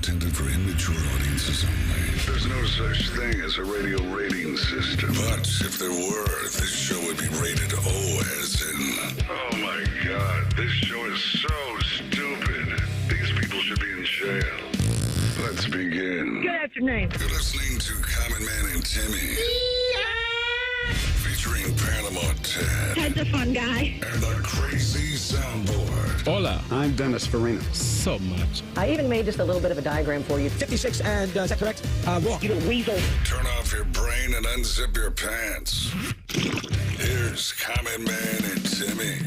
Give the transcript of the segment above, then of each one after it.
intended for immature audiences only. There's no such thing as a radio rating system. But if there were, this show would be rated O as in... Oh my God, this show is so stupid. These people should be in jail. Let's begin. Good afternoon. You're listening to Common Man and Timmy. Featuring Panama Ted. Ted's a fun guy. And the Crazy Soundboard. Hola. I'm Dennis Farina. So much. I even made just a little bit of a diagram for you. 56, and is that correct? Walk. You little weasel. Turn off your brain and unzip your pants. Here's Common Man and Timmy.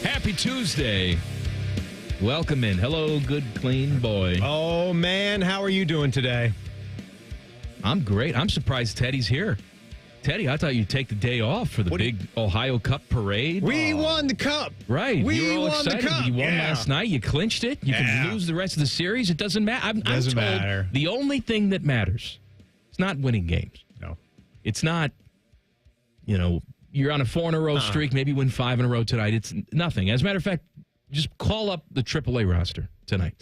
Happy Tuesday. Welcome in. Hello, good, clean boy. Oh, man. How are you doing today? I'm great. I'm surprised Teddy's here. Teddy, I thought you'd take the day off for the big Ohio Cup parade. We won the cup. Right. We you were all won excited. the cup. You won Yeah. last night. You clinched it. You can lose the rest of the series. It doesn't matter. I'm Doesn't told matter. The only thing that matters is not winning games. No. It's not, you're on a 4-in-a-row streak, maybe win 5 in a row tonight. It's nothing. As a matter of fact, just call up the AAA roster tonight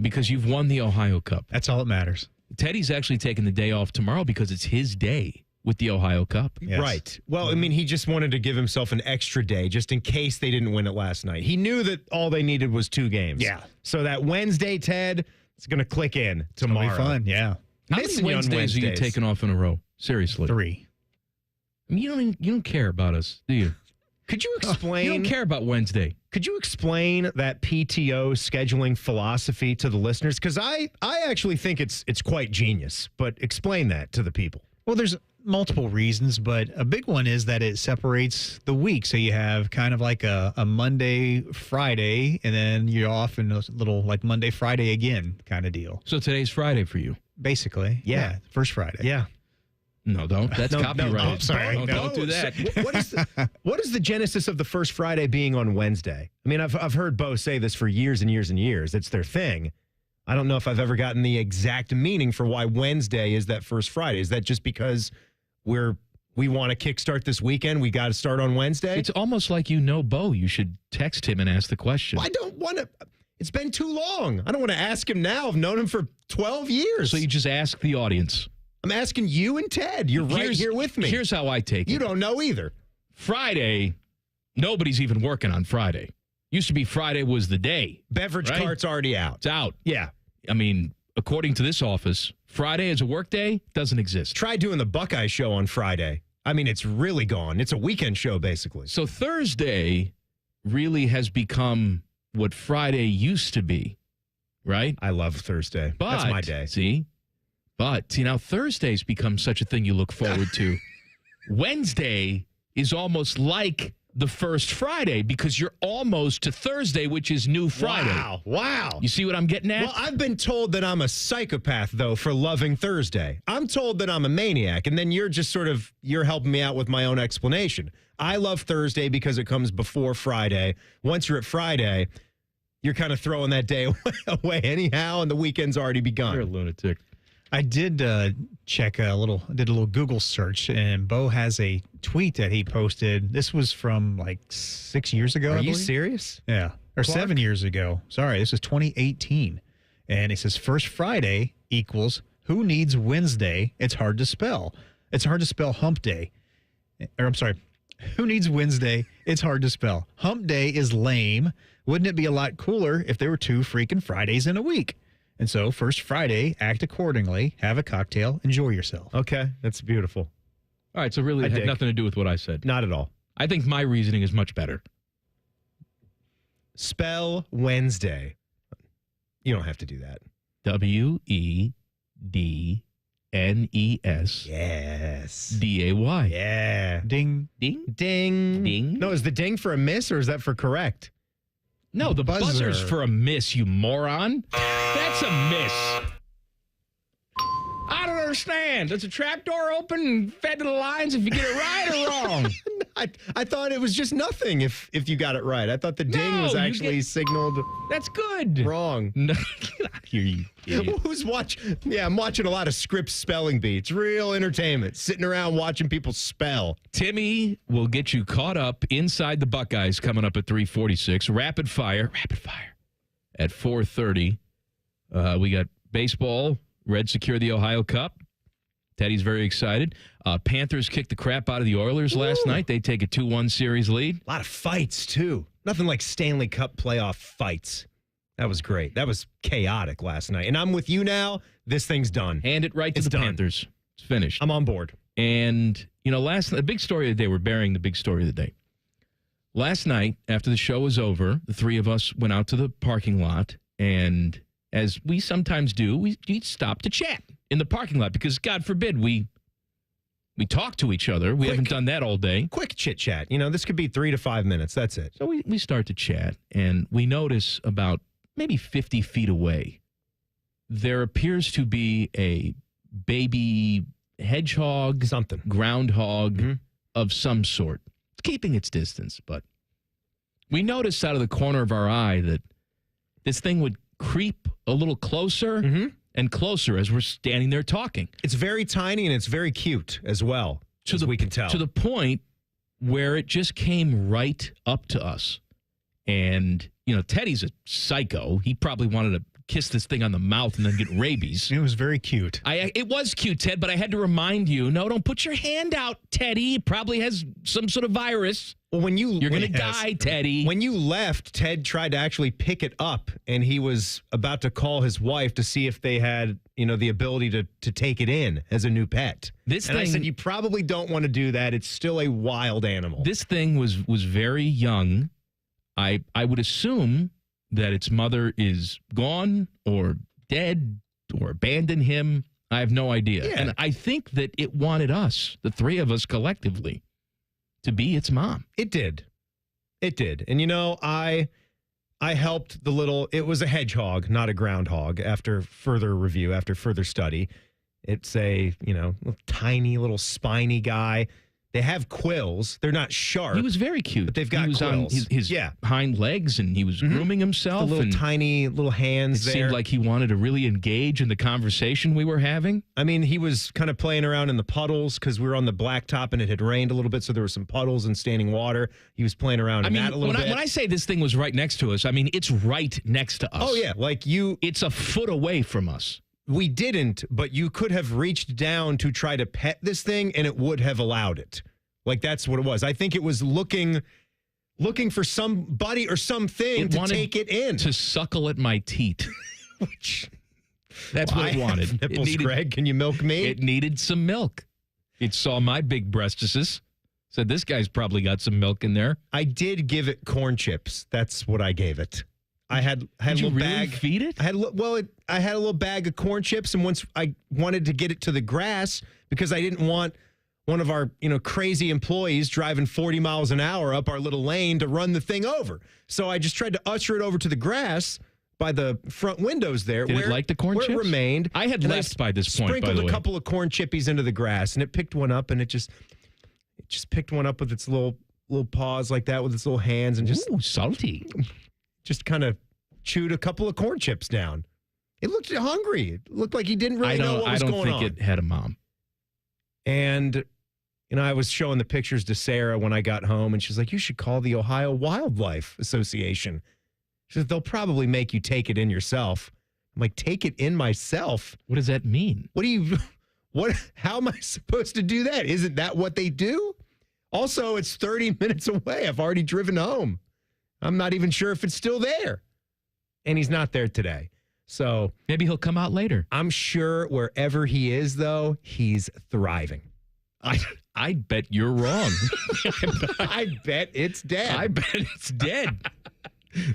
because you've won the Ohio Cup. That's all that matters. Teddy's actually taking the day off tomorrow because it's his day with the Ohio Cup. Yes. Right. Well, I mean, he just wanted to give himself an extra day just in case they didn't win it last night. He knew that all they needed was 2 games. Yeah. So that Wednesday, Ted, it's going to click in tomorrow. It'll be fun, yeah. How Missing many you on Wednesdays are you Wednesdays. taking off in a row? Seriously. 3. I mean, you don't care about us, do you? Could you explain? You don't care about Wednesday. Could you explain that PTO scheduling philosophy to the listeners? Because I actually think it's quite genius, but explain that to the people. Well, there's multiple reasons, but a big one is that it separates the week. So you have kind of like a Monday, Friday, and then you're off in a little like Monday, Friday again kind of deal. So today's Friday for you. Basically. Yeah. First Friday. Yeah. No, don't. That's copyrighted. I'm sorry. Don't do that. What is the genesis of the first Friday being on Wednesday? I mean, I've heard Bo say this for years and years and years. It's their thing. I don't know if I've ever gotten the exact meaning for why Wednesday is that first Friday. Is that just because we want to kickstart this weekend? We got to start on Wednesday? It's almost like Bo. You should text him and ask the question. I don't want to. It's been too long. I don't want to ask him now. I've known him for 12 years. So you just ask the audience. I'm asking you and Ted. You're right here with me. Here's how I take it. You don't know either. Friday, nobody's even working on Friday. Used to be Friday was the day. Beverage right? cart's already out. It's out. Yeah. I mean, according to this office, Friday as a work day doesn't exist. Try doing the Buckeyes show on Friday. I mean, it's really gone. It's a weekend show, basically. So Thursday really has become what Friday used to be, right? I love Thursday. That's my day. See, now Thursday's become such a thing you look forward to. Wednesday is almost like the first Friday because you're almost to Thursday, which is New Friday. Wow. You see what I'm getting at? Well, I've been told that I'm a psychopath, though, for loving Thursday. I'm told that I'm a maniac, and then you're just you're helping me out with my own explanation. I love Thursday because it comes before Friday. Once you're at Friday, you're kind of throwing that day away anyhow, and the weekend's already begun. You're a lunatic. I did did a little Google search, and Bo has a tweet that he posted. This was from like 6 years ago. Are I you believe. serious? Yeah, or Clark? 7 years ago. Sorry, this is 2018, and it says first Friday equals who needs Wednesday? It's hard to spell. It's hard to spell hump day. Or I'm sorry, who needs Wednesday? It's hard to spell. Hump day is lame. Wouldn't it be a lot cooler if there were 2 freaking Fridays in a week? And so, first Friday, act accordingly, have a cocktail, enjoy yourself. Okay, that's beautiful. All right, so really it had nothing to do with what I said. Not at all. I think my reasoning is much better. Spell Wednesday. You don't have to do that. WEDNES Yes. DAY. Yeah. Ding. Ding. Ding. Ding. No, is the ding for a miss or is that for correct? No, the buzzer's Buzzer. for a miss, you moron. That's a miss. I don't understand. Does a trapdoor open and fed to the lines if you get it right or wrong? I thought it was just nothing if you got it right. I thought the ding No, was you actually signaled That's good. wrong. No, get out of here, you idiot. Who's watching? Yeah, I'm watching a lot of script spelling beats. Real entertainment. Sitting around watching people spell. Timmy will get you caught up inside the Buckeyes coming up at 3:46. Rapid fire. at 4:30. We got baseball. Reds secure the Ohio Cup. Teddy's very excited. Panthers kicked the crap out of the Oilers last night. They take a 2-1 series lead. A lot of fights, too. Nothing like Stanley Cup playoff fights. That was great. That was chaotic last night. And I'm with you now. This thing's done. Hand it right to the Panthers. It's finished. I'm on board. And, last night, the big story of the day, we're burying the big story of the day. Last night, after the show was over, the three of us went out to the parking lot. And as we sometimes do, we stopped to chat in the parking lot because, God forbid, we talk to each other. We haven't done that all day. Quick chit-chat. This could be 3 to 5 minutes. That's it. So we start to chat, and we notice about maybe 50 feet away, there appears to be a baby hedgehog, groundhog of some sort. It's keeping its distance, but we noticed out of the corner of our eye that this thing would creep a little closer and closer as we're standing there talking. It's very tiny and it's very cute as well, as we can tell. To the point where it just came right up to us. And, Teddy's a psycho. He probably wanted to kiss this thing on the mouth and then get rabies. It was very cute. It was cute, Ted, but I had to remind you, no, don't put your hand out, Teddy. It probably has some sort of virus. Well, you're going to die, Teddy. When you left, Ted tried to actually pick it up, and he was about to call his wife to see if they had, the ability to take it in as a new pet. I said, you probably don't want to do that. It's still a wild animal. This thing was very young. I would assume that its mother is gone or dead or abandoned him. I have no idea. Yeah. And I think that it wanted us, the three of us collectively, to be its mom. It did. And, I helped it was a hedgehog, not a groundhog, after further review, after further study. It's a, tiny little spiny guy. They have quills. They're not sharp. He was very cute. But they've got quills. on his hind legs, and he was grooming himself. The little tiny little hands it there. Seemed like he wanted to really engage in the conversation we were having. I mean, he was kind of playing around in the puddles because we were on the blacktop and it had rained a little bit, so there were some puddles and standing water. He was playing around in that a little bit. When I say this thing was right next to us, I mean, it's right next to us. Oh, yeah. It's a foot away from us. We didn't, but you could have reached down to try to pet this thing and it would have allowed it. That's what it was. I think it was looking for somebody or something to take it in. To suckle at my teat. That's what it wanted. Nipples, Greg, can you milk me? It needed some milk. It saw my big breastises. Said, this guy's probably got some milk in there. I did give it corn chips. That's what I gave it. I had a little bag. Feed it? I had a little bag of corn chips, and once I wanted to get it to the grass because I didn't want one of our, crazy employees driving 40 miles an hour up our little lane to run the thing over. So I just tried to usher it over to the grass by the front windows there. Did it like the corn chips? Where it remained. I had left by this point, by the way. Sprinkled a couple of corn chippies into the grass, and it picked one up, and it just picked one up with its little paws like that, with its little hands, and just salty. Just kind of chewed a couple of corn chips down. It looked hungry. It looked like he didn't really know what was going on. I don't think it had a mom. And, I was showing the pictures to Sarah when I got home, and she's like, you should call the Ohio Wildlife Association. She said, they'll probably make you take it in yourself. I'm like, take it in myself? What does that mean? How am I supposed to do that? Isn't that what they do? Also, it's 30 minutes away. I've already driven home. I'm not even sure if it's still there. And he's not there today. So maybe he'll come out later. I'm sure wherever he is, though, he's thriving. I bet you're wrong. I bet it's dead. I bet it's dead.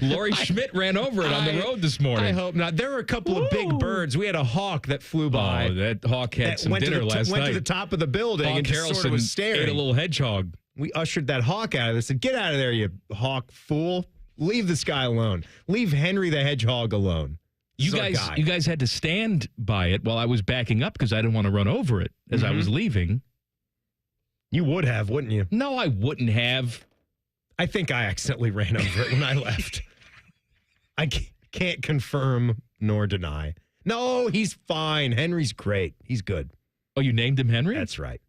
Lori Schmidt ran over it on the road this morning. I hope not. There were a couple of big birds. We had a hawk that flew by. Oh, that hawk had some dinner last night. Went to the top of the building and just sort of was staring. Ate a little hedgehog. We ushered that hawk out of this and get out of there, you hawk fool. Leave this guy alone. Leave Henry the hedgehog alone. You guys had to stand by it while I was backing up because I didn't want to run over it as I was leaving. You would have, wouldn't you? No, I wouldn't have. I think I accidentally ran over it when I left. I can't confirm nor deny. No, he's fine. Henry's great. He's good. Oh, you named him Henry? That's right.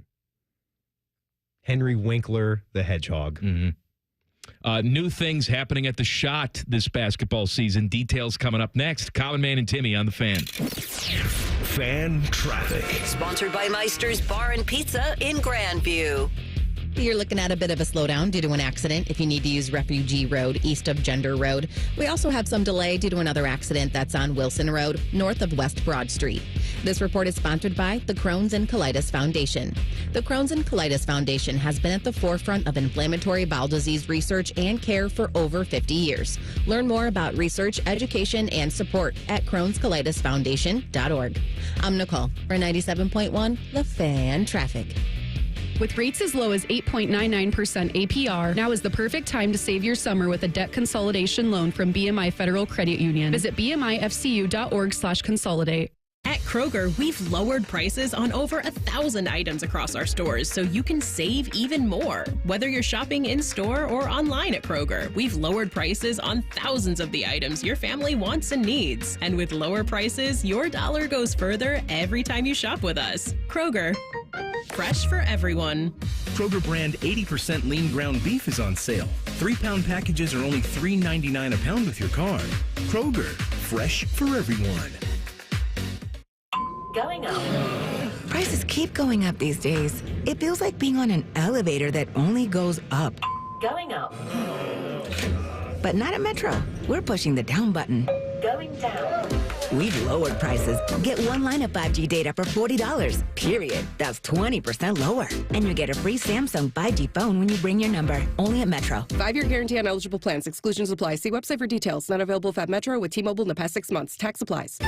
Henry Winkler, the hedgehog. Mm-hmm. New things happening at the Shot this basketball season. Details coming up next. Common Man and Timmy on the Fan. Fan Traffic. Sponsored by Meister's Bar and Pizza in Grandview. You're looking at a bit of a slowdown due to an accident if you need to use Refugee Road east of Gender Road. We also have some delay due to another accident that's on Wilson Road north of West Broad Street. This report is sponsored by the Crohn's and Colitis Foundation. The Crohn's and Colitis Foundation has been at the forefront of inflammatory bowel disease research and care for over 50 years. Learn more about research, education, and support at Crohn'sColitisFoundation.org. I'm Nicole for 97.1 The Fan Traffic. With rates as low as 8.99% APR, now is the perfect time to save your summer with a debt consolidation loan from BMI Federal Credit Union. Visit bmifcu.org/consolidate. At Kroger, we've lowered prices on over 1,000 items across our stores so you can save even more. Whether you're shopping in-store or online at Kroger, we've lowered prices on thousands of the items your family wants and needs. And with lower prices, your dollar goes further every time you shop with us. Kroger, fresh for everyone. Kroger brand 80% lean ground beef is on sale. 3-pound packages are only $3.99 a pound with your card. Kroger, fresh for everyone. Going up. Prices keep going up these days. It feels like being on an elevator that only goes up. Going up. But not at Metro. We're pushing the down button. Going down. We've lowered prices. Get one line of 5G data for $40, period. That's 20% lower. And you get a free Samsung 5G phone when you bring your number. Only at Metro. 5-year guarantee on eligible plans. Exclusions apply. See website for details. Not available at Metro with T-Mobile in the past 6 months. Tax applies.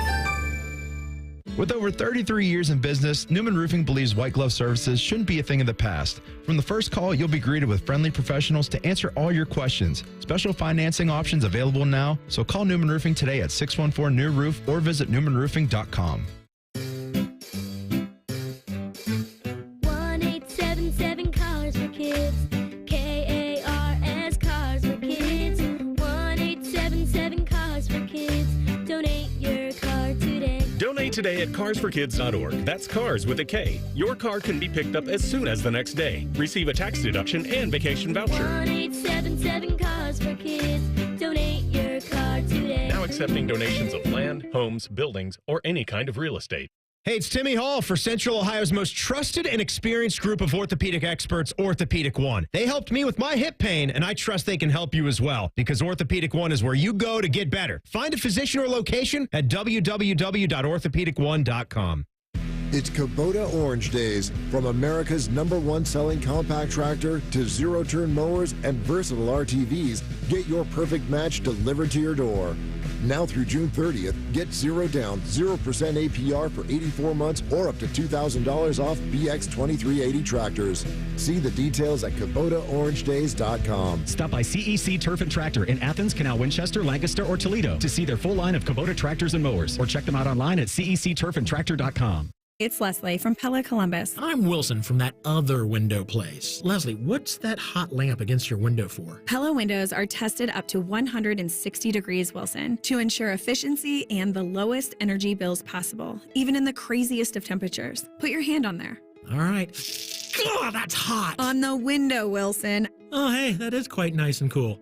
With over 33 years in business, Newman Roofing believes white glove services shouldn't be a thing of the past. From the first call, you'll be greeted with friendly professionals to answer all your questions. Special financing options available now, so call Newman Roofing today at 614-NEW-ROOF or visit newmanroofing.com. 1877 Cars for Kids. K-A-R-S Cars for Kids. 1877 Cars for Kids. Donate your car today. Donate today at carsforkids.org. That's cars with a K. Your car can be picked up as soon as the next day. Receive a tax deduction and vacation voucher. 1877 Cars for Kids. Donate your car today. Now accepting donations of land, homes, buildings, or any kind of real estate. Hey, it's Timmy Hall for Central Ohio's most trusted and experienced group of orthopedic experts, Orthopedic One. They helped me with my hip pain, and I trust they can help you as well, because Orthopedic One is where you go to get better. Find a physician or location at www.orthopedic1.com. It's Kubota Orange Days. From America's #1 selling compact tractor to zero-turn mowers and versatile RTVs, get your perfect match delivered to your door. Now through June 30th, get 0 down, 0% APR for 84 months or up to $2,000 off BX 2380 tractors. See the details at KubotaOrangeDays.com. Stop by CEC Turf and Tractor in Athens, Canal, Winchester, Lancaster, or Toledo to see their full line of Kubota tractors and mowers, or check them out online at CECTurfandTractor.com. It's Leslie from Pella Columbus. I'm Wilson from that other window place. Leslie, what's that hot lamp against your window for? Pella windows are tested up to 160 degrees Wilson to ensure efficiency and the lowest energy bills possible, even in the craziest of temperatures. Put your hand on there. All right. God, that's hot. On the window, Wilson. Oh, hey, that is quite nice and cool.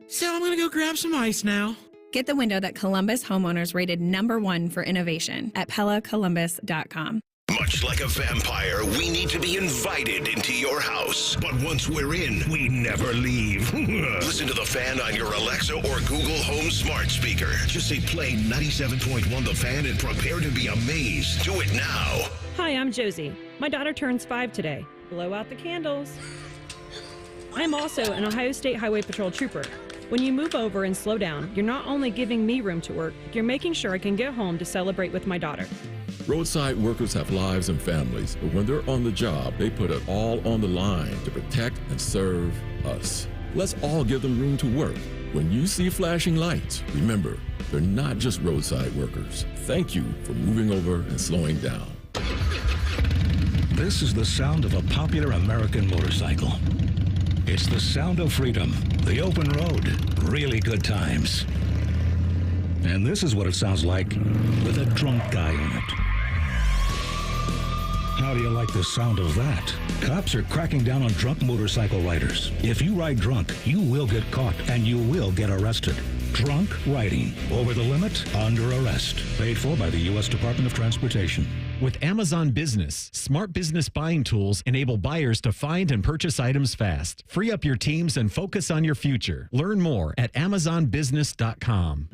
So I'm going to go grab some ice now. Get the window that Columbus homeowners rated #1 for innovation at PellaColumbus.com. Much like a vampire, we need to be invited into your house. But once we're in, we never leave. Listen to The Fan on your Alexa or Google Home smart speaker. Just say play 97.1 The Fan and prepare to be amazed. Do it now. Hi, I'm Josie. My daughter turns 5 today. Blow out the candles. I'm also an Ohio State Highway Patrol trooper. When you move over and slow down, you're not only giving me room to work, you're making sure I can get home to celebrate with my daughter. Roadside workers have lives and families, but when they're on the job, they put it all on the line to protect and serve us. Let's all give them room to work. When you see flashing lights, remember, they're not just roadside workers. Thank you for moving over and slowing down. This is the sound of a popular American motorcycle. It's the sound of freedom, the open road, really good times. And this is what it sounds like with a drunk guy in it. How do you like the sound of that? Cops are cracking down on drunk motorcycle riders. If you ride drunk, you will get caught and you will get arrested. Drunk riding. Over the limit, under arrest. Paid for by the U.S. Department of Transportation. With Amazon Business, smart business buying tools enable buyers to find and purchase items fast. Free up your teams and focus on your future. Learn more at amazonbusiness.com.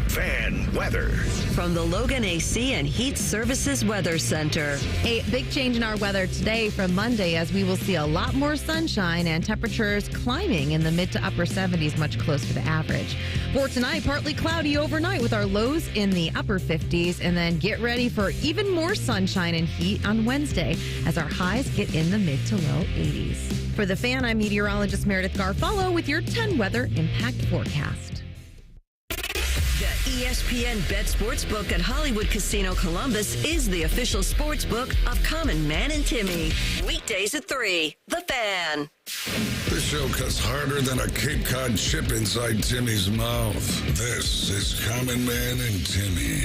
Fan weather. From the Logan AC and Heat Services Weather Center. A big change in our weather today from Monday, as we will see a lot more sunshine and temperatures climbing in the mid to upper 70s, much closer to average. For tonight, partly cloudy overnight with our lows in the upper 50s, and then get ready for even more sunshine and heat on Wednesday as our highs get in the mid to low 80s. For The Fan, I'm meteorologist Meredith Garfalo with your 10 weather impact forecast. The ESPN Bet Sportsbook at Hollywood Casino Columbus is the official sportsbook of Common Man and Timmy. Weekdays at 3. The Fan. This show cuts harder than a Cape Cod chip inside Timmy's mouth. This is Common Man and Timmy.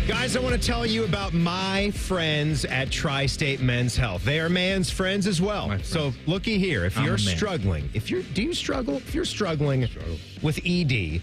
Guys, I want to tell you about my friends at Tri-State Men's Health. They are man's friends as well. So looky here. If you're struggling, do you struggle? If you're struggling with ED,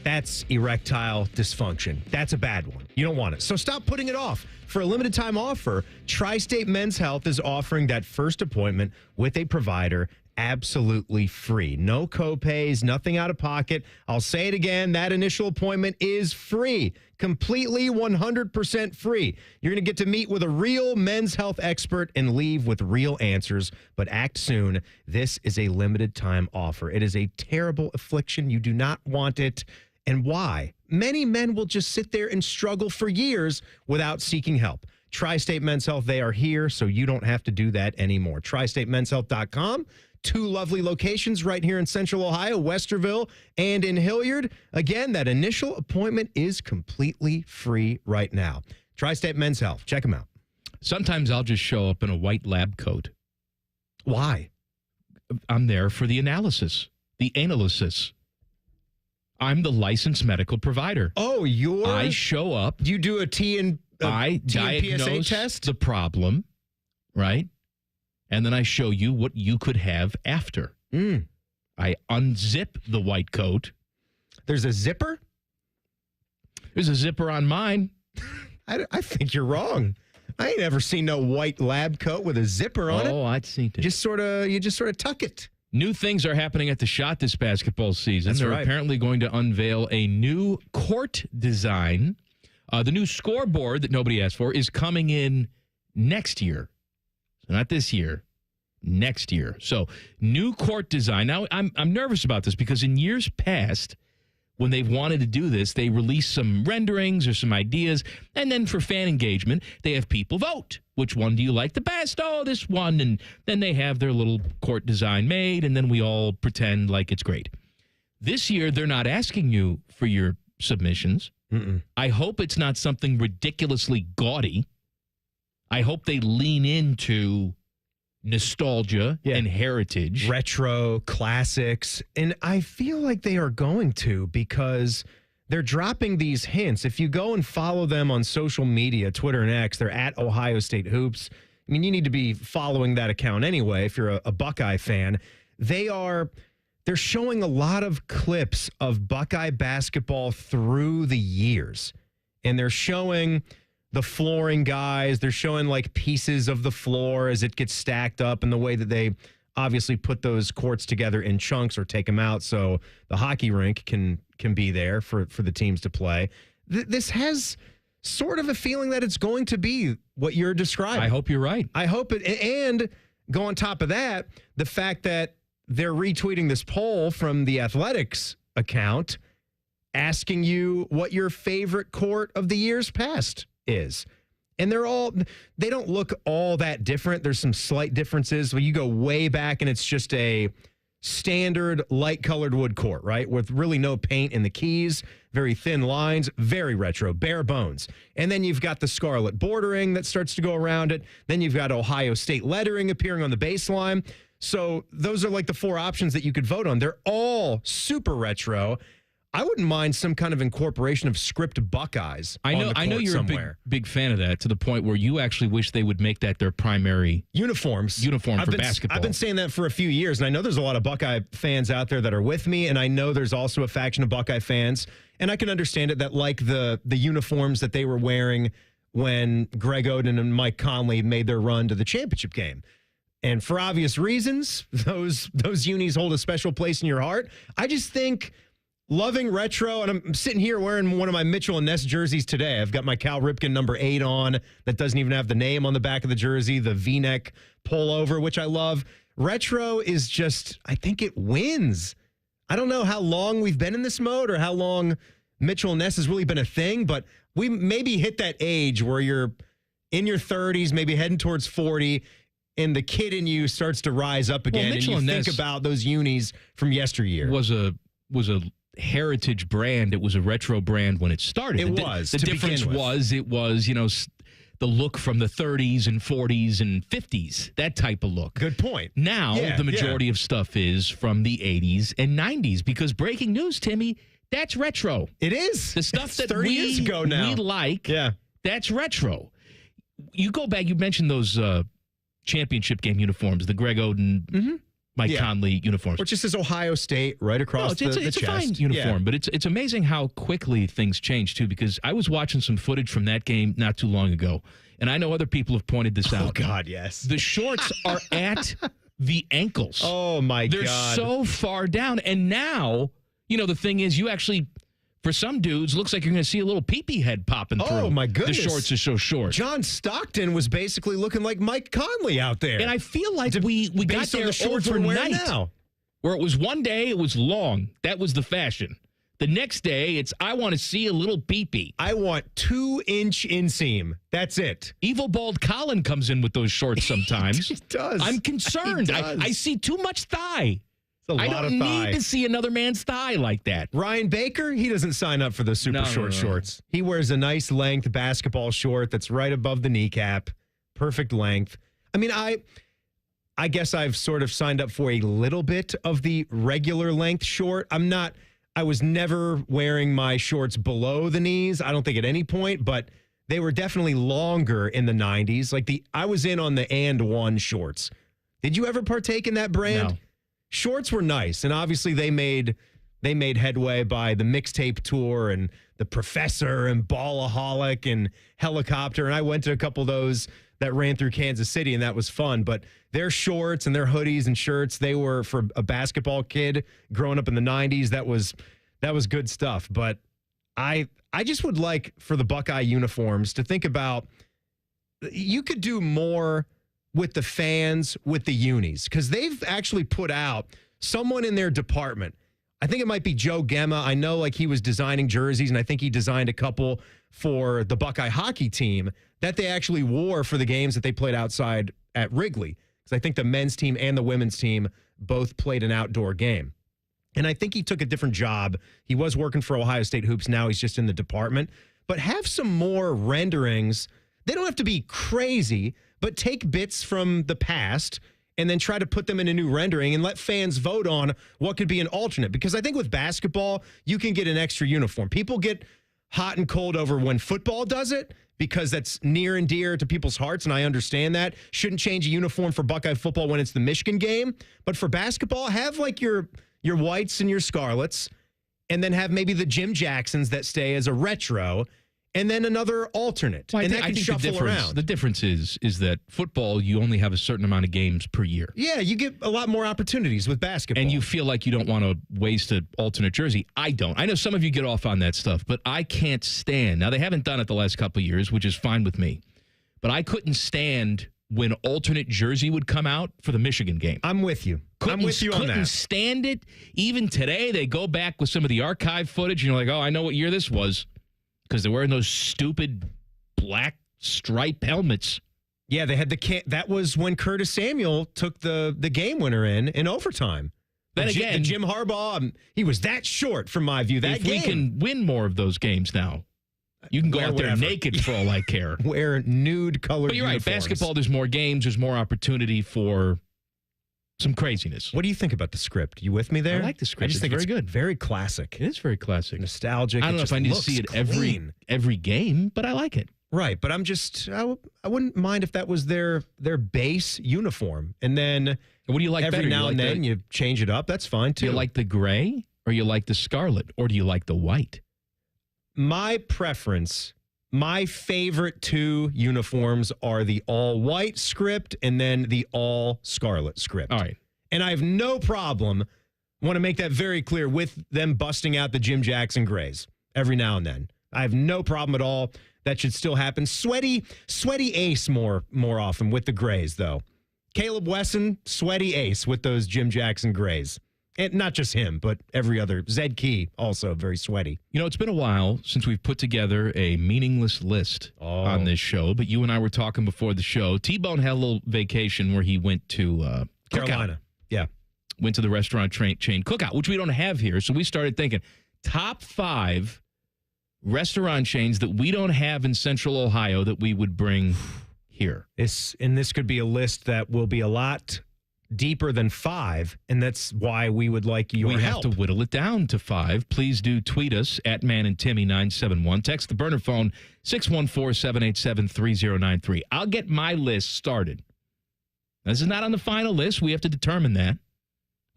that's erectile dysfunction. That's a bad one. You don't want it. So stop putting it off. For a limited time offer, Tri-State Men's Health is offering that first appointment with a provider absolutely free. No copays, nothing out of pocket. I'll say it again. That initial appointment is free. Completely 100% free. You're going to get to meet with a real men's health expert and leave with real answers. But act soon. This is a limited time offer. It is a terrible affliction. You do not want it. And why? Many men will just sit there and struggle for years without seeking help. Tri-State Men's Health, they are here, so you don't have to do that anymore. TriStateMen'sHealth.com. 2 lovely locations right here in Central Ohio, Westerville and in Hilliard. Again, that initial appointment is completely free right now. Tri-State Men's Health. Check them out. Sometimes I'll just show up in a white lab coat. Why? I'm there for the analysis, the analysis. I'm the licensed medical provider. Oh, I show up. You do a T and diagnose PSA test? The problem, right? And then I show you what you could have after. I unzip the white coat. There's a zipper? There's a zipper on mine. I think you're wrong. I ain't ever seen no white lab coat with a zipper on it. Oh, I'd seen it. You just sort of tuck it. New things are happening at the Shot this basketball season. That's They're right. apparently going to unveil a new court design. The new scoreboard that nobody asked for is coming in next year. So not this year, next year. So new court design. Now, I'm nervous about this because in years past, when they've wanted to do this, they release some renderings or some ideas, and then for fan engagement, they have people vote. Which one do you like the best? Oh, this one. And then they have their little court design made, and then we all pretend like it's great. This year, they're not asking you for your submissions. I hope it's not something ridiculously gaudy. I hope they lean into nostalgia and heritage. Retro classics. And I feel like they are going to, because they're dropping these hints. If you go and follow them on social media, Twitter and X, they're at Ohio State Hoops. I mean, you need to be following that account anyway if you're a Buckeye fan. They're showing a lot of clips of Buckeye basketball through the years. And they're showing the flooring guys. They're showing like pieces of the floor as it gets stacked up, and the way that they obviously put those courts together in chunks or take them out so the hockey rink can be there for the teams to play. This has sort of a feeling that it's going to be what you're describing. I hope you're right. I hope it. And go on top of that, the fact that they're retweeting this poll from the Athletics account asking you what your favorite court of the years past is. And they don't look all that different. There's some slight differences. When you go way back and it's just a standard light colored wood court, right? With really no paint in the keys, very thin lines, very retro, bare bones. And then you've got the scarlet bordering that starts to go around it. Then you've got Ohio State lettering appearing on the baseline. So those are like the 4 options that you could vote on. They're all super retro. I wouldn't mind some kind of incorporation of script Buckeyes. I know you're somewhere. a big fan of that, to the point where you actually wish they would make that their primary uniform for basketball. I've been saying that for a few years, and I know there's a lot of Buckeye fans out there that are with me, and I know there's also a faction of Buckeye fans, and I can understand it, that like the uniforms that they were wearing when Greg Oden and Mike Conley made their run to the championship game. And for obvious reasons, those unis hold a special place in your heart. I just think loving retro, and I'm sitting here wearing one of my Mitchell and Ness jerseys today. I've got my Cal Ripken number 8 on that doesn't even have the name on the back of the jersey, the V-neck pullover, which I love. Retro is just, I think it wins. I don't know how long we've been in this mode or how long Mitchell and Ness has really been a thing, but we maybe hit that age where you're in your 30s, maybe heading towards 40, and the kid in you starts to rise up again, and you think about those unis from yesteryear. Was a heritage brand. It was a retro brand when it started. The difference was the look from the 30s and 40s and 50s, that type of look. Good point. Now, the majority of stuff is from the 80s and 90s, because breaking news, Timmy, that's retro. It is. The stuff that 30 years ago now. We like, that's retro. You go back, you mentioned those championship game uniforms, the Greg Oden, Mike Conley uniforms. Which just says Ohio State right across the chest. It's a fine uniform, but it's amazing how quickly things change, too, because I was watching some footage from that game not too long ago, and I know other people have pointed this out. Oh, God, yes. The shorts are at the ankles. Oh, my God. They're so far down, and now, the thing is, you actually, for some dudes, looks like you're going to see a little peepee head popping through. Oh, my goodness. The shorts are so short. John Stockton was basically looking like Mike Conley out there. And I feel like we got there the shorts overnight. Now. Where it was one day, it was long. That was the fashion. The next day, it's, I want to see a little peepee. I want 2-inch inseam. That's it. Evil Bald Colin comes in with those shorts sometimes. He does. I'm concerned. I see too much thigh. I don't need to see another man's thigh like that. Ryan Baker, he doesn't sign up for the super short shorts. He wears a nice length basketball short that's right above the kneecap. Perfect length. I mean, I guess I've sort of signed up for a little bit of the regular length short. I was never wearing my shorts below the knees, I don't think at any point, but they were definitely longer in the 90s. I was in on the And One shorts. Did you ever partake in that brand? No. Shorts were nice, and obviously they made headway by the mixtape tour and the Professor and Ballaholic and Helicopter, and I went to a couple of those that ran through Kansas City, and that was fun. But their shorts and their hoodies and shirts, they were, for a basketball kid growing up in the 90s, that was good stuff. But I just would like for the Buckeye uniforms to think about, you could do more with the fans, with the unis, because they've actually put out someone in their department. I think it might be Joe Gemma. I know he was designing jerseys, and I think he designed a couple for the Buckeye hockey team that they actually wore for the games that they played outside at Wrigley. Because I think the men's team and the women's team both played an outdoor game. And I think he took a different job. He was working for Ohio State Hoops. Now he's just in the department. But have some more renderings. They don't have to be crazy, but take bits from the past and then try to put them in a new rendering and let fans vote on what could be an alternate. Because I think with basketball, you can get an extra uniform. People get hot and cold over when football does it because that's near and dear to people's hearts, and I understand that. Shouldn't change a uniform for Buckeye football when it's the Michigan game. But for basketball, have your whites and your scarlets, and then have maybe the Jim Jacksons that stay as a retro, and then another alternate. Well, and that can shuffle around. The difference is that football, you only have a certain amount of games per year. Yeah, you get a lot more opportunities with basketball. And you feel like you don't want to waste an alternate jersey. I don't. I know some of you get off on that stuff, but I can't stand. Now, they haven't done it the last couple of years, which is fine with me. But I couldn't stand when alternate jersey would come out for the Michigan game. I'm with you. I'm with you on that. Couldn't stand it. Even today, they go back with some of the archive footage, and you're like, oh, I know what year this was. Because they're wearing those stupid black stripe helmets. Yeah, they had that was when Curtis Samuel took the game winner in overtime. Then again, Jim Harbaugh, he was that short from my view. That game. We can win more of those games now. You can go out there naked for all I care. Wear nude colored. But you're uniforms. right. Basketball, there's more games. There's more opportunity for some craziness. What do you think about the script? You with me there? I like the script. I just think very it's good. Very classic. It is very classic. Nostalgic. I don't know if I need to see it every game, but I like it. Right, but I wouldn't mind if that was their base uniform. And then what do you like every better? now and then you change it up. That's fine, too. Do you like the gray or you like the scarlet or do you like the white? My preference, my favorite two uniforms are the all-white script and then the all-scarlet script. All right. And I have no problem, want to make that very clear, with them busting out the Jim Jackson grays every now and then. I have no problem at all. That should still happen. Sweaty ace more often with the grays, though. Caleb Wesson, sweaty ace with those Jim Jackson grays. And not just him, but every other. Zed Key, also very sweaty. You know, it's been a while since we've put together a meaningless list on this show, but you and I were talking before the show. T-Bone had a little vacation where he went to Carolina. Cookout. Yeah. Went to the restaurant chain Cookout, which we don't have here. So we started thinking, top 5 restaurant chains that we don't have in Central Ohio that we would bring here. This could be a list that will be a lot deeper than 5, and that's why we would like your help. We have to whittle it down to 5. Please do tweet us at Man and Timmy 971. Text the burner phone 614-787-3093. I'll get my list started. This is not on the final list. We have to determine that.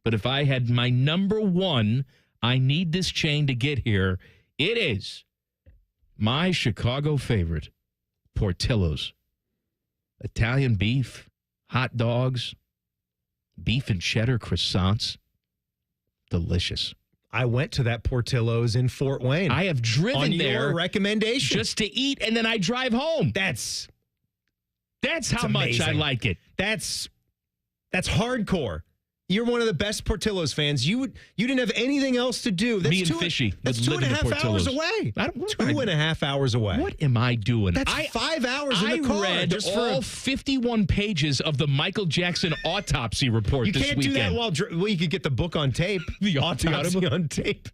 But if I had my number 1, I need this chain to get here, it is my Chicago favorite, Portillo's. Italian beef, hot dogs, beef and cheddar croissants. Delicious. I went to that Portillo's in Fort Wayne. I have driven there. On your recommendation. Just to eat, and then I drive home. That's how much I like it. That's hardcore. You're one of the best Portillo's fans. You didn't have anything else to do. That's Me and Fishy. That's 2.5 hours away. 2.5 hours away. What am I doing? That's 5 hours in the car. I read all 51 pages of the Michael Jackson autopsy report this weekend. You can't do that while you could get the book on tape. The autopsy on tape.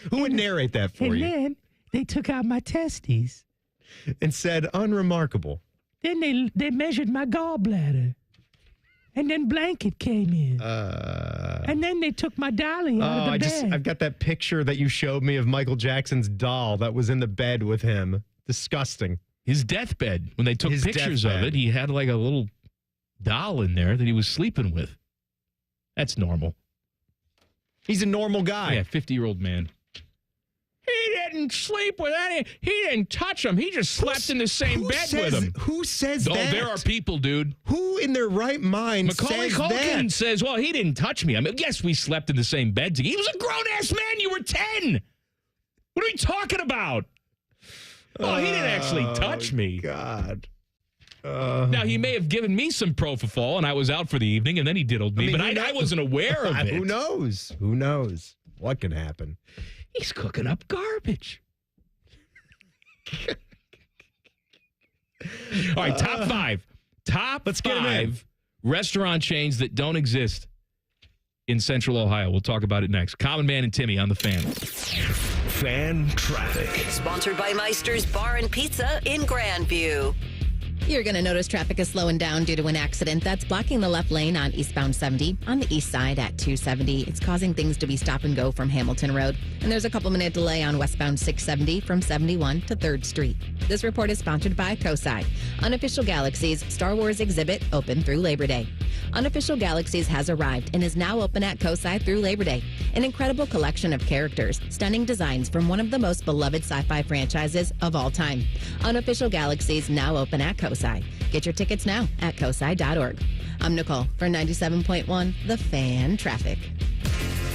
Who would narrate that for you? And then they took out my testes. And said, unremarkable. Then they measured my gallbladder. And then blanket came in. And then they took my dolly out of the bed. I've got that picture that you showed me of Michael Jackson's doll that was in the bed with him. Disgusting. His deathbed. When they took pictures of it, he had like a little doll in there that he was sleeping with. That's normal. He's a normal guy. Yeah, 50-year-old man. He didn't sleep with he didn't touch him. He just slept in the same bed with him. Who says that? Oh, there are people, dude. Who in their right mind Macaulay says Culkin that? says, well, he didn't touch me. I mean, yes, we slept in the same bed together. He was a grown-ass man. You were 10. What are we talking about? Oh, he didn't actually touch me. God. Now, he may have given me some propofol, and I was out for the evening, and then he diddled me, but I wasn't aware of it. Who knows? Who knows? What can happen? He's cooking up garbage. All right, top 5. Top 5 restaurant chains that don't exist in Central Ohio. We'll talk about it next. Common Man and Timmy on the Fan. Fan Traffic. Sponsored by Meister's Bar and Pizza in Grandview. You're going to notice traffic is slowing down due to an accident that's blocking the left lane on eastbound 70 on the east side at 270. It's causing things to be stop and go from Hamilton Road. And there's a couple-minute delay on westbound 670 from 71 to 3rd Street. This report is sponsored by COSI. Unofficial Galaxies Star Wars exhibit open through Labor Day. Unofficial Galaxies has arrived and is now open at COSI through Labor Day. An incredible collection of characters, stunning designs from one of the most beloved sci-fi franchises of all time. Unofficial Galaxies now open at COSI. Get your tickets now at cosi.org. I'm Nicole for 97.1 The Fan Traffic.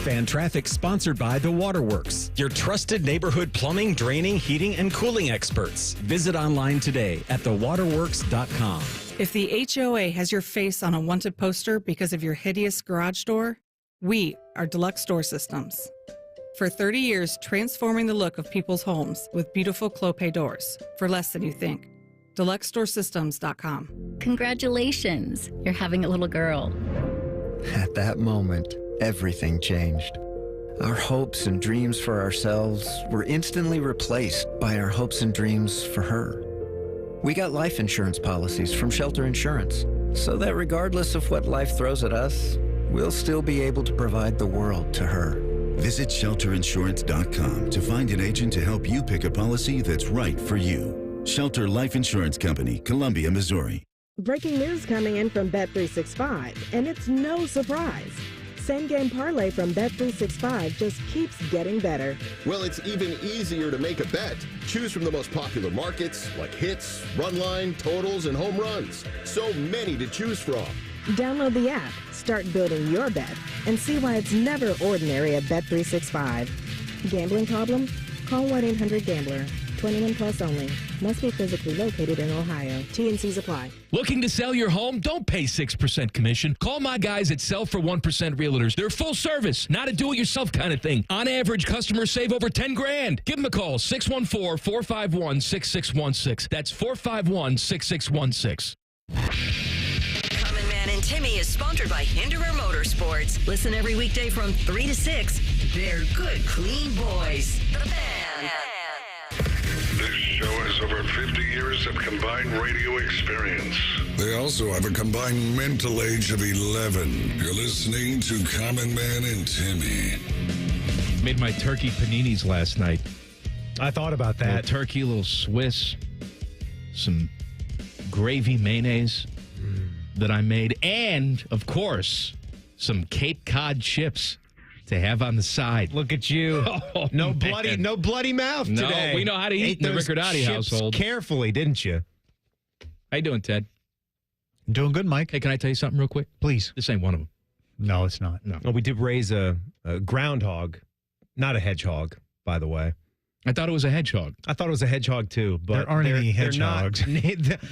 Fan Traffic sponsored by The Waterworks, your trusted neighborhood plumbing, draining, heating, and cooling experts. Visit online today at thewaterworks.com. If the HOA has your face on a wanted poster because of your hideous garage door, we are Deluxe Door Systems. For 30 years, transforming the look of people's homes with beautiful Clopay doors for less than you think. DeluxeDoorSystems.com. Congratulations, you're having a little girl. At that moment, everything changed. Our hopes and dreams for ourselves were instantly replaced by our hopes and dreams for her. We got life insurance policies from Shelter Insurance, so that regardless of what life throws at us, we'll still be able to provide the world to her. Visit shelterinsurance.com to find an agent to help you pick a policy that's right for you. Shelter Life Insurance Company, Columbia, Missouri. Breaking news coming in from Bet365, and it's no surprise. Same game parlay from Bet365 just keeps getting better. Well, it's even easier to make a bet. Choose from the most popular markets like hits, run line, totals, and home runs. So many to choose from. Download the app, start building your bet, and see why it's never ordinary at Bet365. Gambling problem? Call 1-800-GAMBLER. 21 plus only. Must be physically located in Ohio. T&Cs apply. Looking to sell your home? Don't pay 6% commission. Call my guys at Sell for 1% Realtors. They're full service, not a do-it-yourself kind of thing. On average, customers save over $10,000. Give them a call, 614-451-6616. That's 451-6616. Common Man and Timmy is sponsored by Hinderer Motorsports. Listen every weekday from 3 to 6. They're good, clean boys. The Fan. This show has over 50 years of combined radio experience. They also have a combined mental age of 11. You're listening to Common Man and Timmy. Made my turkey paninis last night. I thought about that. A little turkey, a little Swiss, some gravy mayonnaise that I made, and, of course, some Cape Cod chips to have on the side. Look at you. Oh, no man. bloody mouth today. No, we know how to eat in the Riccardotti household. Carefully, didn't you? How you doing, Ted? Doing good, Mike. Hey, can I tell you something real quick? Please. This ain't one of them. No, it's not. No. Well, we did raise a groundhog, not a hedgehog, by the way. I thought it was a hedgehog. I thought it was a hedgehog, too. But there aren't any hedgehogs.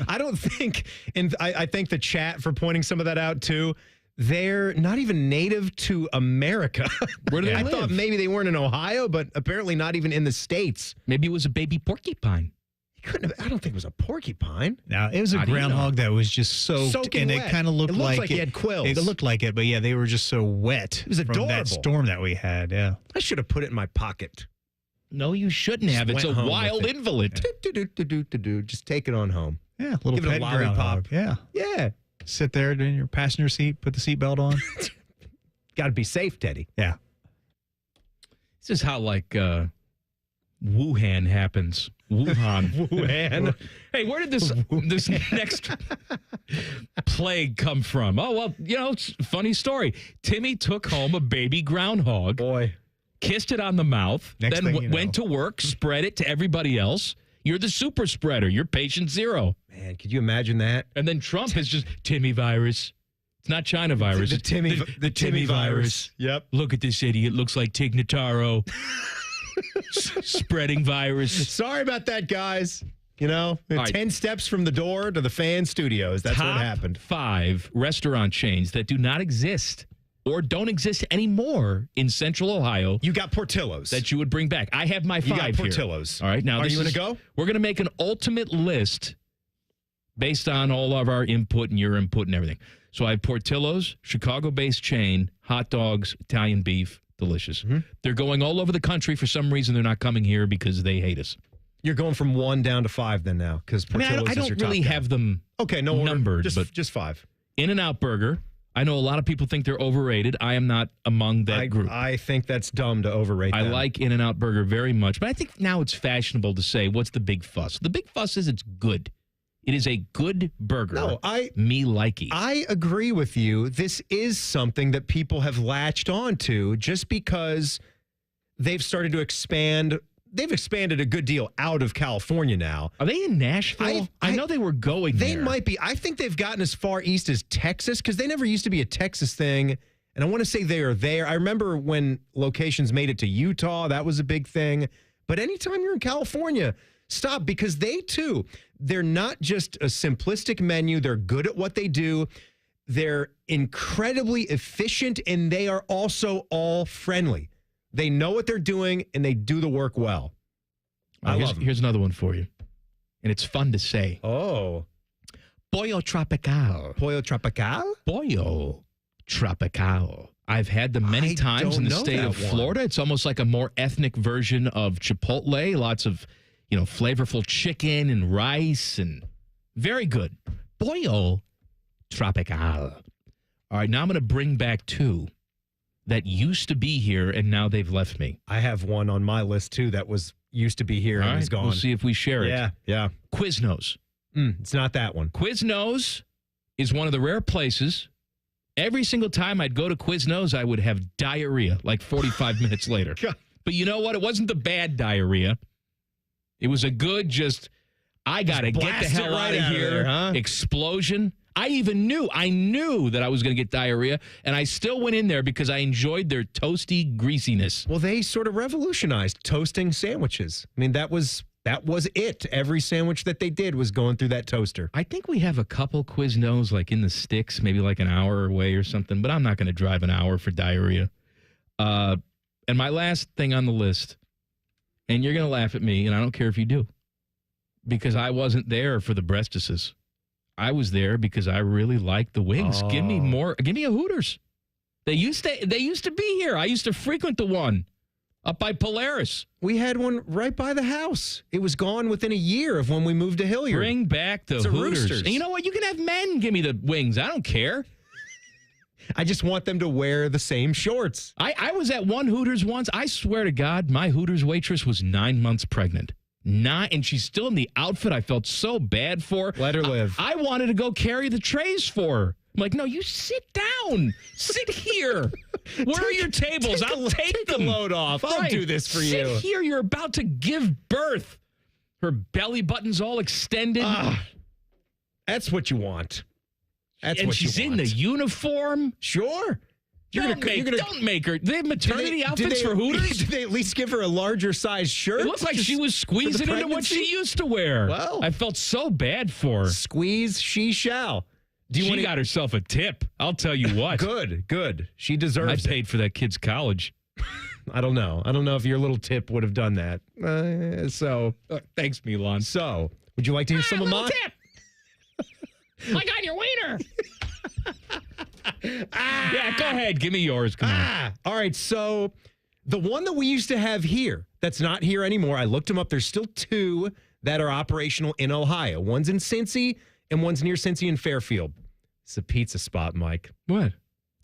I don't think, and I thank the chat for pointing some of that out, too. They're not even native to America. Where do they live? I thought maybe they weren't in Ohio, but apparently not even in the States. Maybe it was a baby porcupine. He couldn't have, I don't think it was a porcupine. No, it was a groundhog that was just soaked Soaking and wet. it kind of looked like he had quills. It looked like it, but yeah, they were just so wet. It was from adorable. that storm that we had, yeah. I should have put it in my pocket. No, you shouldn't have. It's a wild invalid. Just take it on home. Yeah, a little Give it a pet lollipop. groundhog. Yeah. Yeah. Sit there in your passenger seat, put the seatbelt on. Got to be safe, Teddy. Yeah. This is how, like, Wuhan happens. Wuhan. Hey, where did this next plague come from? Oh, well, it's a funny story. Timmy took home a baby groundhog. Boy. Kissed it on the mouth, Next then thing you went to work, spread it to everybody else. You're the super spreader. You're patient zero. Man, could you imagine that? And then Trump is just Timmy virus. It's not China virus. The Timmy virus. Yep. Look at this idiot. Looks like Tig Notaro. Spreading virus. Sorry about that, guys. 10 right. steps from the door to the fan studios. That's what happened. Top 5 restaurant chains that do not exist or don't exist anymore in Central Ohio. You got Portillo's. That you would bring back. I have my 5 You got here. Portillo's. All right. Now, are you going to go? We're going to make an ultimate list based on all of our input and your input and everything. So I have Portillo's, Chicago-based chain, hot dogs, Italian beef, delicious. Mm-hmm. They're going all over the country. For some reason, they're not coming here because they hate us. You're going from 1 down to 5 then now because Portillo's I is your don't top really guy. have them numbered. Just 5. In-N-Out Burger. I know a lot of people think they're overrated. I am not among that group. I think that's dumb to overrate them. I like In-N-Out Burger very much, but I think now it's fashionable to say, what's the big fuss? The big fuss is it's good. It is a good burger. No, me likey. I agree with you. This is something that people have latched on to just because they've started to expand. They've expanded a good deal out of California now. Are they in Nashville? I know they were going They there. might be. I think they've gotten as far east as Texas because they never used to be a Texas thing. And I want to say they are there. I remember when locations made it to Utah. That was a big thing. But anytime you're in California, stop because they're not just a simplistic menu. They're good at what they do. They're incredibly efficient, and they are also all friendly. They know what they're doing, and they do the work well. I love them. Here's another one for you, and it's fun to say. Oh. Pollo Tropical. Pollo Tropical? Pollo Tropical. I've had them many times in the state of Florida. It's almost like a more ethnic version of Chipotle. Lots of, flavorful chicken and rice and very good. Pollo Tropical. All right, now I'm going to bring back two that used to be here, and now they've left me. I have one on my list, too, that used to be here and is gone. We'll see if we share it. Yeah. Quiznos. It's not that one. Quiznos is one of the rare places. Every single time I'd go to Quiznos, I would have diarrhea like 45 minutes later. But you know what? It wasn't the bad diarrhea. It was a good I got to get the hell out of here. Explosion. I knew that I was going to get diarrhea, and I still went in there because I enjoyed their toasty greasiness. Well, they sort of revolutionized toasting sandwiches. I mean, that was it. Every sandwich that they did was going through that toaster. I think we have a couple Quiznos like in the sticks, maybe like an hour away or something, but I'm not going to drive an hour for diarrhea. And my last thing on the list, and you're going to laugh at me, and I don't care if you do, because I wasn't there for the breastises. I was there because I really liked the wings. Give me more. Give me a Hooters. They used to be here. I used to frequent the one up by Polaris. We had one right by the house. It was gone within a year of when we moved to Hilliard. Bring back the Hooters. And you know what? You can have men give me the wings. I don't care. I just want them to wear the same shorts. I was at one Hooters once. I swear to God, my Hooters waitress was 9 months pregnant. And she's still in the outfit I felt so bad for. Let her live. I wanted to go carry the trays for her. I'm like, no, you sit down. Sit here. Where are your tables? I'll take them. Load off. I'll do this for you. Sit here. You're about to give birth. Her belly button's all extended. That's what you want. And she's in the uniform. Sure. Don't make her. They have maternity outfits for Hooters? Did they at least give her a larger size shirt? It looked like she was squeezing into what she used to wear. Well, I felt so bad for her. Squeeze, she shall. She got herself a tip. I'll tell you what. Good. She deserves it. I paid for that kid's college. I don't know. I don't know if your little tip would have done that. Thanks, Milan. So, would you like to hear some of mine? Tip. I got your wiener. Yeah, go ahead. Give me yours. Come on. All right. So the one that we used to have here, that's not here anymore. I looked them up. There's still two that are operational in Ohio. One's in Cincy and one's near Cincy and Fairfield. It's a pizza spot, Mike. What?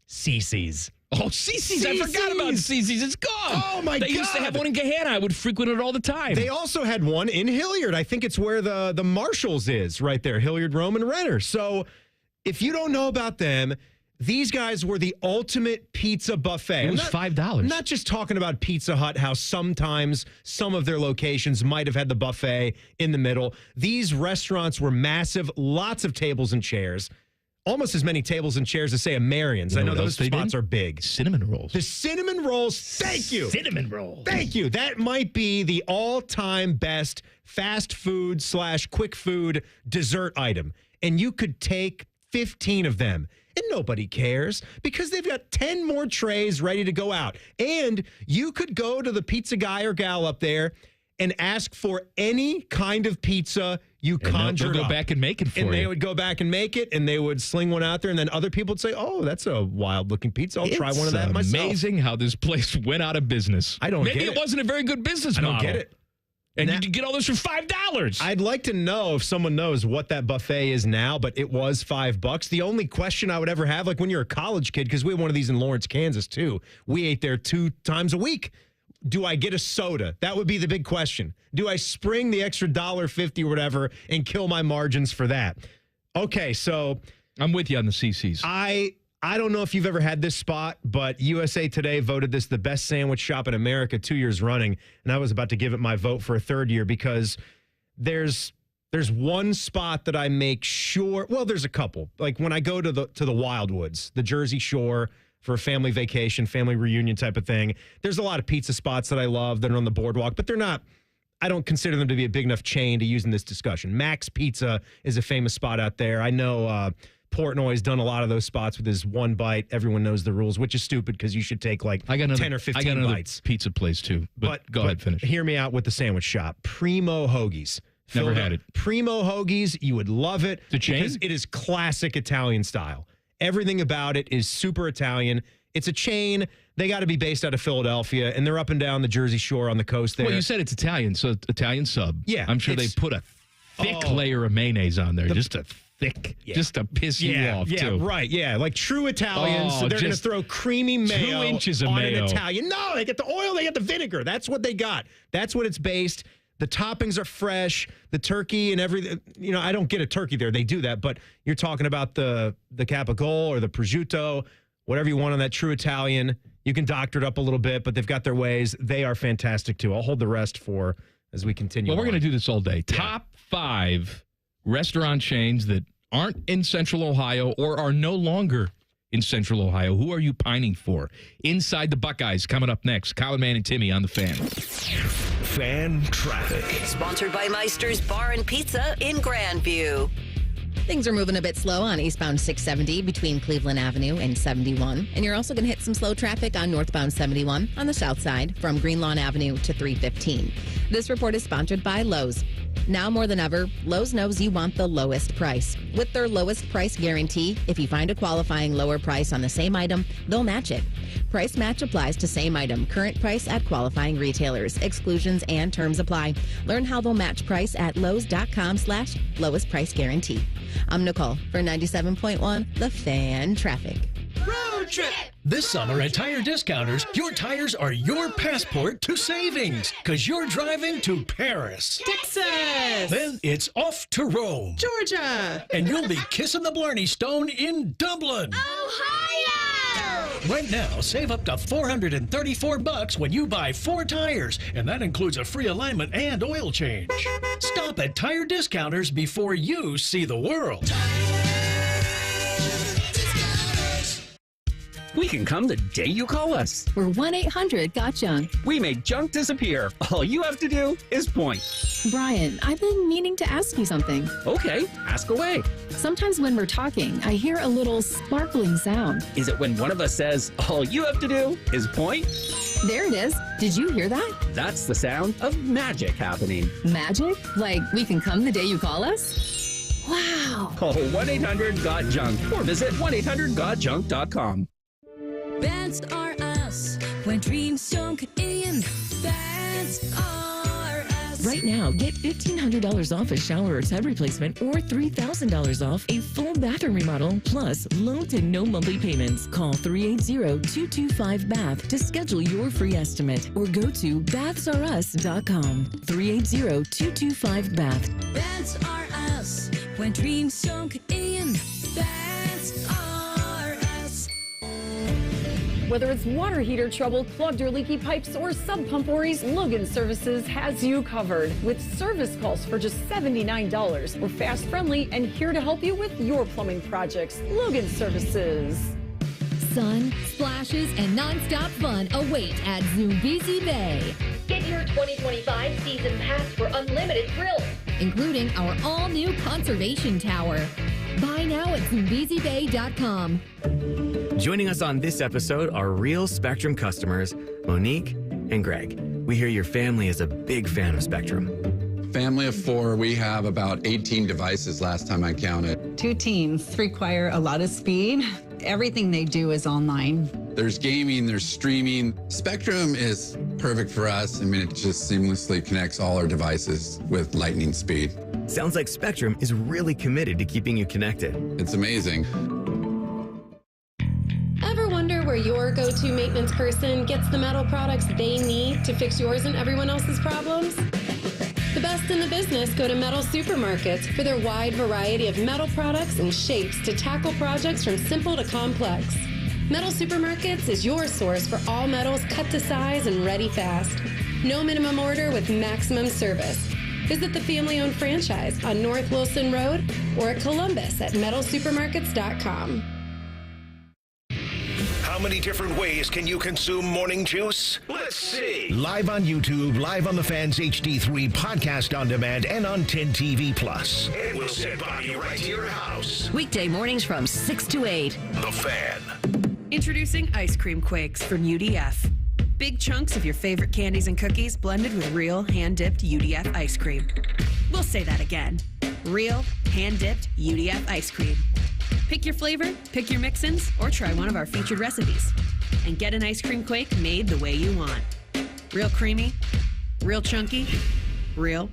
Cece's. Oh, Cece's. I forgot about Cece's. It's gone. Oh, my God. They used to have one in Gahanna. I would frequent it all the time. They also had one in Hilliard. I think it's where the Marshalls is right there. Hilliard, Rome, and Renner. So if you don't know about them, these guys were the ultimate pizza buffet. It was $5. I'm not just talking about Pizza Hut, how sometimes some of their locations might have had the buffet in the middle. These restaurants were massive, lots of tables and chairs. Almost as many tables and chairs as, say, a Marion's. I know those spots are big. Cinnamon rolls. The cinnamon rolls. Thank you. Cinnamon rolls. Thank you. That might be the all-time best fast food / quick food dessert item. And you could take 15 of them. And nobody cares because they've got 10 more trays ready to go out. And you could go to the pizza guy or gal up there and ask for any kind of pizza you conjured up. They'll go back and make it for you. And they would go back and make it, and they would sling one out there, and then other people would say, oh, that's a wild-looking pizza. I'll try one of that myself. It's amazing how this place went out of business. I don't get it. Maybe it wasn't a very good business model. I don't get it. And you could get all this for $5. I'd like to know if someone knows what that buffet is now, but it was $5. The only question I would ever have, like when you're a college kid, because we had one of these in Lawrence, Kansas, too. We ate there 2 times a week. Do I get a soda? That would be the big question. Do I spring the extra $1.50 or whatever and kill my margins for that? Okay, so I'm with you on the CC's. I don't know if you've ever had this spot, but USA Today voted this the best sandwich shop in America 2 years running, and I was about to give it my vote for a third year because there's one spot that I make sure. Well, there's a couple. Like when I go to the Wildwoods, the Jersey Shore for a family vacation, family reunion type of thing. There's a lot of pizza spots that I love that are on the boardwalk, but they're not. I don't consider them to be a big enough chain to use in this discussion. Max Pizza is a famous spot out there. I know Portnoy's done a lot of those spots with his one bite. Everyone knows the rules, which is stupid because you should take like 10 or 15 I got another bites. Pizza place too, but go ahead, finish. Hear me out with the sandwich shop. Primo Hoagies. Never had it. Primo Hoagies, you would love it. The chain? Because it is classic Italian style. Everything about it is super Italian. It's a chain. They got to be based out of Philadelphia, and they're up and down the Jersey Shore on the coast there. Well, you said it's Italian, so Italian sub. Yeah. I'm sure they put a thick layer of mayonnaise on there, just a thick thick just to piss you off, too. Right. Yeah, like true Italians. So they're going to throw creamy mayo 2 inches of on mayo. an Italian. No, they get the oil, they get the vinegar. That's what they got. That's what it's based. The toppings are fresh. The turkey and everything. You know, I don't get a turkey there. They do that, but you're talking about the capicola or the prosciutto, whatever you want on that true Italian. You can doctor it up a little bit, but they've got their ways. They are fantastic, too. I'll hold the rest for as we continue. Well, we're going to do this all day. Top 5 restaurant chains that aren't in Central Ohio or are no longer in Central Ohio. Who are you pining for? Inside the Buckeyes coming up next. Colin, Man, and Timmy on the Fan. Fan Traffic. Sponsored by Meister's Bar and Pizza in Grandview. Things are moving a bit slow on eastbound 670 between Cleveland Avenue and 71. And you're also going to hit some slow traffic on northbound 71 on the south side from Greenlawn Avenue to 315. This report is sponsored by Lowe's. Now more than ever, Lowe's knows you want the lowest price. With their lowest price guarantee, if you find a qualifying lower price on the same item, they'll match it. Price match applies to same item, current price at qualifying retailers. Exclusions and terms apply. Learn how they'll match price at lowes.com/lowest price guarantee. I'm Nicole for 97.1 The Fan Traffic. Road trip! This summer at Tire Discounters, your tires are your passport to savings because you're driving to Paris, Texas, then it's off to Rome, Georgia, and you'll be kissing the Blarney Stone in Dublin, Ohio. Right now, save up to $434 when you buy 4 tires, and that includes a free alignment and oil change. Stop at Tire Discounters before you see the world. We can come the day you call us. We're 1-800-GOT-JUNK. We make junk disappear. All you have to do is point. Brian, I've been meaning to ask you something. Okay, ask away. Sometimes when we're talking, I hear a little sparkling sound. Is it when one of us says, all you have to do is point? There it is. Did you hear that? That's the sound of magic happening. Magic? Like we can come the day you call us? Wow. Call 1-800-GOT-JUNK or visit 1-800-GOT-JUNK.com. Bats are us when dreams don't end. Bats are us. Right now, get $1,500 off a shower or tub replacement or $3,000 off a full bathroom remodel, plus low to no monthly payments. Call 380-225-BATH to schedule your free estimate or go to bathsareus.com. 380-225-BATH. Bats are us when dreams don't end. Bats are us. Whether it's water heater trouble, clogged or leaky pipes, or sub pump worries, Logan Services has you covered. With service calls for just $79. We're fast, friendly, and here to help you with your plumbing projects. Logan Services. Sun, splashes, and nonstop fun await at Zoombezi Bay. Get your 2025 season pass for unlimited thrills, including our all-new conservation tower. Buy now at ZoombeziBay.com. Joining us on this episode are real Spectrum customers, Monique and Greg. We hear your family is a big fan of Spectrum. Family of 4, we have about 18 devices last time I counted. 2 teams require a lot of speed. Everything they do is online. There's gaming, there's streaming. Spectrum is perfect for us. I mean, it just seamlessly connects all our devices with lightning speed. Sounds like Spectrum is really committed to keeping you connected. It's amazing. Ever wonder where your go-to maintenance person gets the metal products they need to fix yours and everyone else's problems? The best in the business go to Metal Supermarkets for their wide variety of metal products and shapes to tackle projects from simple to complex. Metal Supermarkets is your source for all metals cut to size and ready fast. No minimum order with maximum service. Visit the family-owned franchise on North Wilson Road or at Columbus at metalsupermarkets.com. How many different ways can you consume morning juice? Let's see. Live on YouTube, live on the Fans HD3 podcast on demand, and on 10 TV Plus. And we'll send by you right to your house. Weekday mornings from 6 to 8. The Fan. Introducing Ice Cream Quakes from UDF. Big chunks of your favorite candies and cookies blended with real hand-dipped UDF ice cream. We'll say that again. Real hand-dipped UDF ice cream. Pick your flavor, pick your mix-ins, or try one of our featured recipes. And get an ice cream quake made the way you want. Real creamy, real chunky, real.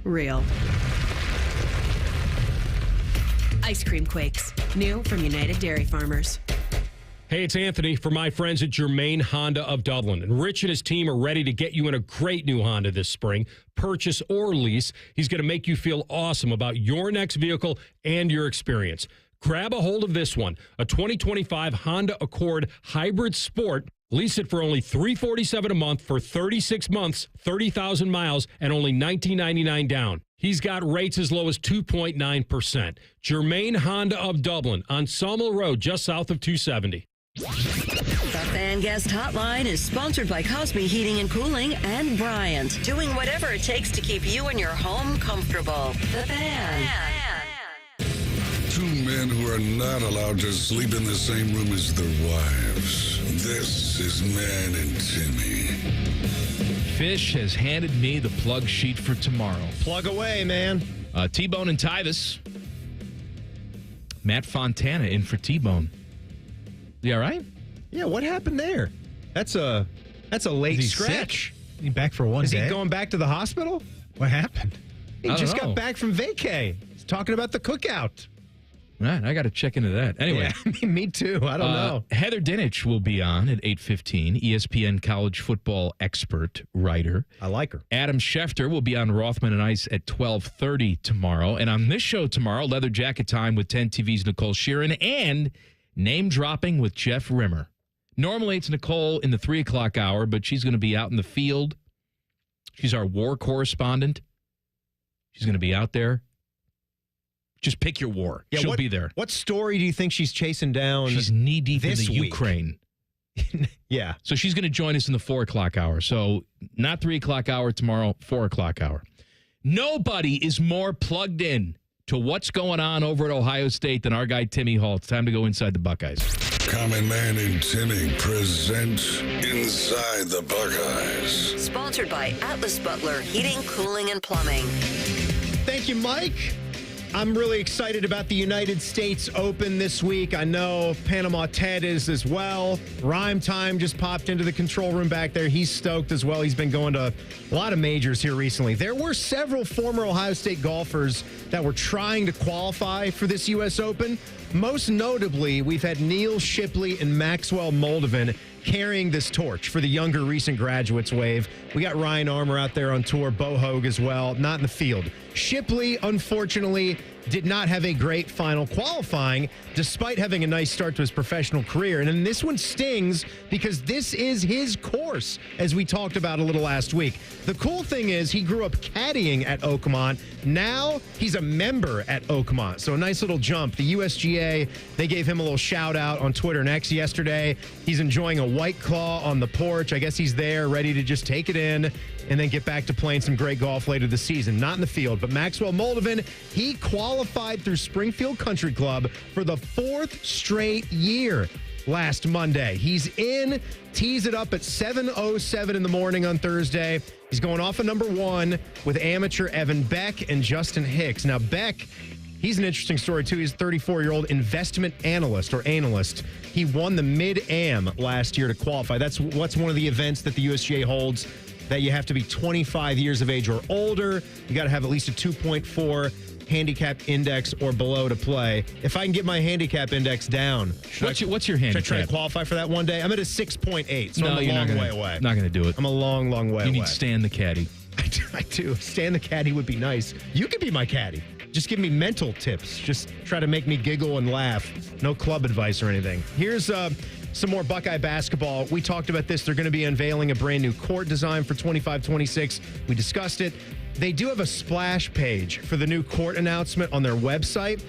Ice cream quakes, new from United Dairy Farmers. Hey, it's Anthony for my friends at Germain Honda of Dublin. And Rich and his team are ready to get you in a great new Honda this spring. Purchase or lease. He's going to make you feel awesome about your next vehicle and your experience. Grab a hold of this one, a 2025 Honda Accord Hybrid Sport. Lease it for only $347 a month for 36 months, 30,000 miles, and only $19.99 down. He's got rates as low as 2.9%. Germain Honda of Dublin on Sawmill Road, just south of 270. The Fan Guest Hotline is sponsored by Cosby Heating and Cooling and Bryant, doing whatever it takes to keep you and your home comfortable. The Fan. Two men who are not allowed to sleep in the same room as their wives. This is Man and Timmy. Fish has handed me the plug sheet for tomorrow. Plug away, man. T-Bone and Tyvis. Matt Fontana in for T-Bone. You all right? Yeah, what happened there? That's a late scratch. Is he back for one day? Is he going back to the hospital? What happened? He just got back from vacay. He's talking about the cookout. Right, I got to check into that. Anyway. Yeah, me too. I don't know. Heather Dinich will be on at 8:15, ESPN college football expert, writer. I like her. Adam Schefter will be on Rothman and Ice at 12:30 tomorrow. And on this show tomorrow, Leather Jacket Time with 10 TV's Nicole Sheeran and Name Dropping with Jeff Rimmer. Normally it's Nicole in the 3 o'clock hour, but she's going to be out in the field. She's our war correspondent. She's going to be out there. Just pick your war. Yeah, She'll be there. What story do you think she's chasing down? She's knee-deep in the week? Ukraine. Yeah. So she's going to join us in the 4 o'clock hour. So not 3 o'clock hour tomorrow, 4 o'clock hour. Nobody is more plugged in to what's going on over at Ohio State than our guy Timmy Hall. It's time to go inside the Buckeyes. Common Man and Timmy present Inside the Buckeyes. Sponsored by Atlas Butler Heating, Cooling, and Plumbing. Thank you, Mike. I'm really excited about the United States Open this week. I know Panama Ted is as well. Rhyme Time just popped into the control room back there. He's stoked as well. He's been going to a lot of majors here recently. There were several former Ohio State golfers that were trying to qualify for this U.S. Open. Most notably, we've had Neil Shipley and Maxwell Moldovan carrying this torch for the younger recent graduates wave. We got Ryan Armour out there on tour, Bo Hogue as well, not in the field. Shipley, unfortunately, did not have a great final qualifying, despite having a nice start to his professional career. And then this one stings because this is his course, as we talked about a little last week. The cool thing is he grew up caddying at Oakmont. Now he's a member at Oakmont. So a nice little jump. The USGA, they gave him a little shout out on Twitter and X yesterday. He's enjoying a White Claw on the porch. I guess he's there ready to just take it in and then get back to playing some great golf later this season. Not in the field, but Maxwell Moldovan, he qualified through Springfield Country Club for the 4th straight year last Monday. He's in, tees it up at 7:07 in the morning on Thursday. He's going off of number 1 with amateur Evan Beck and Justin Hicks. Now, Beck, he's an interesting story, too. He's a 34-year-old investment analyst. He won the Mid-Am last year to qualify. That's one of the events that the USGA holds, that you have to be 25 years of age or older. You got to have at least a 2.4 handicap index or below to play. If I can get my handicap index down, what's your handicap? Should I try to qualify for that one day? I'm at a 6.8, so I'm a long way away. Not going to do it. I'm a long way away. You need Stan the caddy. I do. Stan the caddy would be nice. You could be my caddy. Just give me mental tips. Just try to make me giggle and laugh. No club advice or anything. Here's some more Buckeye basketball. We talked about this. They're going to be unveiling a brand new court design for 25-26. We discussed it. They do have a splash page for the new court announcement on their website,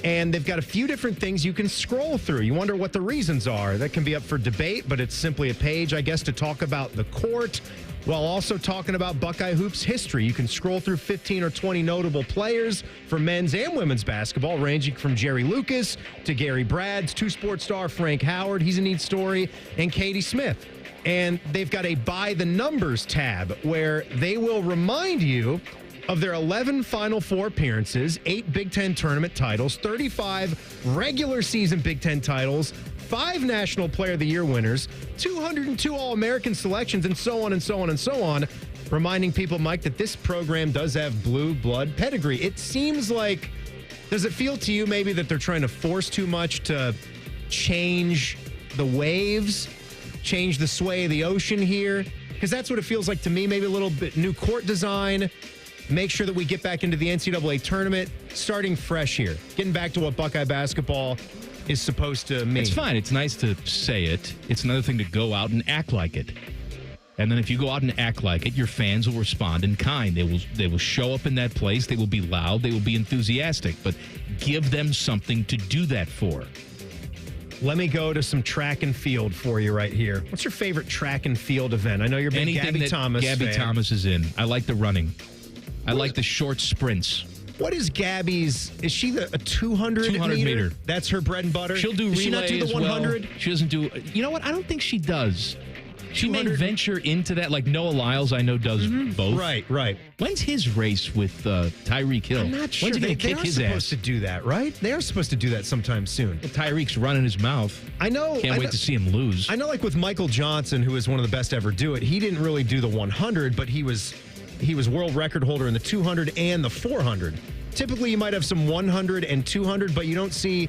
and they've got a few different things you can scroll through. You wonder what the reasons are. That can be up for debate, but it's simply a page, I guess, to talk about the court while also talking about Buckeye Hoops history. You can scroll through 15 or 20 notable players for men's and women's basketball, ranging from Jerry Lucas to Gary Brads, two-sport star Frank Howard, he's a neat story, and Katie Smith. And they've got a By the Numbers tab where they will remind you of their 11 Final Four appearances, 8 Big Ten tournament titles, 35 regular season Big Ten titles, 5 National Player of the Year winners, 202 All-American selections, and so on and so on and so on. Reminding people, Mike, that this program does have blue blood pedigree. It seems like Does it feel to you maybe that they're trying to force too much to change the waves, change the sway of the ocean here? Because that's what it feels like to me. Maybe a little bit new court design. Make sure that we get back into the NCAA tournament, starting fresh here. Getting back to what Buckeye basketball is supposed to mean. It's fine. It's nice to say it. It's another thing to go out and act like it. And then if you go out and act like it, your fans will respond in kind. They will show up in that place. They will be loud. They will be enthusiastic. But give them something to do that for. Let me go to some track and field for you right here. What's your favorite track and field event? I know you're a big Gabby Thomas Gabby fan. Thomas is in. I like the running. I like the short sprints. What is Gabby's? Is she a 200 meter? That's her bread and butter? She'll do relay. Does she not do the 100? Well. She doesn't do. You know what? I don't think she does. She may venture into that, like Noah Lyles, I know, does both. Right. When's his race with Tyreek Hill? I'm not sure. When's he going to kick his ass? They are supposed to do that, right? They are supposed to do that sometime soon. Well, Tyreek's running his mouth. I know. Can't wait to see him lose. I know, like with Michael Johnson, who is one of the best to ever do it, he didn't really do the 100, but he was world record holder in the 200 and the 400. Typically, you might have some 100 and 200, but you don't see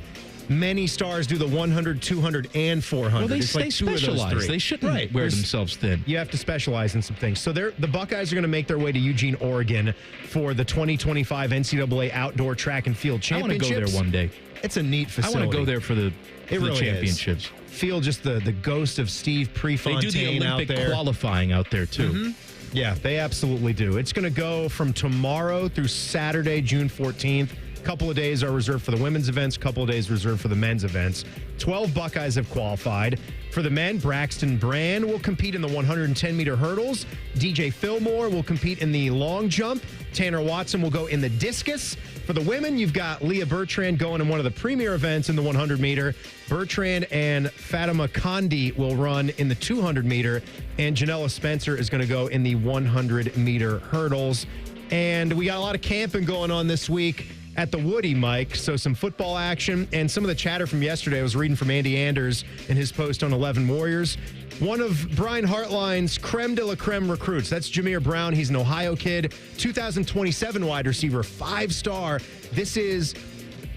many stars do the 100, 200, and 400. Well, they it's like two specialize. of those three. They shouldn't wear themselves thin. You have to specialize in some things. So the Buckeyes are going to make their way to Eugene, Oregon for the 2025 NCAA Outdoor Track and Field Championships. I want to go there one day. It's a neat facility. I want to go there for the really championships. Feel just the ghost of Steve Prefontaine out there. They do the Olympic qualifying out there, too. Mm-hmm. Yeah, they absolutely do. It's going to go from tomorrow through Saturday, June 14th. A couple of days are reserved for the women's events, a couple of days reserved for the men's events. 12 Buckeyes have qualified. For the men, Braxton Brand will compete in the 110-meter hurdles. DJ Fillmore will compete in the long jump. Tanner Watson will go in the discus. For the women, you've got Leah Bertrand going in one of the premier events in the 100-meter. Bertrand and Fatima Condi will run in the 200-meter. And Janella Spencer is going to go in the 100-meter hurdles. And we got a lot of camping going on this week at the Woody, Mike. So some football action and some of the chatter from yesterday. I was reading from Andy Anders in his post on 11 Warriors. One of Brian Hartline's creme de la creme recruits. That's Jameer Brown. He's an Ohio kid. 2027 wide receiver, 5-star. This is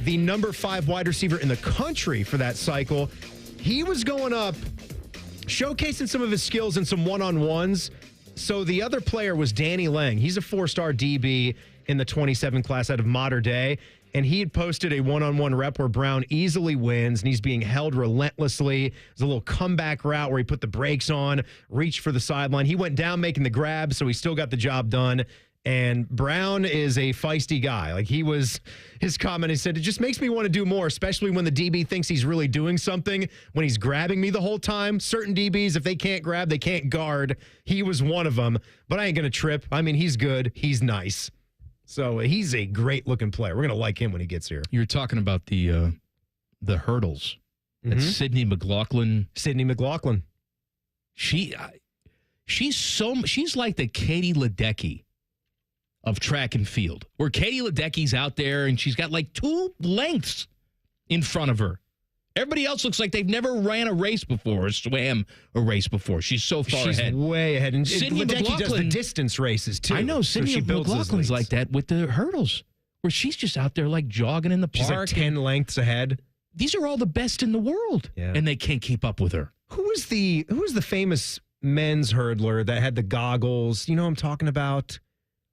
the number 5 wide receiver in the country for that cycle. He was going up, showcasing some of his skills in some one-on-ones. So the other player was Danny Lang. He's a 4-star DB in the 27 class out of Mater Dei. And he had posted a one-on-one rep where Brown easily wins, and he's being held relentlessly. There's a little comeback route where he put the brakes on, reached for the sideline. He went down making the grab, so he still got the job done. And Brown is a feisty guy. Like his comment, he said, it just makes me want to do more, especially when the DB thinks he's really doing something, when he's grabbing me the whole time. Certain DBs, if they can't grab, they can't guard. He was one of them, but I ain't going to trip. I mean, he's good. He's nice. So he's a great-looking player. We're going to like him when he gets here. You're talking about the hurdles. That's Sydney McLaughlin. Sydney McLaughlin. She's like the Katie Ledecky of track and field, where Katie Ledecky's out there and she's got like 2 lengths in front of her. Everybody else looks like they've never ran a race before or swam a race before. She's so far ahead. She's way ahead. And Sydney Ledecky does the distance races, too. I know. Sydney McLaughlin's like that with the hurdles, where she's just out there like jogging in the park. She's like 10 lengths ahead. These are all the best in the world, and they can't keep up with her. Who was the famous men's hurdler that had the goggles? You know what I'm talking about?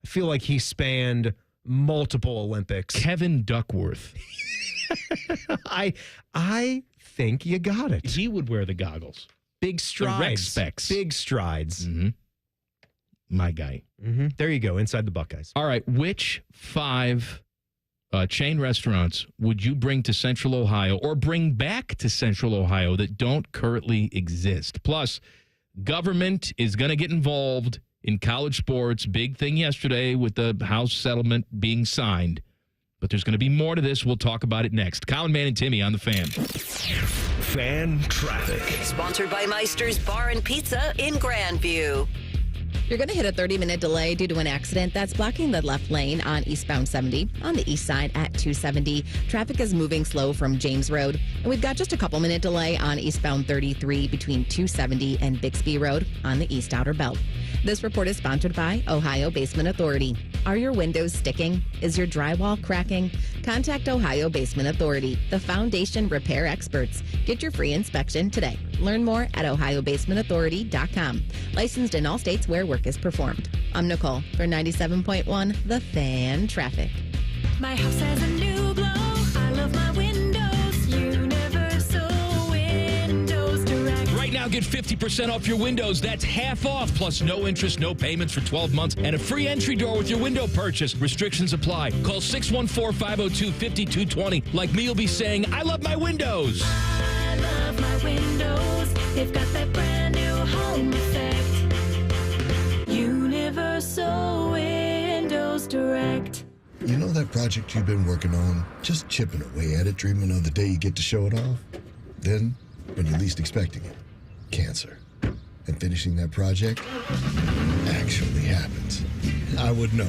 I feel like he spanned multiple Olympics. Kevin Duckworth. I think you got it. He would wear the goggles. Big strides. The rec specs. Big strides. Mm-hmm. My guy. Mm-hmm. There you go, inside the Buckeyes. All right, which 5 chain restaurants would you bring to Central Ohio or bring back to Central Ohio that don't currently exist? Plus, government is going to get involved in college sports. Big thing yesterday with the House settlement being signed. But there's going to be more to this. We'll talk about it next. Colin, Man, and Timmy on the Fan. Fan traffic. Sponsored by Meister's Bar and Pizza in Grandview. You're going to hit a 30-minute delay due to an accident that's blocking the left lane on eastbound 70. On the east side at 270, traffic is moving slow from James Road. And we've got just a couple-minute delay on eastbound 33 between 270 and Bixby Road on the East Outer Belt. This report is sponsored by Ohio Basement Authority. Are your windows sticking? Is your drywall cracking? Contact Ohio Basement Authority, the foundation repair experts. Get your free inspection today. Learn more at ohiobasementauthority.com. Licensed in all states where work is performed. I'm Nicole for 97.1 The Fan Traffic. My house has a new glow. I love my windows. Universal Windows Direct. Right now, get 50% off your windows. That's half off, plus no interest, no payments for 12 months, and a free entry door with your window purchase. Restrictions apply. Call 614-502-5220. Like me, you'll be saying, I love my windows. I love my windows. They've got that brand new home effect. Universal Windows Direct. You know that project you've been working on? Just chipping away at it, dreaming of the day you get to show it off? Then, when you're least expecting it, cancer. And finishing that project actually happens. I would know.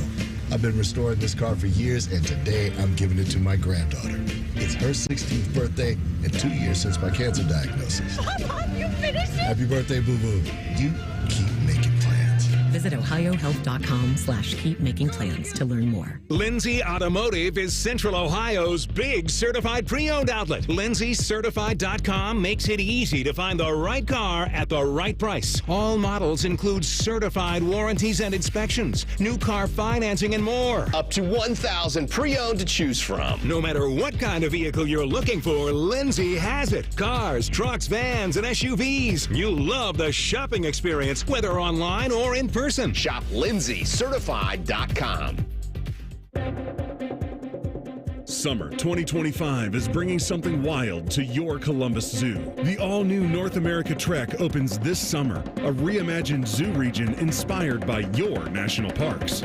I've been restoring this car for years, and today I'm giving it to my granddaughter. It's her 16th birthday and 2 years since my cancer diagnosis. Mom, you finished it? Happy birthday, boo-boo. You keep making plans. Visit ohiohealth.com/keepmakingplans to learn more. Lindsay Automotive is Central Ohio's big certified pre-owned outlet. LindsayCertified.com makes it easy to find the right car at the right price. All models include certified warranties and inspections, new car financing, and more. Up to 1,000 pre-owned to choose from. No matter what kind of vehicle you're looking for, Lindsay has it. Cars, trucks, vans, and SUVs. You'll love the shopping experience, whether online or in person. Shop LindsayCertified.com. Summer 2025 is bringing something wild to your Columbus Zoo. The all-new North America Trek opens this summer, a reimagined zoo region inspired by your national parks.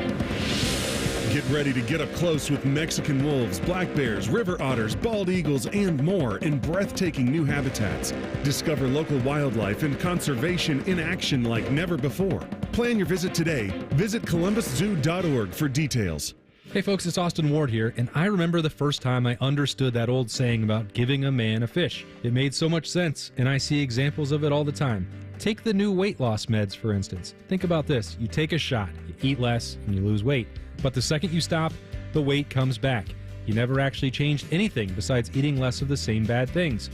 Get ready to get up close with Mexican wolves, black bears, river otters, bald eagles, and more in breathtaking new habitats. Discover local wildlife and conservation in action like never before. Plan your visit today. Visit columbuszoo.org for details. Hey folks, it's Austin Ward here, and I remember the first time I understood that old saying about giving a man a fish. It made so much sense, and I see examples of it all the time. Take the new weight loss meds, for instance. Think about this. You take a shot, you eat less, and you lose weight. But the second you stop, the weight comes back. You never actually changed anything besides eating less of the same bad things.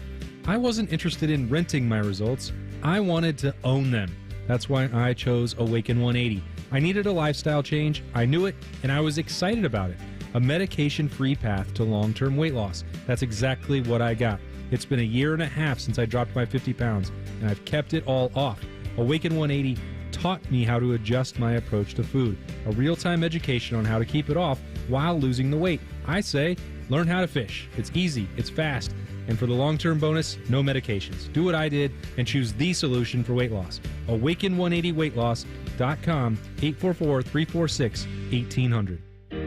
I wasn't interested in renting my results. I wanted to own them. That's why I chose Awaken 180. I needed a lifestyle change, I knew it, and I was excited about it. A medication-free path to long-term weight loss. That's exactly what I got. It's been a year and a half since I dropped my 50 pounds, and I've kept it all off. Awaken 180 taught me how to adjust my approach to food. A real-time education on how to keep it off while losing the weight. I say, learn how to fish. It's easy, it's fast, and for the long-term bonus, no medications. Do what I did and choose the solution for weight loss. Awaken180weightloss.com, 844-346-1800.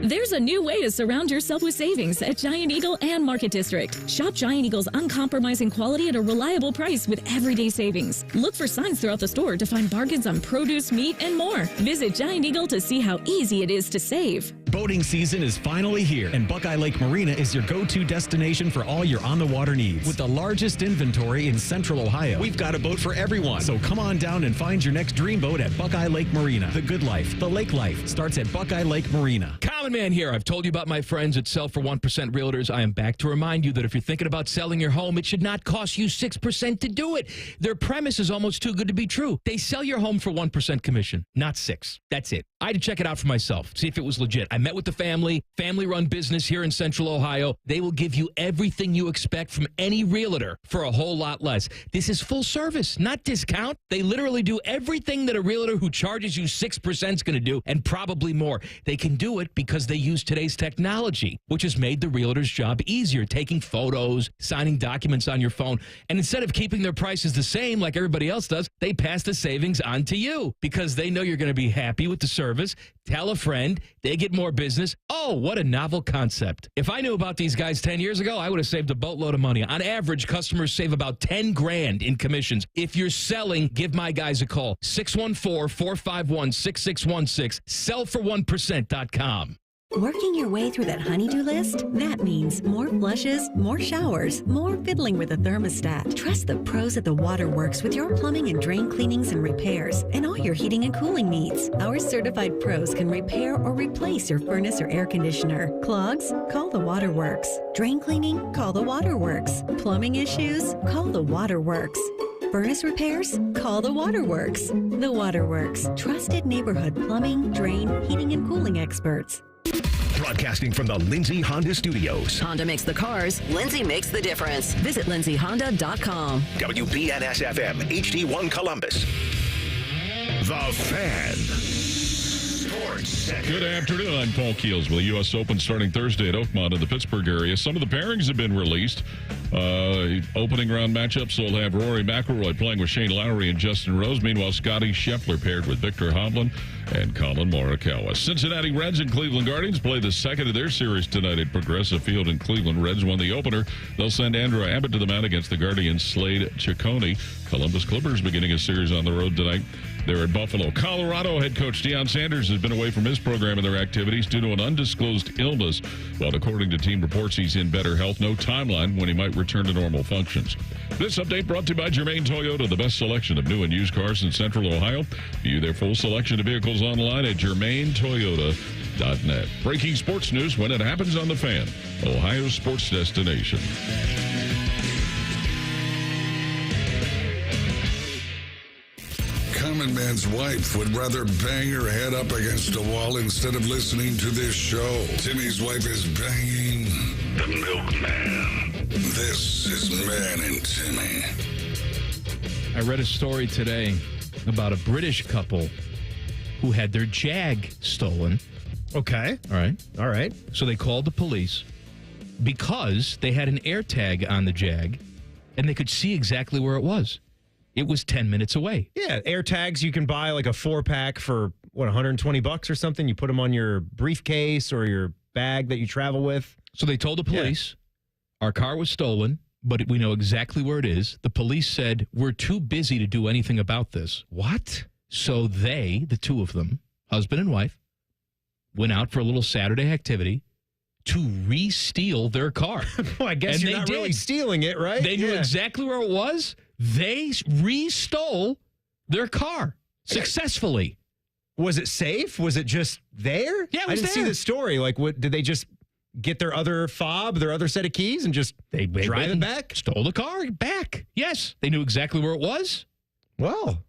There's a new way to surround yourself with savings at Giant Eagle and Market District. Shop Giant Eagle's uncompromising quality at a reliable price with everyday savings. Look for signs throughout the store to find bargains on produce, meat, and more. Visit Giant Eagle to see how easy it is to save. Boating season is finally here, and Buckeye Lake Marina is your go-to destination for all your on-the-water needs. With the largest inventory in Central Ohio, we've got a boat for everyone. So come on down and find your next dream boat at Buckeye Lake Marina. The good life, the lake life, starts at Buckeye Lake Marina. Common Man here. I've told you about my friends at Sell for 1% Realtors. I am back to remind you that if you're thinking about selling your home, it should not cost you 6% to do it. Their premise is almost too good to be true. They sell your home for 1% commission, not 6%. That's it. I had to check it out for myself, see if it was legit. I met with the family-run business here in Central Ohio. They will give you everything you expect from any realtor for a whole lot less. This is full service, not discount. They literally do everything that a realtor who charges you 6% is going to do, and probably more. They can do it because they use today's technology, which has made the realtor's job easier, taking photos, signing documents on your phone. And instead of keeping their prices the same like everybody else does, they pass the savings on to you because they know you're going to be happy with the service. Tell a friend, they get more business. Oh, what a novel concept. If I knew about these guys 10 years ago, I would have saved a boatload of money. On average, customers save about 10 grand in commissions. If you're selling, give my guys a call. 614-451-6616. Sellfor1%.com. Working your way through that honey-do list? That means more flushes, more showers, more fiddling with the thermostat. Trust the pros at the Waterworks with your plumbing and drain cleanings and repairs and all your heating and cooling needs. Our certified pros can repair or replace your furnace or air conditioner. Clogs? Call the Waterworks. Drain cleaning? Call the Waterworks. Plumbing issues? Call the Waterworks. Furnace repairs? Call the Waterworks. The Waterworks. Trusted neighborhood plumbing, drain, heating, and cooling experts. Broadcasting from the Lindsay Honda Studios. Honda makes the cars. Lindsay makes the difference. Visit lindsayhonda.com. WBNS-FM, HD1 Columbus. The Fan. Sports Center. Good afternoon. I'm Paul Keels with the U.S. Open starting Thursday at Oakmont in the Pittsburgh area. Some of the pairings have been released. Opening round matchups will have Rory McIlroy playing with Shane Lowry and Justin Rose. Meanwhile, Scotty Scheffler paired with Victor Hovland and Colin Morikawa. Cincinnati Reds and Cleveland Guardians play the second of their series tonight at Progressive Field in Cleveland. Reds won the opener. They'll send Andrew Abbott to the mound against the Guardians' Slade Ciccone. Columbus Clippers beginning a series on the road tonight. They're at Buffalo. Colorado head coach Deion Sanders has been away from his program and their activities due to an undisclosed illness. While according to team reports, he's in better health. No timeline when he might return to normal functions. This update brought to you by Germain Toyota, the best selection of new and used cars in Central Ohio. View their full selection of vehicles online at germaintoyota.net. Breaking sports news when it happens on The Fan, Ohio's sports destination. Common Man's wife would rather bang her head up against a wall instead of listening to this show. Timmy's wife is banging the milkman. This is Man and Timmy. I read a story today about a British couple who had their Jag stolen. Okay. All right. All right. So they called the police because they had an air tag on the Jag and they could see exactly where it was. It was 10 minutes away. Yeah, air tags you can buy like a 4-pack for $120 or something. You put them on your briefcase or your bag that you travel with. So they told the police, our car was stolen, but we know exactly where it is. The police said, we're too busy to do anything about this. What? So they, the two of them, husband and wife, went out for a little Saturday activity to re-steal their car. Well, I guess you're not really stealing it, right? They knew exactly where it was. They re-stole their car successfully. Was it safe? Was it just there? Yeah, it was I didn't see there. the story. Like, what did they just get their other fob, their other set of keys, and just drive it back? Stole the car back. Yes, they knew exactly where it was. Well,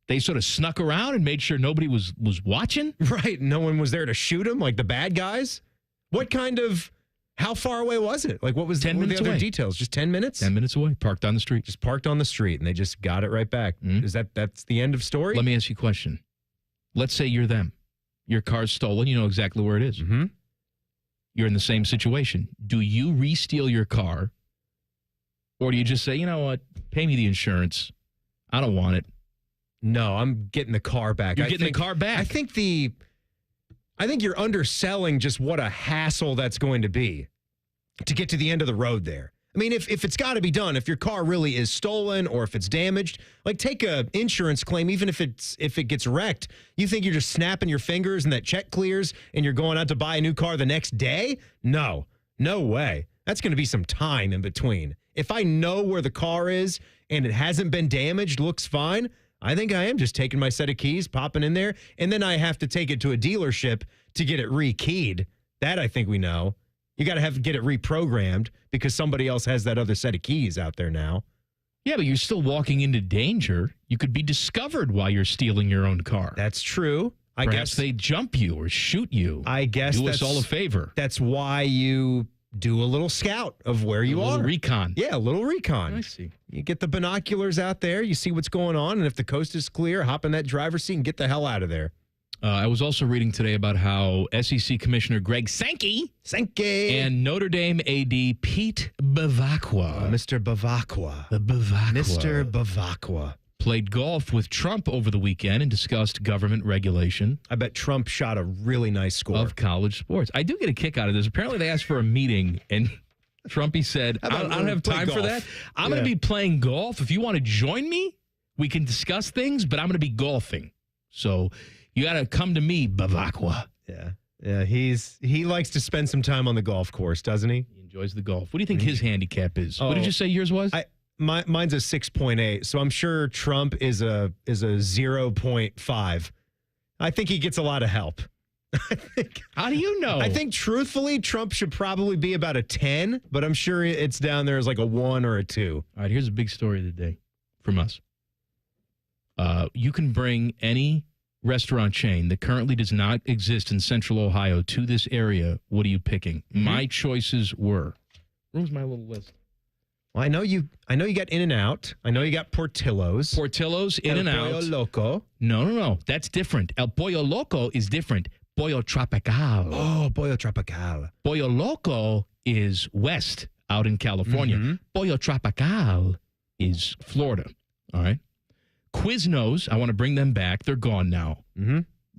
they sort of snuck around and made sure nobody was watching. Right. No one was there to shoot them, like the bad guys. What kind of? How far away was it? Like, what was 10 what were minutes the other away. details? Just 10 minutes? 10 minutes away, parked on the street. Just parked on the street, and they just got it right back. Mm-hmm. Is that's the end of story? Let me ask you a question. Let's say you're them. Your car's stolen. You know exactly where it is. Mm-hmm. You're in the same situation. Do you re-steal your car, or do you just say, you know what, pay me the insurance. I don't want it. No, I'm getting the car back. You're getting the car back. I think you're underselling just what a hassle that's going to be to get to the end of the road there. I mean, if it's got to be done, if your car really is stolen or if it's damaged, like take a insurance claim, even if it gets wrecked, you think you're just snapping your fingers and that check clears and you're going out to buy a new car the next day? No way. That's going to be some time in between. If I know where the car is and it hasn't been damaged, looks fine, I think I am just taking my set of keys, popping in there, and then I have to take it to a dealership to get it rekeyed. That I think we know. You got to get it reprogrammed because somebody else has that other set of keys out there now. Yeah, but you're still walking into danger. You could be discovered while you're stealing your own car. That's true. I Perhaps guess they jump you or shoot you. I guess do us all a favor. That's why you do a little scout of where you are. A little recon. Yeah, a little recon. I see. You get the binoculars out there, you see what's going on, and if the coast is clear, hop in that driver's seat and get the hell out of there. I was also reading today about how SEC Commissioner Greg Sankey and Notre Dame AD Pete Bavacqua. Mr. Bavacqua. The Bavacqua. Mr. Bavacqua. Played golf with Trump over the weekend and discussed government regulation. I bet Trump shot a really nice score. Of college sports. I do get a kick out of this. Apparently they asked for a meeting and Trumpy said, I don't have time for that. I'm going to be playing golf. If you want to join me, we can discuss things, but I'm going to be golfing. So you got to come to me, Bavacqua. Yeah. Yeah, he likes to spend some time on the golf course, doesn't he? He enjoys the golf. What do you think his handicap is? What did you say yours was? Mine's a 6.8, so I'm sure Trump is a 0.5. I think he gets a lot of help. How do you know? I think, truthfully, Trump should probably be about a 10, but I'm sure it's down there as like a 1 or a 2. All right, here's a big story of the day from us. You can bring any restaurant chain that currently does not exist in Central Ohio to this area. What are you picking? My choices were. Where's my little list? Well, I know you got In-N-Out. I know you got Portillo's. Portillo's, In-N-Out. El Pollo Loco. No. That's different. El Pollo Loco is different. Pollo Tropical. Oh, Pollo Tropical. Pollo Loco is west, out in California. Pollo Tropical is Florida. All right. Quiznos, I want to bring them back. They're gone now.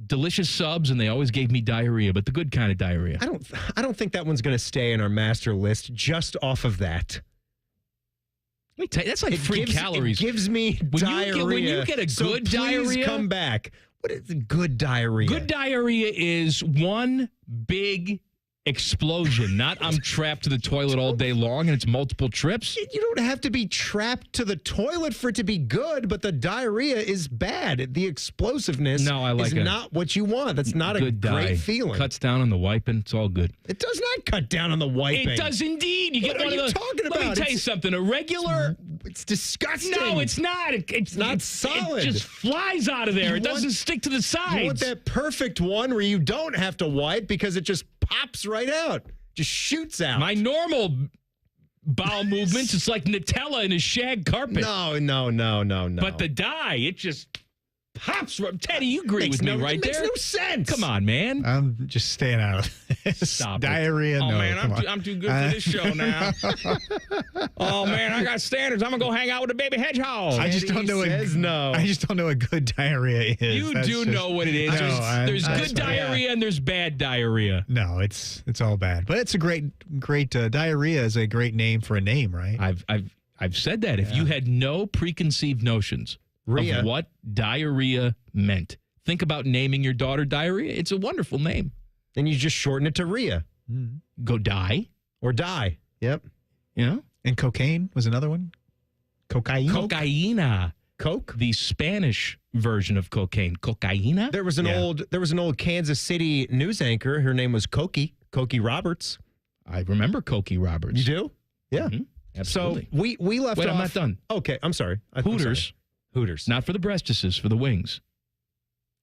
Delicious subs, and they always gave me diarrhea, but the good kind of diarrhea. I don't think that one's going to stay in our master list just off of that. Let me tell you, that's like free calories. It gives me diarrhea. When you get a good diarrhea, come back. What is good diarrhea? Good diarrhea is one big explosion. Not I'm trapped to the toilet all day long and it's multiple trips. You don't have to be trapped to the toilet for it to be good, but the diarrhea is bad. The explosiveness is not what you want. That's not a great feeling. Cuts down on the wiping. It's all good. It does not cut down on the wiping. It does indeed. You get what one are of you the, talking about? Let me tell you something. A regular... It's disgusting. No, it's not. It's not solid. It just flies out of there. It doesn't stick to the sides. You want that perfect one where you don't have to wipe because it just pops right out. Just shoots out. My normal bowel movements, it's like Nutella in a shag carpet. No. But the dye, it just pops. Teddy, you agree with me right there? It makes no sense. Come on, man. I'm just staying out of this. Stop Diarrhea, Oh, no. man, come on. I'm too good for this show now. Oh, man, I got standards. I'm going to go hang out with the baby hedgehog. I just don't know I just don't know what good diarrhea is. You That's do just- know what it is. No, There's good diarrhea and there's bad diarrhea. No, it's all bad. But it's a great diarrhea is a great name for a name, right? I've said that. If you had no preconceived notions of what diarrhea meant, think about naming your daughter Diarrhea. It's a wonderful name. And you just shorten it to Rhea. Go die. Or die. Yep. You know? And cocaine was another one. Cocaine. Cocaína. Coke? The Spanish version of cocaine. Cocaína? There was an old Kansas City news anchor. Her name was Cokie Roberts. I remember Cokie Roberts. You do? Yeah. Absolutely. So we left Wait, off. I'm not done. Okay, I'm sorry. Hooters. Hooters. Not for the breastises, for the wings.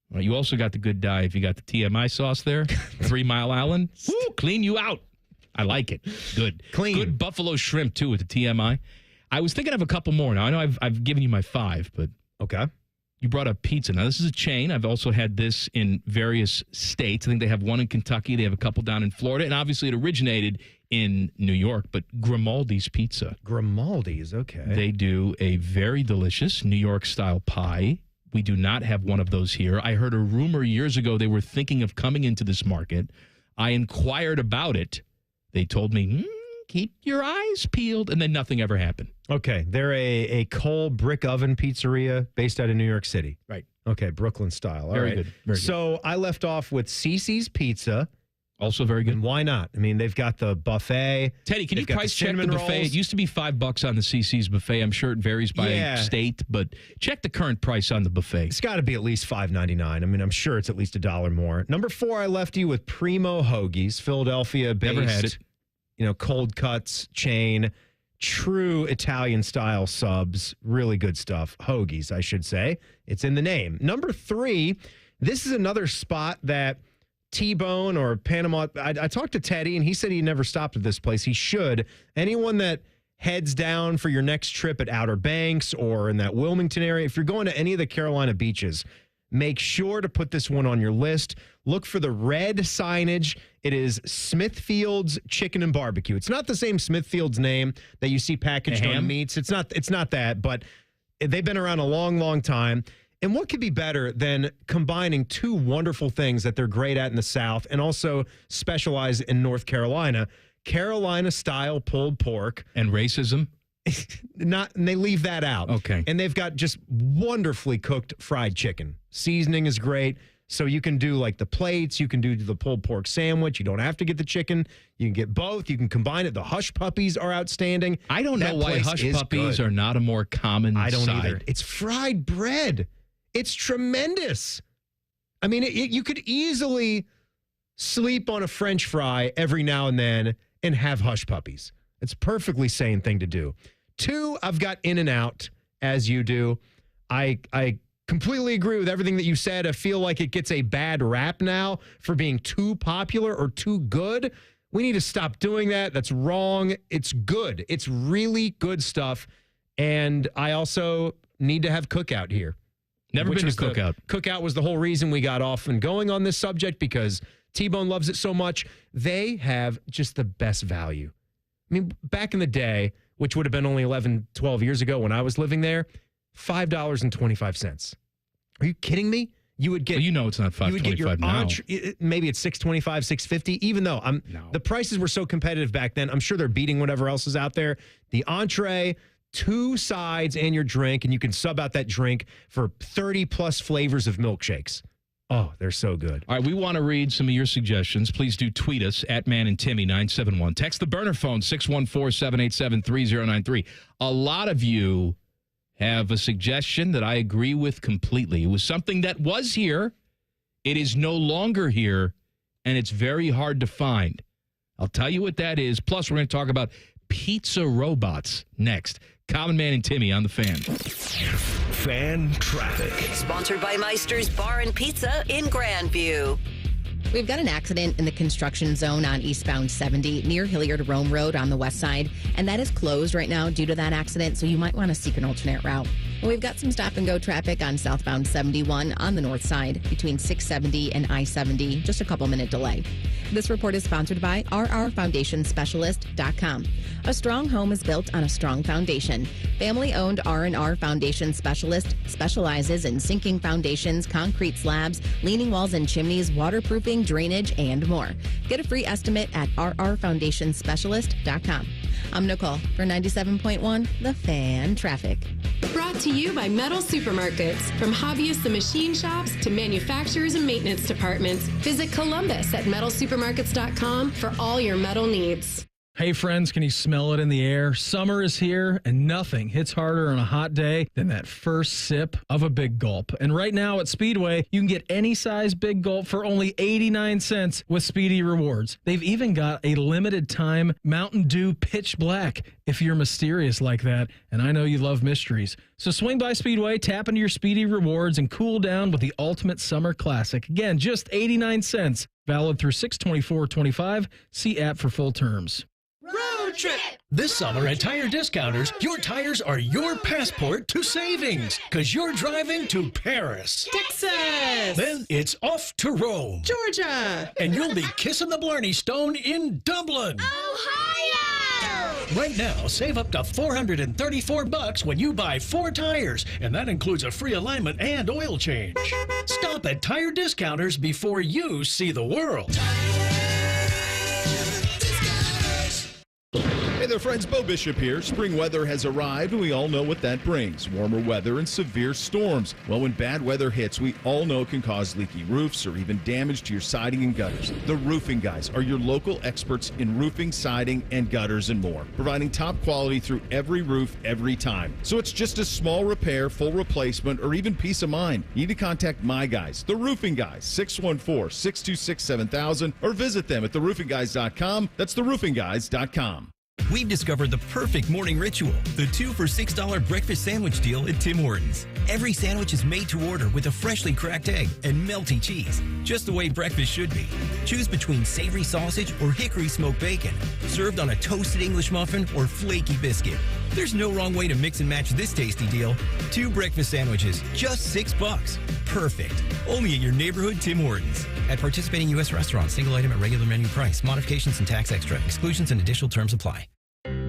Well, you also got the good dye if you got the TMI sauce there. 3 Mile Island. Woo, clean you out. I like it. Good. Clean. Good buffalo shrimp, too, with the TMI. I was thinking of a couple more. Now, I know I've given you my 5, but... Okay. You brought up pizza. Now, this is a chain. I've also had this in various states. I think they have one in Kentucky. They have a couple down in Florida. And obviously, it originated in New York. But Grimaldi's Pizza. Grimaldi's, okay. They do a very delicious New York-style pie. We do not have one of those here. I heard a rumor years ago they were thinking of coming into this market. I inquired about it. They told me, keep your eyes peeled, and then nothing ever happened. Okay, they're a coal brick oven pizzeria based out of New York City. Right. Okay, Brooklyn style. All Very right. good. Very good. So I left off with Cece's Pizza. Also very good. And why not? I mean, they've got the buffet. Teddy, can you They've got price check the cinnamon buffet? rolls. It used to be $5 on the CC's buffet. I'm sure it varies by state, but check the current price on the buffet. It's got to be at least $5.99. I mean, I'm sure it's at least $1 more. Number 4, I left you with Primo Hoagies, Philadelphia-based. Never had it. You know, cold cuts chain, true Italian style subs, really good stuff. Hoagies, I should say. It's in the name. Number 3, this is another spot that T-Bone or Panama. I talked to Teddy, and he said he never stopped at this place. He should. Anyone that heads down for your next trip at Outer Banks or in that Wilmington area, if you're going to any of the Carolina beaches, make sure to put this one on your list. Look for the red signage. It is Smithfield's Chicken and Barbecue. It's not the same Smithfield's name that you see packaged on meats. It's not that, but they've been around a long, long time. And what could be better than combining two wonderful things that they're great at in the South and also specialize in North Carolina? Carolina-style pulled pork. And racism? And they leave that out. Okay. And they've got just wonderfully cooked fried chicken. Seasoning is great. So you can do like the plates, you can do the pulled pork sandwich. You don't have to get the chicken. You can get both. You can combine it. The hush puppies are outstanding. I don't know why hush puppies are not a more common I don't side. either. It's fried bread. It's tremendous. I mean, you could easily sleep on a French fry every now and then and have hush puppies. It's a perfectly sane thing to do. 2, I've got In-N-Out, as you do. I completely agree with everything that you said. I feel like it gets a bad rap now for being too popular or too good. We need to stop doing that. That's wrong. It's good. It's really good stuff. And I also need to have Cookout here. Never been to Cookout. Cookout was the whole reason we got off and going on this subject because T-Bone loves it so much. They have just the best value. I mean, back in the day, which would have been only 11, 12 years ago when I was living there, $5.25. Are you kidding me? You would get. Well, you know it's not $5.25 now. Maybe it's $6.25, $6.50. Even though the prices were so competitive back then, I'm sure they're beating whatever else is out there. The entree, 2 sides, and your drink, and you can sub out that drink for 30 plus flavors of milkshakes. Oh, they're so good. All right, we want to read some of your suggestions. Please do tweet us at Man and Timmy 971. Text the burner phone 614-787-3093. A lot of you have a suggestion that I agree with completely. It was something that was here. It is no longer here, and it's very hard to find. I'll tell you what that is. Plus, we're going to talk about pizza robots next. Common Man and Timmy on the Fan. Fan traffic. Sponsored by Meister's Bar and Pizza in Grandview. We've got an accident in the construction zone on eastbound 70 near Hilliard Rome Road on the west side, and that is closed right now due to that accident, so you might want to seek an alternate route. And we've got some stop-and-go traffic on southbound 71 on the north side between 670 and I-70, just a couple-minute delay. This report is sponsored by rrfoundationspecialist.com. A strong home is built on a strong foundation. Family-owned R&R Foundation Specialist specializes in sinking foundations, concrete slabs, leaning walls and chimneys, waterproofing, drainage, and more. Get a free estimate at rrfoundationspecialist.com. I'm Nicole for 97.1 The Fan Traffic. Brought to you by Metal Supermarkets. From hobbyists and machine shops to manufacturers and maintenance departments. Visit Columbus at metalsupermarkets.com for all your metal needs. Hey friends, can you smell it in the air? Summer is here and nothing hits harder on a hot day than that first sip of a Big Gulp. And right now at Speedway, you can get any size Big Gulp for only 89 cents with Speedy Rewards. They've even got a limited time Mountain Dew Pitch Black if you're mysterious like that, and I know you love mysteries. So swing by Speedway, tap into your Speedy Rewards, and cool down with the ultimate summer classic. Again, just 89 cents. Valid through 6/24/25. See app for full terms. Road trip! This summer at Tire Discounters, your tires are your passport to savings, because you're driving to Paris, Texas! Then it's off to Rome, Georgia! And you'll be kissing the Blarney Stone in Dublin, Ohio! Right now, save up to $434 when you buy 4 tires, and that includes a free alignment and oil change. Stop at Tire Discounters before you see the world. Hey there, friends. Bo Bishop here. Spring weather has arrived, and we all know what that brings. Warmer weather and severe storms. Well, when bad weather hits, we all know it can cause leaky roofs or even damage to your siding and gutters. The Roofing Guys are your local experts in roofing, siding, and gutters and more, providing top quality through every roof, every time. So it's just a small repair, full replacement, or even peace of mind. You need to contact my guys, the Roofing Guys, 614-626-7000, or visit them at theroofingguys.com. That's theroofingguys.com. We've discovered the perfect morning ritual, the 2 for $6 breakfast sandwich deal at Tim Hortons. Every sandwich is made to order with a freshly cracked egg and melty cheese, just the way breakfast should be. Choose between savory sausage or hickory smoked bacon, served on a toasted English muffin or flaky biscuit. There's no wrong way to mix and match this tasty deal. 2 breakfast sandwiches, just $6. Perfect. Only at your neighborhood Tim Hortons. At participating U.S. restaurants, single item at regular menu price. Modifications and tax extra. Exclusions and additional terms apply.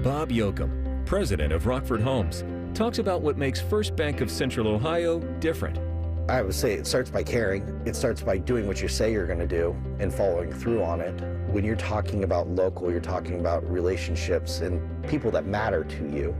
Bob Yoakum, president of Rockford Homes, talks about what makes First Bank of Central Ohio different. I would say it starts by caring. It starts by doing what you say you're going to do and following through on it. When you're talking about local, you're talking about relationships and people that matter to you.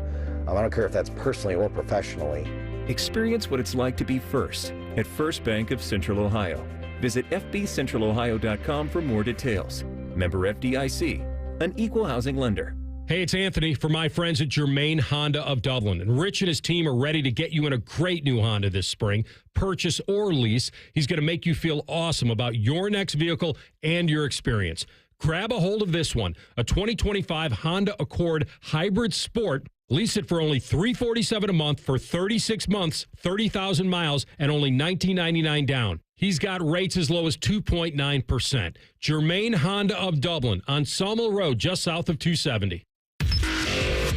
I don't care if that's personally or professionally. Experience what it's like to be first at First Bank of Central Ohio. Visit fbcentralohio.com for more details. Member FDIC, an equal housing lender. Hey, it's Anthony from my friends at Germain Honda of Dublin. And Rich and his team are ready to get you in a great new Honda this spring. Purchase or lease. He's going to make you feel awesome about your next vehicle and your experience. Grab a hold of this one, a 2025 Honda Accord Hybrid Sport. Lease it for only $347 a month for 36 months, 30,000 miles, and only $19.99 down. He's got rates as low as 2.9%. Germain Honda of Dublin on Sawmill Road, just south of 270.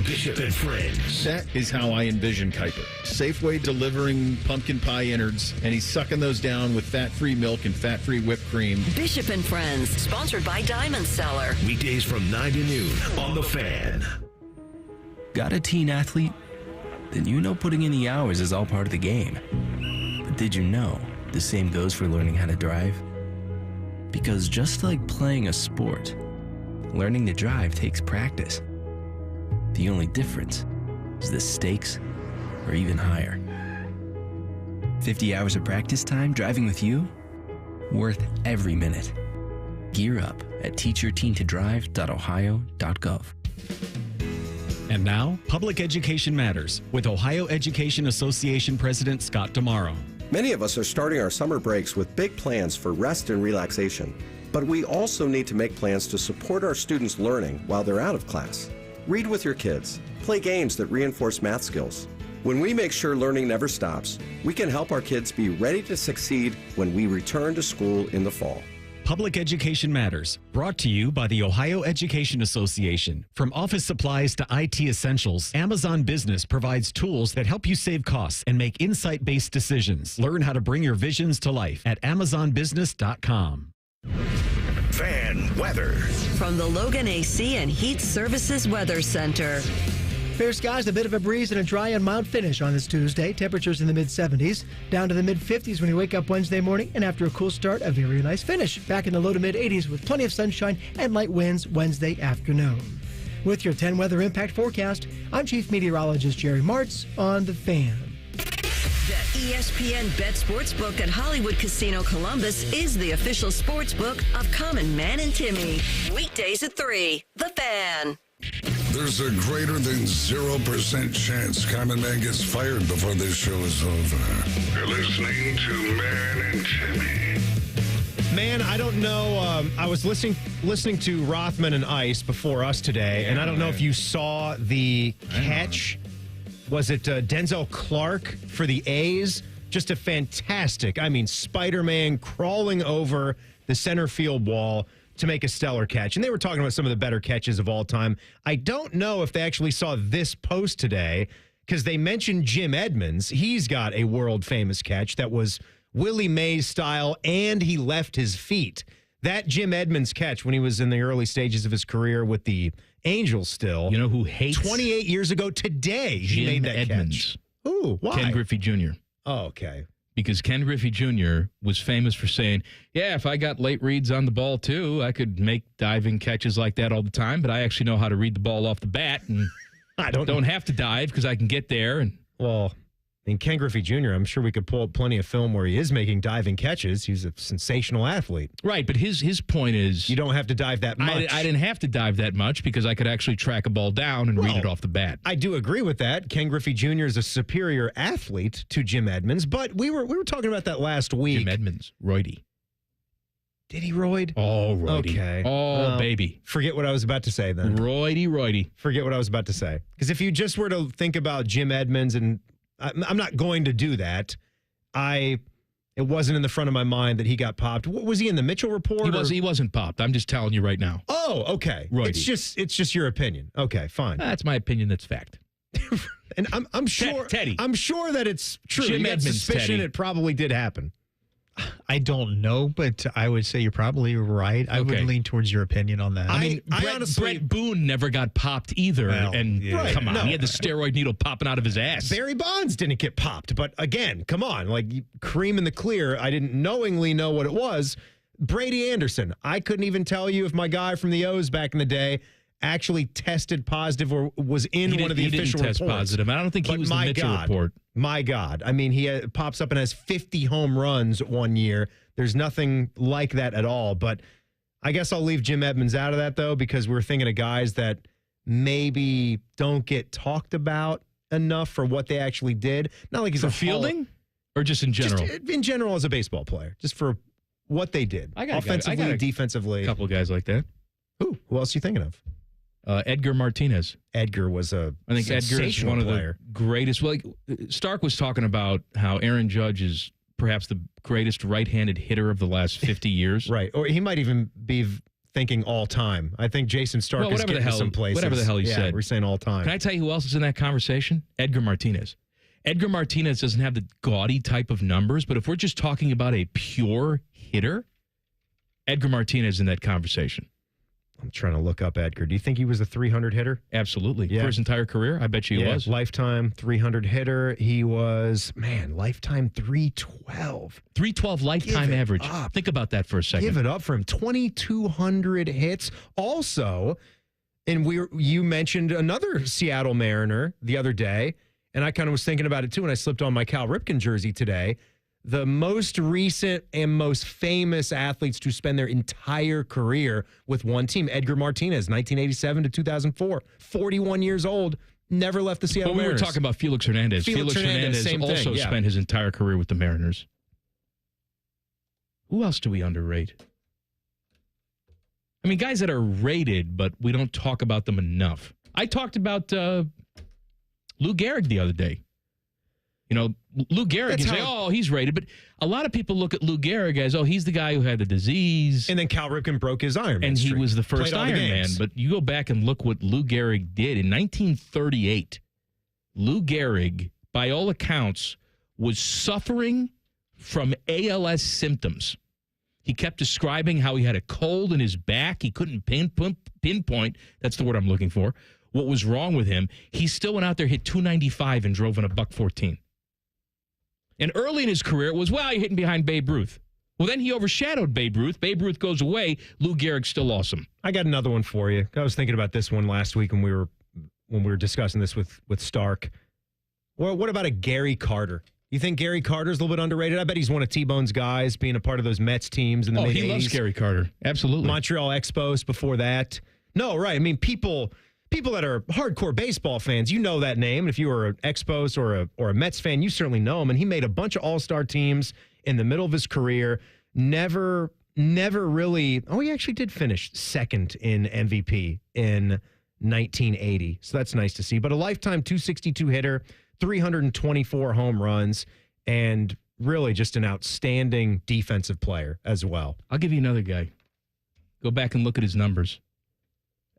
Bishop and Friends. That is how I envision Kuiper. Safeway delivering pumpkin pie innards, and he's sucking those down with fat-free milk and fat-free whipped cream. Bishop and Friends, sponsored by Diamond Cellar. Weekdays from 9 to noon on The Fan. Got a teen athlete? Then you know putting in the hours is all part of the game. But did you know the same goes for learning how to drive? Because just like playing a sport, learning to drive takes practice. The only difference is the stakes are even higher. 50 hours of practice time driving with you? Worth every minute. Gear up at teachyourteentodrive.ohio.gov. And now, Public Education Matters with Ohio Education Association President Scott Damaro. Many of us are starting our summer breaks with big plans for rest and relaxation. But we also need to make plans to support our students' learning while they're out of class. Read with your kids. Play games that reinforce math skills. When we make sure learning never stops, we can help our kids be ready to succeed when we return to school in the fall. Public Education Matters, brought to you by the Ohio Education Association. From office supplies to IT essentials, Amazon Business provides tools that help you save costs and make insight-based decisions. Learn how to bring your visions to life at amazonbusiness.com. Fan weather. From the Logan AC and Heat Services Weather Center. Fair skies, a bit of a breeze, and a dry and mild finish on this Tuesday. Temperatures in the mid-70s, down to the mid-50s when you wake up Wednesday morning, and after a cool start, a very nice finish. Back in the low to mid-80s with plenty of sunshine and light winds Wednesday afternoon. With your 10 weather impact forecast, I'm Chief Meteorologist Jerry Martz on The Fan. The ESPN Bet Sportsbook at Hollywood Casino Columbus is the official sportsbook of Common Man and Timmy. Weekdays at 3. The Fan. There's a greater than 0% chance Common Man gets fired before this show is over. You're listening to Man and Timmy. Man, I don't know. I was listening to Rothman and Ice before us today, and I don't know if you saw the catch. Was it Denzel Clark for the A's? Just a fantastic, Spider-Man crawling over the center field wall to make a stellar catch. And they were talking about some of the better catches of all time. I don't know if they actually saw this post today because they mentioned Jim Edmonds. He's got a world-famous catch that was Willie Mays style, and he left his feet. That Jim Edmonds catch when he was in the early stages of his career with the Angels still. You know who hates 28 years ago today, he made that Edmonds. catch. Ooh, why? Ken Griffey Jr. Oh, okay. Because Ken Griffey Jr. was famous for saying, yeah, if I got late reads on the ball, too, I could make diving catches like that all the time, but I actually know how to read the ball off the bat, and I don't have to dive because I can get there. And well, Ken Griffey Jr., I'm sure we could pull up plenty of film where he is making diving catches. He's a sensational athlete. Right, but his point is... You don't have to dive that much. I didn't have to dive that much because I could actually track a ball down and read it off the bat. I do agree with that. Ken Griffey Jr. is a superior athlete to Jim Edmonds, but we were talking about that last week. Jim Edmonds, roidy. Did he roid? Oh, roidy. Okay. Oh, baby. Forget what I was about to say then. Roidy. Forget what I was about to say. Because if you just were to think about Jim Edmonds, and I'm not going to do that. It wasn't in the front of my mind that he got popped. Was he in the Mitchell Report? He wasn't popped. I'm just telling you right now. Oh, okay. Roidy. It's just your opinion. Okay, fine. That's my opinion. That's fact. And I'm sure Teddy. I'm sure that it's true. Jim You got Edmonds, suspicion Teddy. it probably did happen. I don't know, but I would say you're probably right. I would lean towards your opinion on that. I honestly, Brett Boone never got popped either. Well, yeah. Come on, No. he had the steroid needle popping out of his ass. Barry Bonds didn't get popped, but again, come on, cream in the clear. I didn't knowingly know what it was. Brady Anderson. I couldn't even tell you if my guy from the O's back in the day actually tested positive or was in one of the official reports. He didn't test positive. I don't think he was the Mitchell report. my God. I mean, he pops up and has 50 home runs one year. There's nothing like that at all. But I guess I'll leave Jim Edmonds out of that, though, because we're thinking of guys that maybe don't get talked about enough for what they actually did. Not like he's for fielding or just in general? Just in general as a baseball player, just for what they did. Offensively, defensively. A couple of guys like that. Who else are you thinking of? Edgar Martinez. Edgar was I think Edgar is one player. of the greatest. Well, Stark was talking about how Aaron Judge is perhaps the greatest right-handed hitter of the last 50 years. Right. Or he might even be thinking all time. I think Jason Stark is getting to some places. Whatever the hell he said. We're saying all time. Can I tell you who else is in that conversation? Edgar Martinez. Edgar Martinez doesn't have the gaudy type of numbers, but if we're just talking about a pure hitter, Edgar Martinez in that conversation. I'm trying to look up Edgar. Do you think he was a 300 hitter? Absolutely. Yeah. For his entire career, I bet you he was. Lifetime 300 hitter. He was, lifetime 312. 312 lifetime average. Up. Think about that for a second. Give it up for him. 2,200 hits. Also, and you mentioned another Seattle Mariner the other day, and I kind of was thinking about it too when I slipped on my Cal Ripken jersey today. The most recent and most famous athletes to spend their entire career with one team, Edgar Martinez, 1987 to 2004, 41 years old, never left the Seattle Mariners. We were talking about Felix Hernandez. Felix Hernandez also spent his entire career with the Mariners. Who else do we underrate? I mean, guys that are rated, but we don't talk about them enough. I talked about Lou Gehrig the other day. You know, Lou Gehrig, you say, he's rated. But a lot of people look at Lou Gehrig as, he's the guy who had the disease. And then Cal Ripken broke his Iron Man and streak. He was the first Iron Man. But you go back and look what Lou Gehrig did. In 1938, Lou Gehrig, by all accounts, was suffering from ALS symptoms. He kept describing how he had a cold in his back. He couldn't pinpoint, that's the word I'm looking for, what was wrong with him. He still went out there, hit .295 and drove in a .114. And early in his career, it was, you're hitting behind Babe Ruth. Well, then he overshadowed Babe Ruth. Babe Ruth goes away. Lou Gehrig's still awesome. I got another one for you. I was thinking about this one last week when we were discussing this with Stark. Well, what about a Gary Carter? You think Gary Carter's a little bit underrated? I bet he's one of T-Bone's guys, being a part of those Mets teams in the mid-80s. He loves Gary Carter. Absolutely. Montreal Expos before that. No, right. I mean, people that are hardcore baseball fans, you know that name. If you were an Expos or a Mets fan, you certainly know him. And he made a bunch of all-star teams in the middle of his career. Never really. He actually did finish second in MVP in 1980. So that's nice to see. But a lifetime 262 hitter, 324 home runs, and really just an outstanding defensive player as well. I'll give you another guy. Go back and look at his numbers.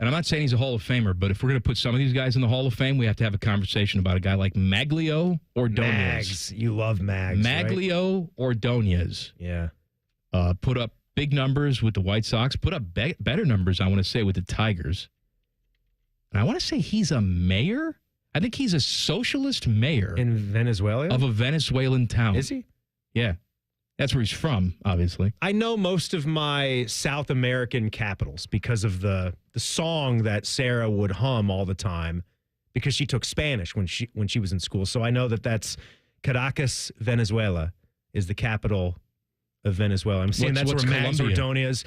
And I'm not saying he's a Hall of Famer, but if we're going to put some of these guys in the Hall of Fame, we have to have a conversation about a guy like Maglio Ordonez. Mags. You love Mags, Maglio right? Ordonez. Yeah. Put up big numbers with the White Sox. Put up better numbers, I want to say, with the Tigers. And I want to say he's a mayor. I think he's a socialist mayor. In Venezuela? Of a Venezuelan town. Is he? Yeah. That's where he's from, obviously. I know most of my South American capitals because of the song that Sarah would hum all the time because she took Spanish when she was in school. So I know that's Caracas, Venezuela, is the capital of Venezuela. I'm seeing that's where Mags Ordonez.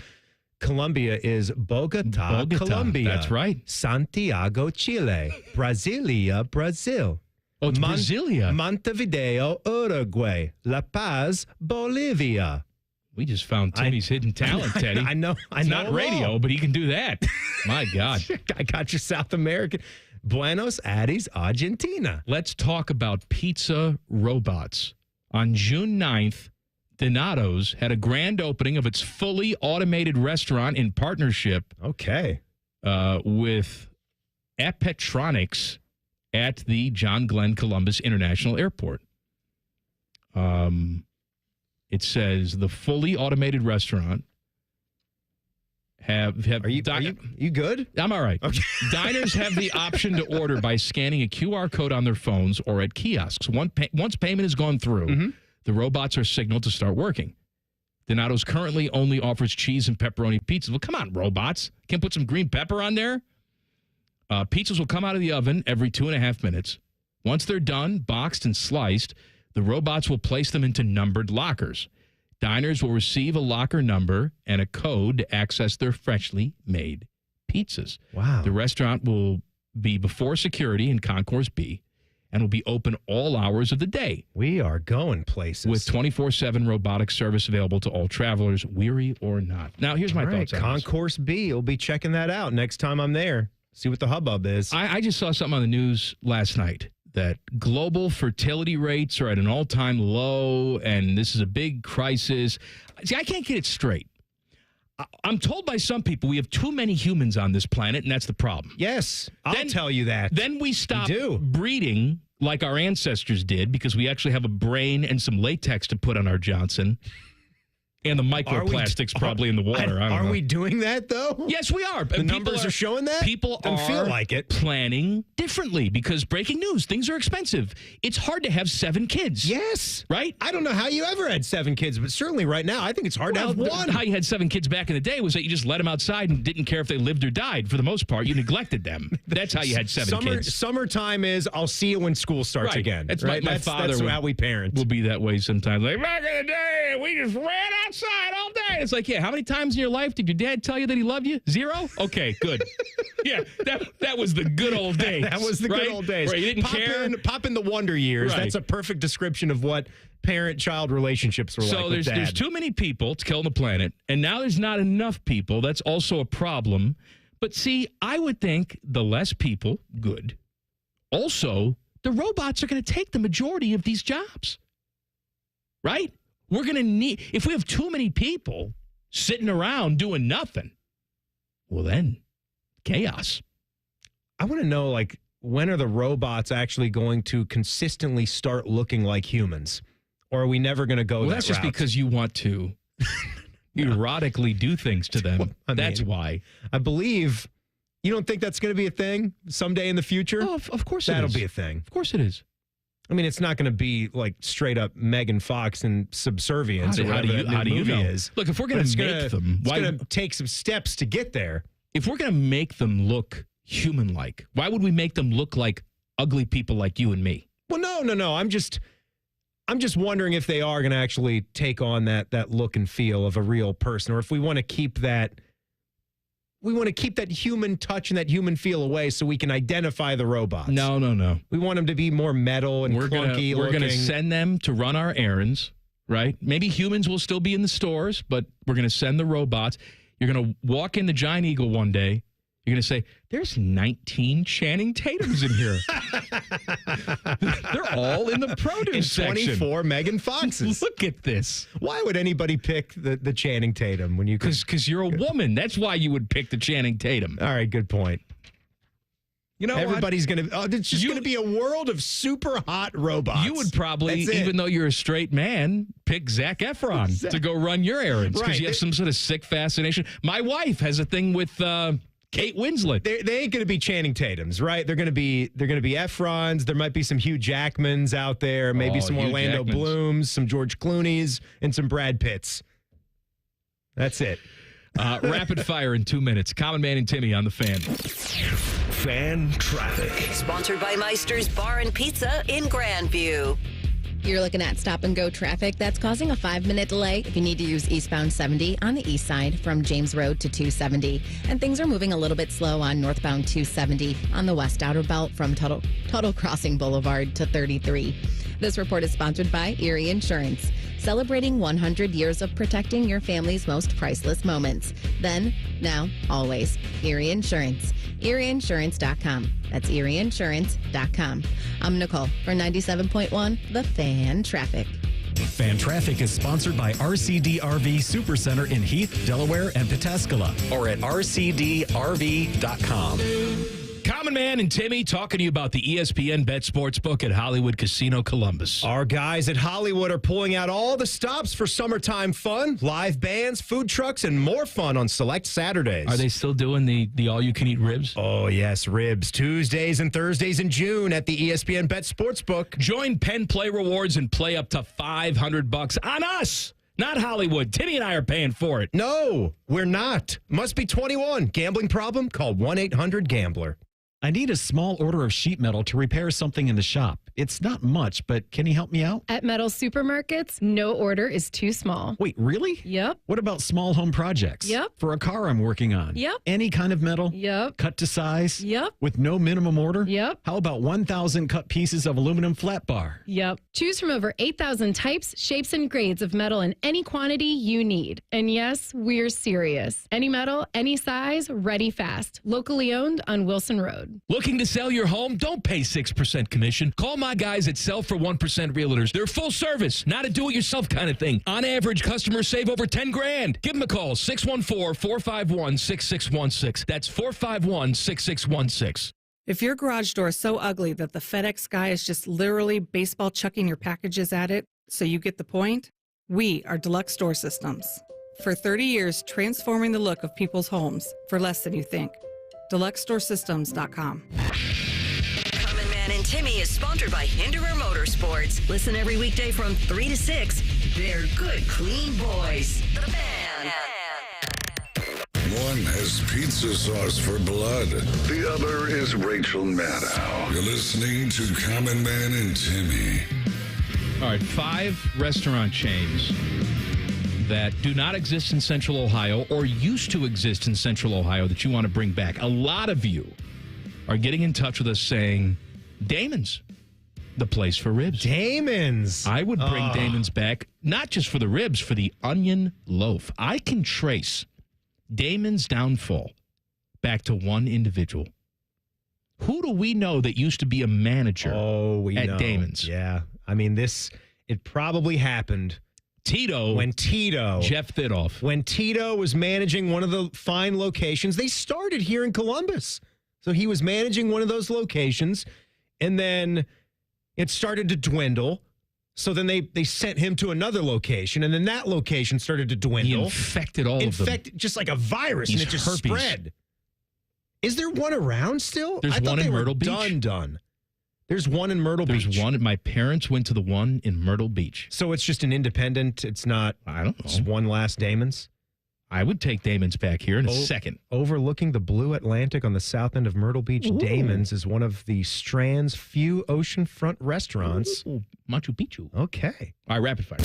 Colombia is Bogota, Colombia. That's right. Santiago, Chile. Brasilia, Brazil. Oh, it's Brasilia. Montevideo, Uruguay. La Paz, Bolivia. We just found Timmy's hidden talent, Teddy. I know. It's not radio, but he can do that. My God. I got your South American. Buenos Aires, Argentina. Let's talk about pizza robots. On June 9th, Donato's had a grand opening of its fully automated restaurant in partnership with Epetronics at the John Glenn Columbus International Airport. It says the fully automated restaurant have are you good? I'm all right. Okay. Diners have the option to order by scanning a QR code on their phones or at kiosks. Once payment has gone through, the robots are signaled to start working. Donato's currently only offers cheese and pepperoni pizzas. Well, come on, robots. Can't put some green pepper on there? Pizzas will come out of the oven every 2.5 minutes. Once they're done, boxed and sliced, the robots will place them into numbered lockers. Diners will receive a locker number and a code to access their freshly made pizzas. Wow. The restaurant will be before security in Concourse B and will be open all hours of the day. We are going places. With 24/7 robotic service available to all travelers, weary or not. Now, here's my thoughts on this. Concourse B. We'll be checking that out next time I'm there. See what the hubbub is. I just saw something on the news last night that global fertility rates are at an all-time low, and this is a big crisis. See, I can't get it straight. I'm told by some people we have too many humans on this planet, and that's the problem. Yes, I'll tell you that. Then we stop breeding like our ancestors did because we actually have a brain and some latex to put on our Johnson. And the microplastics probably in the water. Are we doing that, though? Yes, we are. The numbers are showing that? People Doesn't feel like it. Planning differently because breaking news, things are expensive. It's hard to have 7 kids. Yes. Right? I don't know how you ever had 7 kids, but certainly right now, I think it's hard to have one. How you had 7 kids back in the day was that you just let them outside and didn't care if they lived or died. For the most part, you neglected them. That's how you had 7 kids. Summertime is, I'll see you when school starts again. That's right? My father. That's how we parent. Will be that way sometimes. Like, back in the day, we just ran outside all day. It's like, yeah, how many times in your life did your dad tell you that he loved you? 0? Okay, good. Yeah, that was the good old days. That was the good old days. Where you didn't care. Pop in the wonder years. Right. That's a perfect description of what parent-child relationships were like So with Dad. there's too many people to kill the planet, and now there's not enough people. That's also a problem. But see, I would think the less people, good. Also, the robots are going to take the majority of these jobs. Right? We're going to need, if we have too many people sitting around doing nothing, well then, chaos. I want to know, like, when are the robots actually going to consistently start looking like humans? Or are we never going to go that Well, that's just route? because you want to erotically do things to them. That's why. I believe, you don't think that's going to be a thing someday in the future? Oh, of course it is. That'll be a thing. Of course it is. I mean, it's not going to be like straight up Megan Fox and Subservience or How whatever do you that new movie know? is. Look, if we're going to make them, it's going to take some steps to get there. If we're going to make them look human-like, why would we make them look like ugly people like you and me? Well, no. I'm just wondering if they are going to actually take on that look and feel of a real person, or if we want to keep that. We want to keep that human touch and that human feel away so we can identify the robots. No. We want them to be more metal and clunky. We're going to looking. send them to run our errands, right? Maybe humans will still be in the stores, but we're going to send the robots. You're going to walk into Giant Eagle one day. You're going to say, there's 19 Channing Tatums in here. They're all in the produce section. 24 Megan Foxes. Look at this. Why would anybody pick the Channing Tatum when you? Because you're a woman. That's why you would pick the Channing Tatum. All right, good point. You know, everybody's going to. It's just going to be a world of super hot robots. You would probably, even though you're a straight man, pick Zac Efron to go run your errands because you have some sort of sick fascination. My wife has a thing with Kate Winslet. They ain't going to be Channing Tatums, right? They're going to be Efrons. There might be some Hugh Jackmans out there, maybe some Hugh Orlando Jackmans. Blooms, some George Clooney's, and some Brad Pitts. That's it. Rapid fire in 2 minutes. Common Man and Timmy on the Fan. Fan traffic. Sponsored by Meister's Bar and Pizza in Grandview. You're looking at stop-and-go traffic that's causing a 5-minute delay if you need to use eastbound 70 on the east side from James Road to 270. And things are moving a little bit slow on northbound 270 on the west outer belt from Tuttle Crossing Boulevard to 33. This report is sponsored by Erie Insurance, celebrating 100 years of protecting your family's most priceless moments. Then, now, always. Erie Insurance. ErieInsurance.com. That's ErieInsurance.com. I'm Nicole for 97.1 The Fan Traffic. Fan Traffic is sponsored by RCDRV Supercenter in Heath, Delaware, and Pataskala, or at rcdrv.com. Common Man and Timmy talking to you about the ESPN Bet Sportsbook at Hollywood Casino Columbus. Our guys at Hollywood are pulling out all the stops for summertime fun, live bands, food trucks, and more fun on select Saturdays. Are they still doing the all-you-can-eat ribs? Oh, yes, ribs. Tuesdays and Thursdays in June at the ESPN Bet Sportsbook. Join Penn Play Rewards and play up to $500 on us. Not Hollywood. Timmy and I are paying for it. No, we're not. Must be 21. Gambling problem? Call 1-800-GAMBLER. I need a small order of sheet metal to repair something in the shop. It's not much, but can you help me out? At Metal Supermarkets, no order is too small. Wait, really? Yep. What about small home projects? Yep. For a car I'm working on? Yep. Any kind of metal? Yep. Cut to size? Yep. With no minimum order? Yep. How about 1,000 cut pieces of aluminum flat bar? Yep. Choose from over 8,000 types, shapes, and grades of metal in any quantity you need. And yes, we're serious. Any metal, any size, ready fast. Locally owned on Wilson Road. Looking to sell your home? Don't pay 6% commission. Call my guys at Sell for 1% Realtors. They're full service, not a do-it-yourself kind of thing. On average, customers save over $10,000. Give them a call, 614-451-6616. That's 451-6616. If your garage door is so ugly that the FedEx guy is just literally baseball chucking your packages at it, so you get the point, we are Deluxe Door Systems. For 30 years, transforming the look of people's homes for less than you think. DeluxeDoorSystems.com. Common Man and Timmy is sponsored by Hinderer Motorsports. Listen every weekday from 3 to 6. They're good, clean boys. The Fan. One has pizza sauce for blood. The other is Rachel Maddow. You're listening to Common Man and Timmy. All right, 5 restaurant chains that do not exist in Central Ohio or used to exist in Central Ohio that you want to bring back. A lot of you are getting in touch with us saying, Damon's, the place for ribs. Damon's. I would bring Damon's back, not just for the ribs, for the onion loaf. I can trace Damon's downfall back to one individual. Who do we know that used to be a manager at Damon's? Yeah. I mean, it probably happened. Jeff Thidoff. When Tito was managing one of the fine locations, they started here in Columbus. So he was managing one of those locations, and then it started to dwindle. So then they sent him to another location, and then that location started to dwindle. He infected all of them. Just like a virus, and it just spread. Is there one around still? There's one in Myrtle Beach. Done. There's one in Myrtle Beach. There's one. My parents went to the one in Myrtle Beach. So it's just an independent. It's not. I don't know. Just one last Damon's. I would take Damon's back here in a second. Overlooking the blue Atlantic on the south end of Myrtle Beach, Damon's is one of the Strand's few oceanfront restaurants. Machu Picchu. Okay. All right, rapid fire.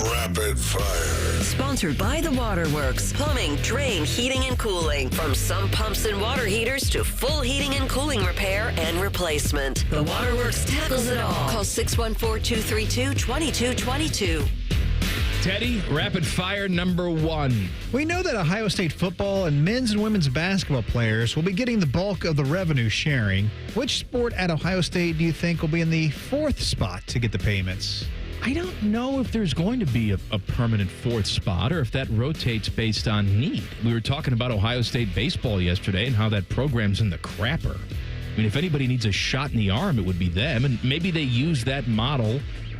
Rapid fire. Sponsored by The Waterworks. Plumbing, drain, heating, and cooling. From some pumps and water heaters to full heating and cooling repair and replacement. The Waterworks tackles it all. Call 614-232-2222. Teddy, rapid fire number 1. We know that Ohio State football and men's and women's basketball players will be getting the bulk of the revenue sharing. Which sport at Ohio State do you think will be in the 4th spot to get the payments? I don't know if there's going to be a permanent 4th spot or if that rotates based on need. We were talking about Ohio State baseball yesterday and how that program's in the crapper. I mean, if anybody needs a shot in the arm, it would be them. And maybe they use that model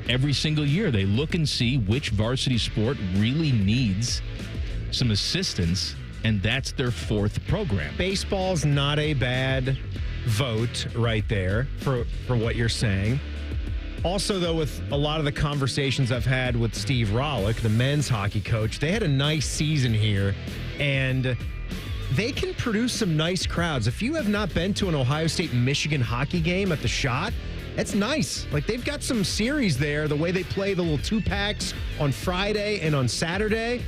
every single year. They look and see which varsity sport really needs some assistance, and that's their 4th program. Baseball's not a bad vote right there for what you're saying. Also, though, with a lot of the conversations I've had with Steve Rollick, the men's hockey coach, they had a nice season here, and they can produce some nice crowds. If you have not been to an Ohio State-Michigan hockey game at the Shot, it's nice. Like, they've got some series there, the way they play the little 2-packs on Friday and on Saturday.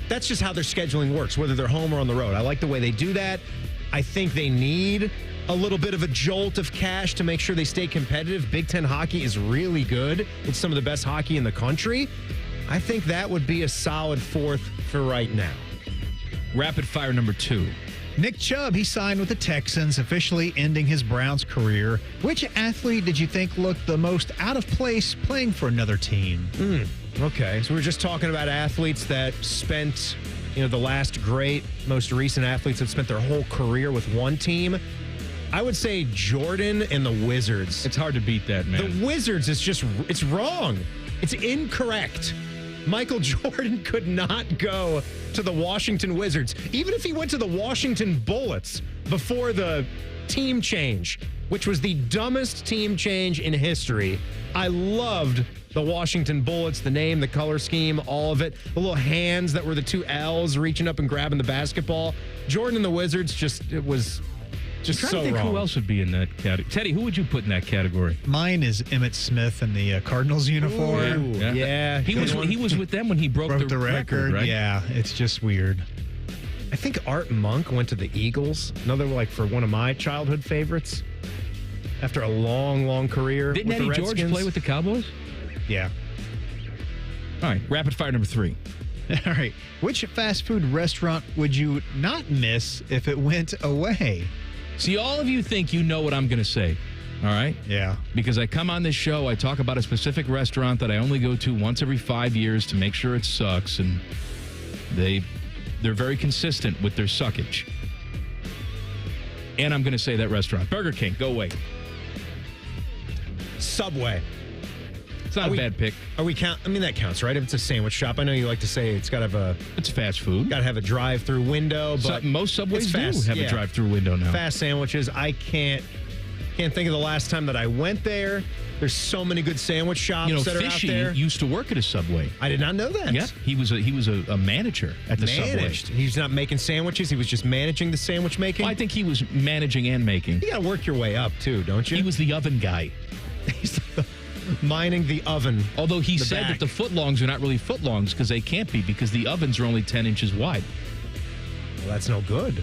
That's just how their scheduling works, whether they're home or on the road. I like the way they do that. I think they need a little bit of a jolt of cash to make sure they stay competitive. Big Ten hockey is really good. It's some of the best hockey in the country. I think that would be a solid 4th for right now. Rapid fire number 2. Nick Chubb, he signed with the Texans, officially ending his Browns career. Which athlete did you think looked the most out of place playing for another team? Okay, so we're just talking about athletes that spent, the last most recent athletes that spent their whole career with one team. I would say Jordan and the Wizards. It's hard to beat that, man. The Wizards it's wrong. It's incorrect. Michael Jordan could not go to the Washington Wizards, even if he went to the Washington Bullets before the team change, which was the dumbest team change in history. I loved the Washington Bullets, the name, the color scheme, all of it. The little hands that were the 2 L's reaching up and grabbing the basketball. Jordan and the Wizards, it was Just I'm trying so to think wrong. who else would be in that category. Teddy, who would you put in that category? Mine is Emmitt Smith in the Cardinals uniform. Ooh, yeah. He was with them when he broke the record, right? Yeah, it's just weird. I think Art Monk went to the Eagles. Another for one of my childhood favorites. After a long career. Didn't with Eddie the George Redskins. play with the Cowboys? Yeah. All right, rapid fire number 3. All right. Which fast food restaurant would you not miss if it went away? See, all of you think you know what I'm going to say. All right? Yeah. Because I come on this show, I talk about a specific restaurant that I only go to once every 5 years to make sure it sucks, and they're very consistent with their suckage. And I'm going to say that restaurant. Burger King, go away. Subway. It's not a bad pick. Are we count? I mean, that counts, right? If it's a sandwich shop, I know you like to say it's got to have It's fast food. Got to have a drive-through window, but most Subways it's do fast, have a drive-through window now. Fast sandwiches. I can't think of the last time that I went there. There's so many good sandwich shops that are out Fishy there. used to work at a Subway. I did not know that. Yeah, he was a manager at the Managed. Subway. He's not making sandwiches. He was just managing the sandwich making. Well, I think he was managing and making. You got to work your way up too, don't you? He was the oven guy. He's mining the oven. Although he said that the footlongs are not really footlongs because they can't be because the ovens are only 10 inches wide. Well, that's no good.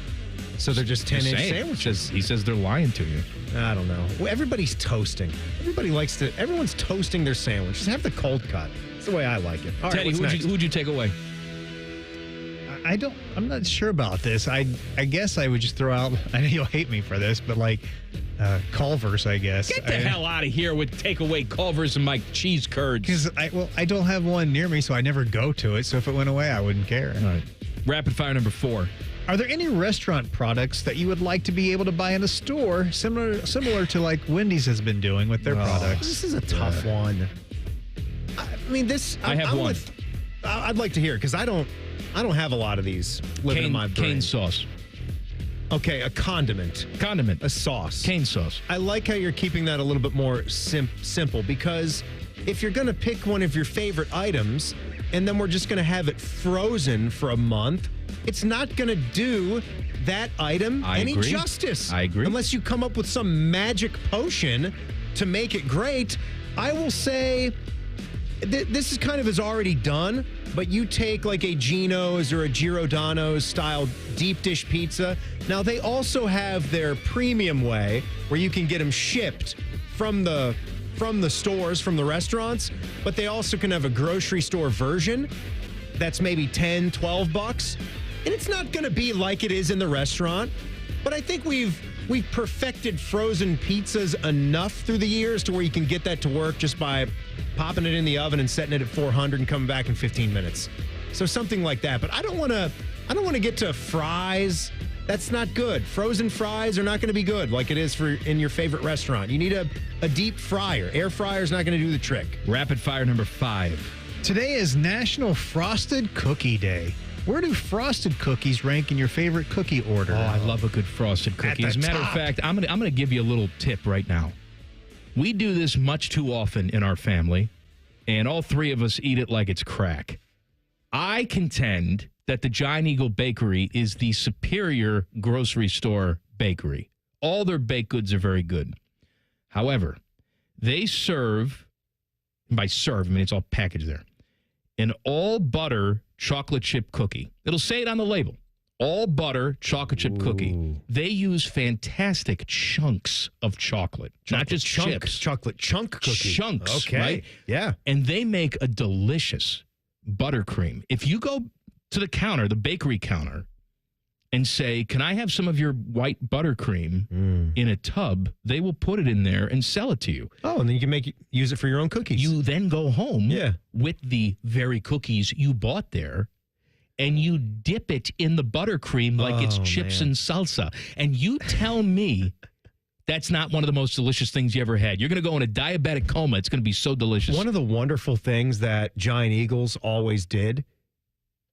So they're just 10-inch sandwiches. He says they're lying to you. I don't know. Well, everybody's toasting. Everyone's toasting their sandwich. Just have the cold cut. That's the way I like it. All right, Teddy, what's next? who'd you take away? I'm not sure about this. I guess I would just throw out, I know you'll hate me for this, but Culver's, I guess. Get the hell out of here with take away Culver's and my cheese curds. Because I don't have one near me, so I never go to it. So if it went away, I wouldn't care. All right. Rapid fire number 4. Are there any restaurant products that you would like to be able to buy in a store, similar to like Wendy's has been doing with their products? This is a tough one. I mean, this. I have one. I'd like to hear because I don't have a lot of these living in my brain. Cane sauce. Okay, a condiment. A sauce. Cane sauce. I like how you're keeping that a little bit more simple because if you're going to pick one of your favorite items and then we're just going to have it frozen for a month, it's not going to do that item any justice. I agree. Unless you come up with some magic potion to make it great. I will say this is kind of is already done, but you take like a Geno's or a Giordano's style deep dish pizza. Now, they also have their premium way where you can get them shipped from the stores, from the restaurants, but they also can have a grocery store version that's maybe $10, $12. And it's not going to be like it is in the restaurant, but I think we've perfected frozen pizzas enough through the years to where you can get that to work just by popping it in the oven and setting it at 400 and coming back in 15 minutes. So something like that. But I don't want to get to fries. That's not good. Frozen fries are not going to be good like it is in your favorite restaurant. You need a deep fryer. Air fryer is not going to do the trick. Rapid fire number 5. Today is National Frosted Cookie Day. Where do frosted cookies rank in your favorite cookie order? Oh, I love a good frosted cookie. As a matter of fact, I'm gonna give you a little tip right now. We do this much too often in our family, and all 3 of us eat it like it's crack. I contend that the Giant Eagle Bakery is the superior grocery store bakery. All their baked goods are very good. However, they serve, and by serve, I mean it's all packaged there, an all butter chocolate chip cookie. It'll say it on the label. All butter chocolate chip cookie. They use fantastic chunks of chocolate, not just chips. Chocolate chunk cookie. Chunks, Okay. right? Yeah. And they make a delicious buttercream. If you go to the counter, the bakery counter, and say, can I have some of your white buttercream in a tub? They will put it in there and sell it to you. Oh, and then you can use it for your own cookies. You then go home with the very cookies you bought there, and you dip it in the buttercream like it's chips and salsa. And you tell me that's not one of the most delicious things you ever had. You're going to go in a diabetic coma. It's going to be so delicious. One of the wonderful things that Giant Eagles always did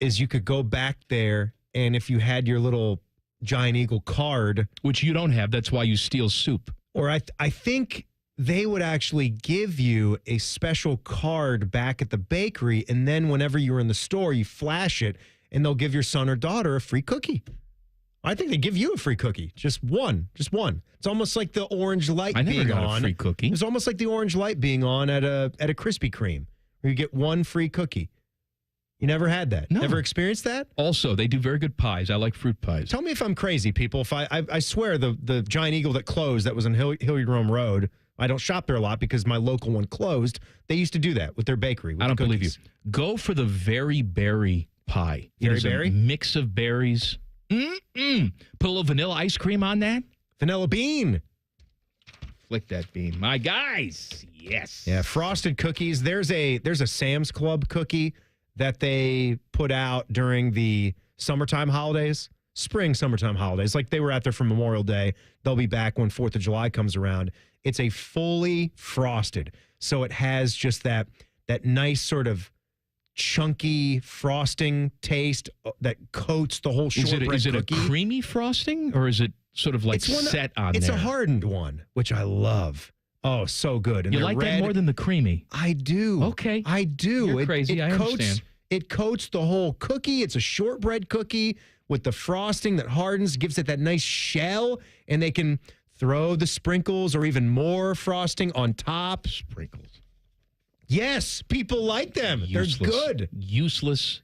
is you could go back there, and if you had your little Giant Eagle card, which you don't have, that's why you steal soup. Or I think they would actually give you a special card back at the bakery, and then whenever you were in the store, you flash it, and they'll give your son or daughter a free cookie. I think they give you a free cookie. Just one. It's almost like the orange light I never being got on. a free cookie. It's almost like the orange light being on at a Krispy Kreme, where you get one free cookie. You never had that? No. Never experienced that? Also, they do very good pies. I like fruit pies. Tell me if I'm crazy, people. If I swear the Giant Eagle that closed, that was on Hilliard Rome Road, I don't shop there a lot because my local one closed. They used to do that with their bakery. With I don't the believe you. cookies. Go for the very berry pie. Very It is berry? A mix of berries. Put a little vanilla ice cream on that. Vanilla bean. Flick that bean. My guys. Yes. Yeah, frosted cookies. There's a Sam's Club cookie that they put out during the summertime holidays, summertime holidays. Like they were out there for Memorial Day. They'll be back when 4th of July comes around. It's a fully frosted. So it has just that nice sort of chunky frosting taste that coats the whole shortbread cookie. Is it a creamy frosting or is it sort of like set on It's there? a hardened one, which I love. Oh, so good. And You they're like red. that more than the creamy? I do. Okay. I do. You're crazy. I understand. It coats the whole cookie. It's a shortbread cookie with the frosting that hardens, gives it that nice shell, and they can throw the sprinkles or even more frosting on top. Sprinkles. Yes, people like them. They're good. Useless.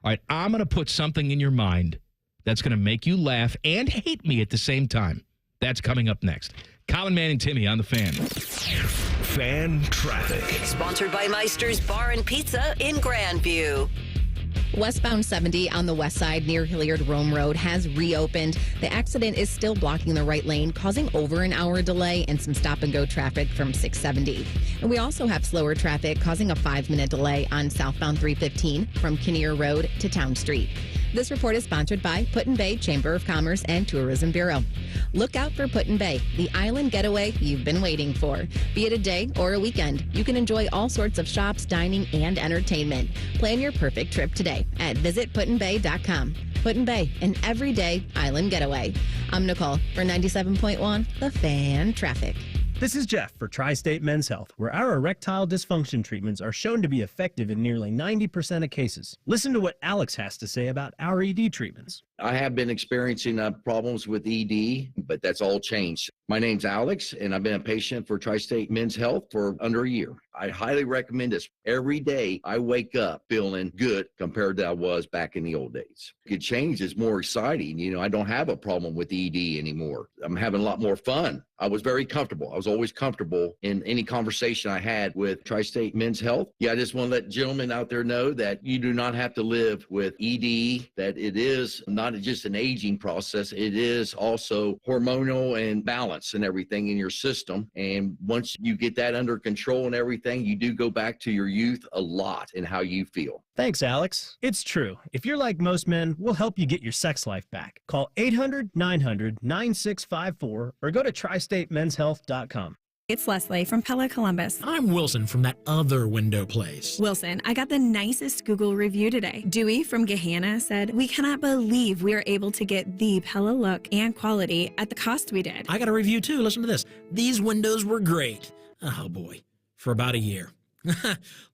All right, I'm going to put something in your mind that's going to make you laugh and hate me at the same time. That's coming up next. Common Man and Timmy on the Fan. Fan traffic. Sponsored by Meister's Bar and Pizza in Grandview. Westbound 70 on the west side near Hilliard Rome Road has reopened. The accident is still blocking the right lane, causing over an hour delay and some stop-and-go traffic from 670. And we also have slower traffic, causing a 5-minute delay on southbound 315 from Kinnear Road to Town Street. This report is sponsored by Put-in-Bay Chamber of Commerce and Tourism Bureau. Look out for Put-in-Bay, the island getaway you've been waiting for. Be it a day or a weekend, you can enjoy all sorts of shops, dining, and entertainment. Plan your perfect trip today at visitputinbay.com. Put-in-Bay, an everyday island getaway. I'm Nicole for 97.1 The Fan Traffic. This is Jeff for Tri-State Men's Health, where our erectile dysfunction treatments are shown to be effective in nearly 90% of cases. Listen to what Alex has to say about our ED treatments. I have been experiencing problems with ED, but that's all changed. My name's Alex, and I've been a patient for Tri-State Men's Health for under a year. I highly recommend this. Every day I wake up feeling good compared to I was back in the old days. It change is more exciting. You know, I don't have a problem with ED anymore. I'm having a lot more fun. I was very comfortable. I was always comfortable in any conversation I had with Tri-State Men's Health. Yeah, I just want to let gentlemen out there know that you do not have to live with ED, that it is not just an aging process. It is also hormonal and balance and everything in your system. And once you get that under control and everything, you do go back to your youth a lot in how you feel. Thanks, Alex. It's true. If you're like most men, we'll help you get your sex life back. Call 800-900-9654 or go to tristatemenshealth.com. It's Leslie from Pella Columbus. I'm Wilson from that other window place. Wilson, I got the nicest Google review today. Dewey from Gahanna said, "We cannot believe we are able to get the Pella look and quality at the cost we did." I got a review too. Listen to this. These windows were great. Oh boy. For about a year.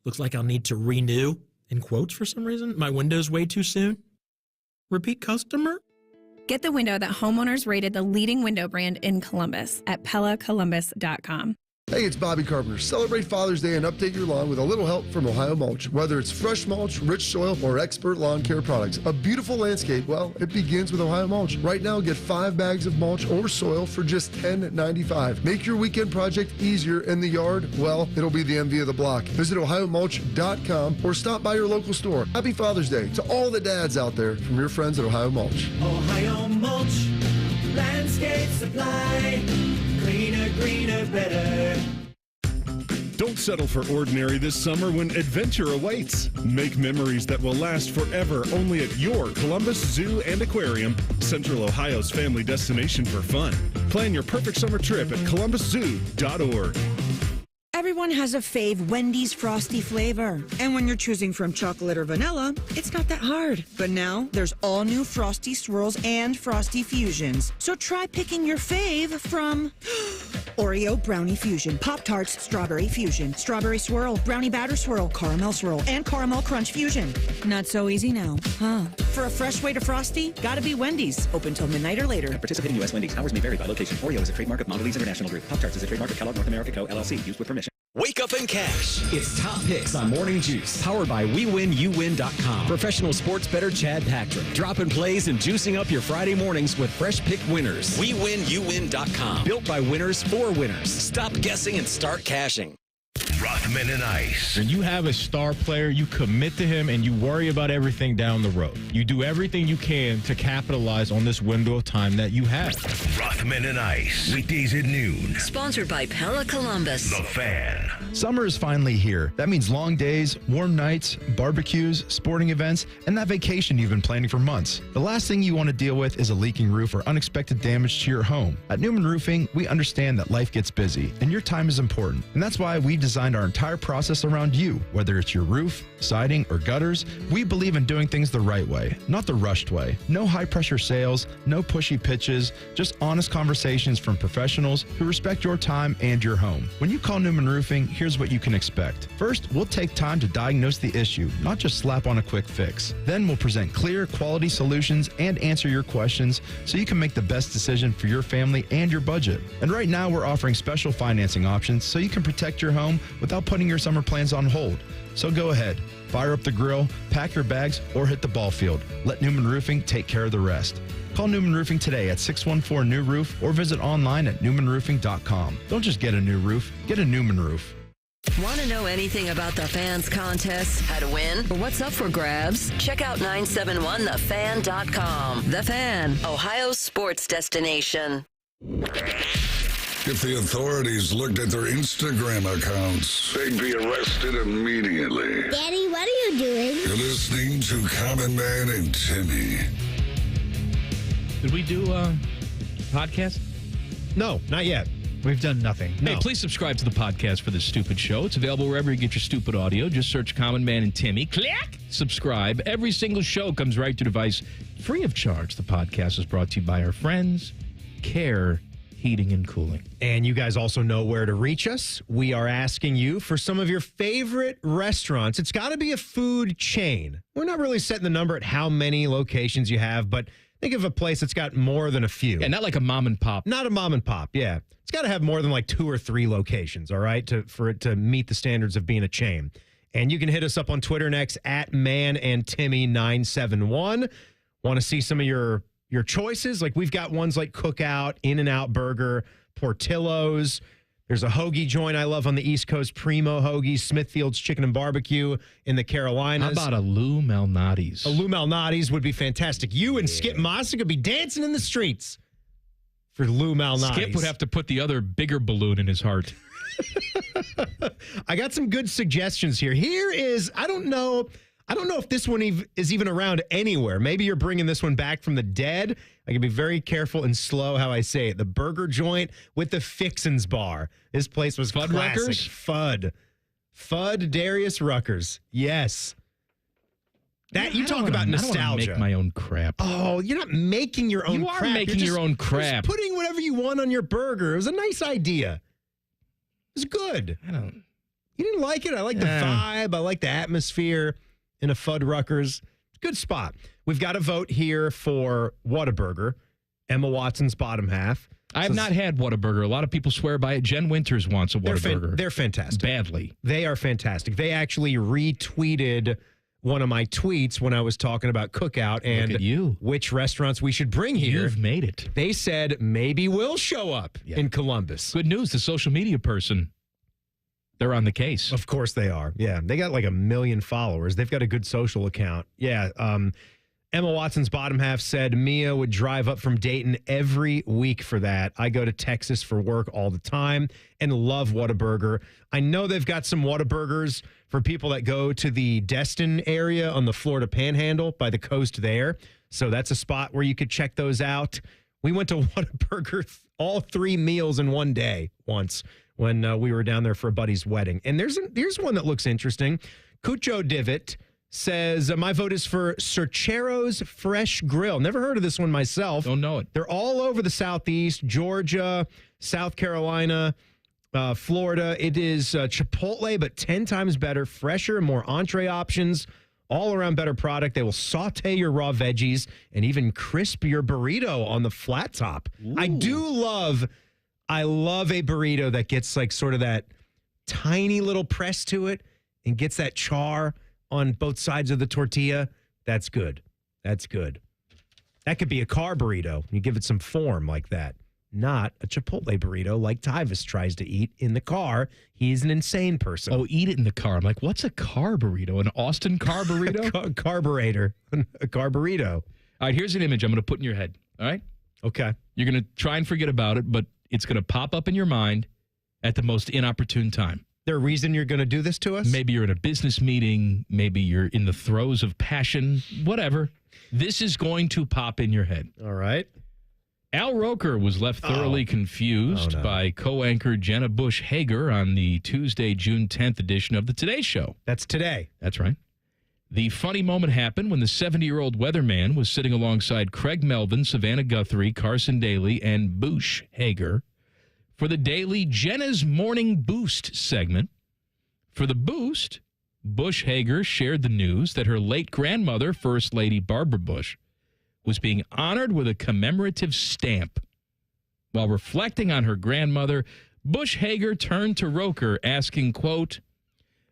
Looks like I'll need to renew, in quotes for some reason, my windows way too soon. Repeat customer? Get the window that homeowners rated the leading window brand in Columbus at PellaColumbus.com. Hey, it's Bobby Carpenter. Celebrate Father's Day and update your lawn with a little help from Ohio Mulch. Whether it's fresh mulch, rich soil, or expert lawn care products, a beautiful landscape, well, it begins with Ohio Mulch. Right now, get 5 bags of mulch or soil for just $10.95. Make your weekend project easier in the yard. Well, it'll be the envy of the block. Visit OhioMulch.com or stop by your local store. Happy Father's Day to all the dads out there from your friends at Ohio Mulch. Ohio Mulch, landscape supply. Greener, greener, better. Don't settle for ordinary this summer when adventure awaits. Make memories that will last forever only at your Columbus Zoo and Aquarium, Central Ohio's family destination for fun. Plan your perfect summer trip at columbuszoo.org. Everyone has a fave Wendy's Frosty flavor. And when you're choosing from chocolate or vanilla, it's not that hard. But now, there's all new Frosty Swirls and Frosty Fusions. So try picking your fave from Oreo Brownie Fusion, Pop-Tarts Strawberry Fusion, Strawberry Swirl, Brownie Batter Swirl, Caramel Swirl, and Caramel Crunch Fusion. Not so easy now, huh? For a fresh way to Frosty, gotta be Wendy's. Open till midnight or later. Participating U.S. Wendy's. Hours may vary by location. Oreo is a trademark of Mondelez International Group. Pop-Tarts is a trademark of Kellogg North America Co., LLC. Used with permission. Wake up and cash. It's Top Picks on Morning Juice. Powered by WeWinUwin.com. Professional sports bettor Chad Patrick. Dropping plays and juicing up your Friday mornings with fresh pick winners. WeWinUwin.com. Built by winners for winners. Stop guessing and start cashing. Rothman and Ice. When you have a star player, you commit to him and you worry about everything down the road. You do everything you can to capitalize on this window of time that you have. Rothman and Ice. Weekdays at noon. Sponsored by Pella Columbus. The Fan. Summer is finally here. That means long days, warm nights, barbecues, sporting events, and that vacation you've been planning for months. The last thing you want to deal with is a leaking roof or unexpected damage to your home. At Newman Roofing, we understand that life gets busy and your time is important. And that's why we designed our entire process around you. Whether it's your roof, siding, or gutters, we believe in doing things the right way, not the rushed way. No high-pressure sales, no pushy pitches, just honest conversations from professionals who respect your time and your home. When you call Newman Roofing, here's what you can expect. First, we'll take time to diagnose the issue, not just slap on a quick fix. Then we'll present clear, quality solutions and answer your questions so you can make the best decision for your family and your budget. And right now, we're offering special financing options so you can protect your home without putting your summer plans on hold. So go ahead, fire up the grill, pack your bags, or hit the ball field. Let Newman Roofing take care of the rest. Call Newman Roofing today at 614-NEW-ROOF or visit online at newmanroofing.com. Don't just get a new roof, get a Newman roof. Want to know anything about the Fans contest, how to win, or what's up for grabs? Check out 971thefan.com. The Fan, Ohio's sports destination. If the authorities looked at their Instagram accounts, they'd be arrested immediately. Daddy, what are you doing? You're listening to Common Man and Timmy. Did we do a podcast? No, not yet. We've done nothing. Hey, please subscribe to the podcast for this stupid show. It's available wherever you get your stupid audio. Just search Common Man and Timmy. Click! Subscribe. Every single show comes right to your device free of charge. The podcast is brought to you by our friends, Care Heating and Cooling. And you guys also know where to reach us. We are asking you for some of your favorite restaurants. It's got to be a food chain. We're not really setting the number at how many locations you have, but think of a place that's got more than a few. Yeah, not like a mom and pop. Not a mom and pop, yeah. It's got to have more than like 2 or 3 locations, all right, for it to meet the standards of being a chain. And you can hit us up on Twitter next at manandtimmy971. Want to see some of your choices? Like we've got ones like Cookout, In-N-Out Burger, Portillo's. There's a hoagie joint I love on the East Coast, Primo Hoagies, Smithfield's Chicken and Barbecue in the Carolinas. How about a Lou Malnati's? A Lou Malnati's would be fantastic. You and Skip Mossick could be dancing in the streets for Lou Malnati's. Skip would have to put the other bigger balloon in his heart. I got some good suggestions here. Here is, I don't know if this one is even around anywhere. Maybe you're bringing this one back from the dead. I can be very careful and slow how I say it. The burger joint with the Fixins bar. This place was classic. Fud Darius Ruckers. Yes. That you talk about nostalgia. I don't want to make my own crap. Oh, you're not making your own crap. You are making your own crap. You're just putting whatever you want on your burger. It was a nice idea. It was good. You didn't like it? I like the vibe. I like the atmosphere in a Fudruckers. Good spot. We've got a vote here for Whataburger, Emma Watson's bottom half. I have not had Whataburger. A lot of people swear by it. Jen Winters wants a Whataburger. They're fantastic. Badly. They are fantastic. They actually retweeted one of my tweets when I was talking about Cookout and which restaurants we should bring here. You've made it. They said maybe we'll show up in Columbus. Good news. The social media person, they're on the case. Of course they are. Yeah. They got like 1 million followers. They've got a good social account. Yeah. Emma Watson's bottom half said Mia would drive up from Dayton every week for that. I go to Texas for work all the time and love Whataburger. I know they've got some Whataburgers for people that go to the Destin area on the Florida Panhandle by the coast there. So that's a spot where you could check those out. We went to Whataburger all 3 meals in one day once when we were down there for a buddy's wedding. And there's one that looks interesting. Cucho Divot says, my vote is for Cerchero's Fresh Grill. Never heard of this one myself. Don't know it. They're all over the Southeast, Georgia, South Carolina, Florida. It is Chipotle, but 10 times better, fresher, more entree options, all around better product. They will saute your raw veggies and even crisp your burrito on the flat top. Ooh. I love a burrito that gets like sort of that tiny little press to it and gets that char on both sides of the tortilla. That's good. That's good. That could be a car burrito. You give it some form like that. Not a Chipotle burrito like Tyvis tries to eat in the car. He's an insane person. Oh, eat it in the car. I'm like, what's a car burrito? An Austin car burrito? Carburetor. A car burrito. All right, here's an image I'm going to put in your head. All right? Okay. You're going to try and forget about it, but it's going to pop up in your mind at the most inopportune time. There a reason you're going to do this to us? Maybe you're in a business meeting. Maybe you're in the throes of passion. Whatever. This is going to pop in your head. All right. Al Roker was left thoroughly confused by co-anchor Jenna Bush Hager on the Tuesday, June 10th edition of the Today Show. That's today. That's right. The funny moment happened when the 70-year-old weatherman was sitting alongside Craig Melvin, Savannah Guthrie, Carson Daly, and Bush Hager for the daily Jenna's Morning Boost segment. For the Boost, Bush Hager shared the news that her late grandmother, First Lady Barbara Bush, was being honored with a commemorative stamp. While reflecting on her grandmother, Bush Hager turned to Roker asking, quote,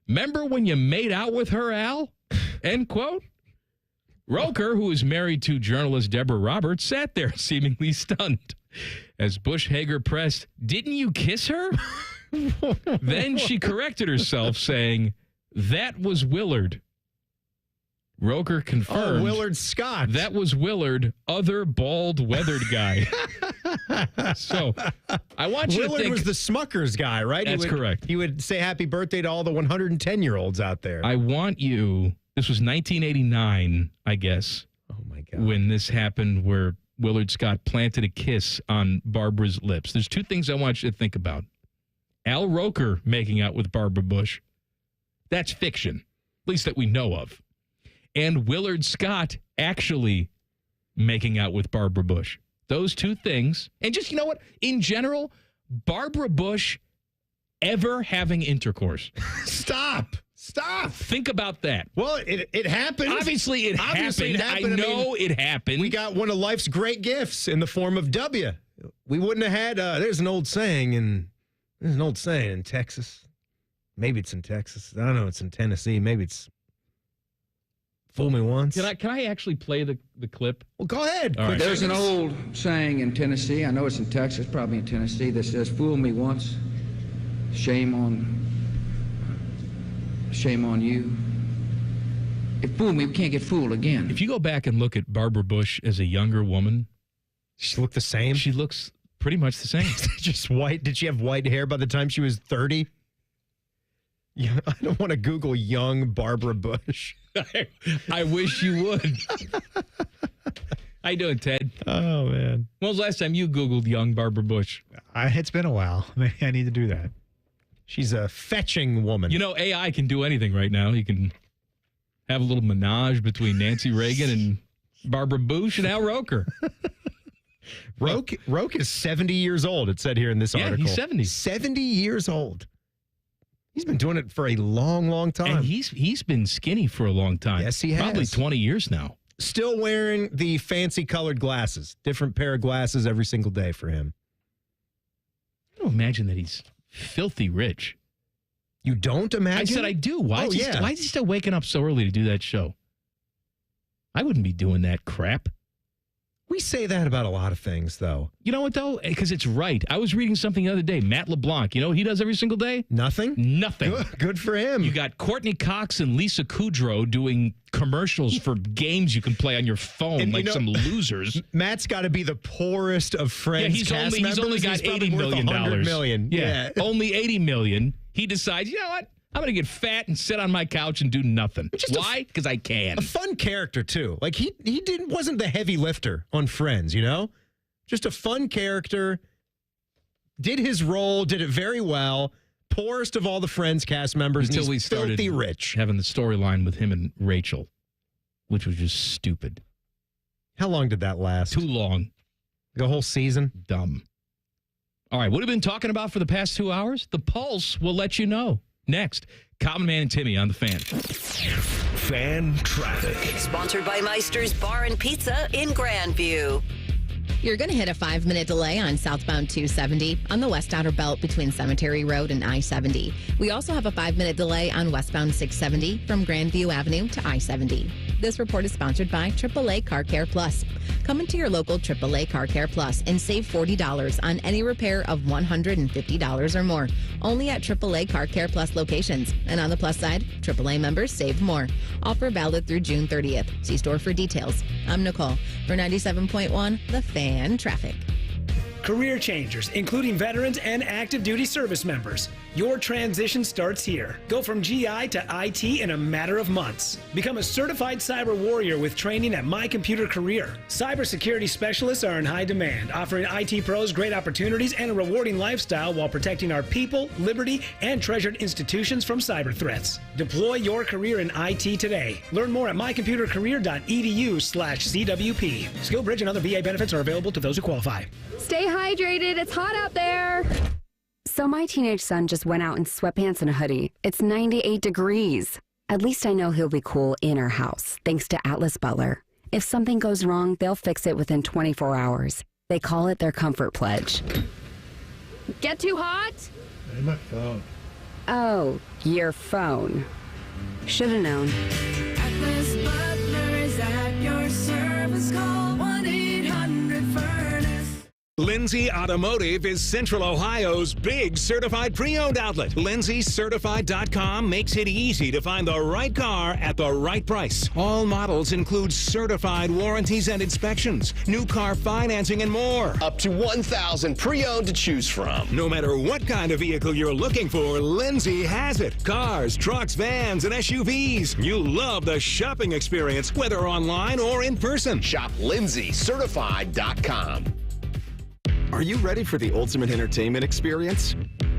"Remember when you made out with her, Al?" End quote. Roker, who is married to journalist Deborah Roberts, sat there seemingly stunned. As Bush Hager pressed, "Didn't you kiss her?" Then she corrected herself, saying, "That was Willard." Roker confirmed. Oh, Willard Scott. That was Willard, other bald, weathered guy. So, I want you Willard to think. was the Smuckers guy, right? That's correct. He would say happy birthday to all the 110-year-olds out there. I want you. This was 1989, I guess. Oh, my God. When this happened, where Willard Scott planted a kiss on Barbara's lips. There's two things I want you to think about. Al Roker making out with Barbara Bush. That's fiction, at least that we know of. And Willard Scott actually making out with Barbara Bush. Those two things. And just, you know what? In general, Barbara Bush ever having intercourse. Stop. Think about that. Well, it happened. Obviously, it happened. I know it happened. We got one of life's great gifts in the form of W. We wouldn't have had, there's an old saying in Texas. Maybe it's in Texas. I don't know. It's in Tennessee. Maybe it's fool me once. Can I actually play the clip? Well, go ahead. All right. There's an old saying in Tennessee, I know it's in Texas, probably in Tennessee, that says, "Fool me once, shame on you. If fool me, we can't get fooled again." If you go back and look at Barbara Bush as a younger woman, she looked the same. She looks pretty much the same. Just white. Did she have white hair by the time she was 30? Yeah, I don't want to Google young Barbara Bush. I wish you would. How you doing, Ted? Oh, man. When was the last time you Googled young Barbara Bush? It's been a while. Maybe I need to do that. She's a fetching woman. You know, AI can do anything right now. You can have a little menage between Nancy Reagan and Barbara Bush and Al Roker. Roke is 70 years old, it said here in this article. Yeah, he's 70. 70 years old. He's been doing it for a long, long time. And he's been skinny for a long time. Yes, he has. Probably 20 years now. Still wearing the fancy colored glasses. Different pair of glasses every single day for him. I don't imagine that he's filthy rich. You don't imagine? I said I do. Why is he still waking up so early to do that show? I wouldn't be doing that crap. We say that about a lot of things, though. You know what, though? Because it's right. I was reading something the other day. Matt LeBlanc, you know what he does every single day? Nothing? Nothing. Good for him. You got Courtney Cox and Lisa Kudrow doing commercials for games you can play on your phone, and like some losers. Matt's got to be the poorest of Friends he's cast members. only got $80 million. $100 million. Yeah. Only $80 million. He decides, you know what? I'm going to get fat and sit on my couch and do nothing. Why? Because I can. A fun character, too. Like, he wasn't the heavy lifter on Friends, you know? Just a fun character. Did his role, did it very well, poorest of all the Friends cast members. Until and we he's started filthy rich. having the storyline with him and Rachel, which was just stupid. How long did that last? Too long. The whole season? Dumb. All right, what have we been talking about for the past 2 hours? The Pulse will let you know. Next, Common Man and Timmy on the Fan. Fan traffic. Sponsored by Meister's Bar and Pizza in Grandview. You're going to hit a 5-minute delay on southbound 270 on the West Outer Belt between Cemetery Road and I-70. We also have a 5-minute delay on westbound 670 from Grandview Avenue to I-70. This report is sponsored by AAA Car Care Plus. Come into your local AAA Car Care Plus and save $40 on any repair of $150 or more. Only at AAA Car Care Plus locations. And on the plus side, AAA members save more. Offer valid through June 30th. See store for details. I'm Nicole for 97.1 The Fan Traffic. Career changers, including veterans and active duty service members. Your transition starts here. Go from GI to IT in a matter of months. Become a certified cyber warrior with training at My Computer Career. Cybersecurity specialists are in high demand, offering IT pros great opportunities and a rewarding lifestyle while protecting our people, liberty, and treasured institutions from cyber threats. Deploy your career in IT today. Learn more at mycomputercareer.edu/CWP. SkillBridge and other VA benefits are available to those who qualify. Stay hydrated. It's hot out there. So my teenage son just went out in sweatpants and a hoodie. It's 98 degrees. At least I know he'll be cool in our house, thanks to Atlas Butler. If something goes wrong, they'll fix it within 24 hours. They call it their comfort pledge. Get too hot? Hey, my phone. Oh, your phone. Should have known. Atlas Butler is at your service. Call 1-800-FURNACE. Lindsay Automotive is Central Ohio's big certified pre-owned outlet. LindsayCertified.com makes it easy to find the right car at the right price. All models include certified warranties and inspections, new car financing, and more. Up to 1,000 pre-owned to choose from. No matter what kind of vehicle you're looking for, Lindsay has it. Cars, trucks, vans, and SUVs. You'll love the shopping experience, whether online or in person. Shop LindsayCertified.com. Are you ready for the ultimate entertainment experience?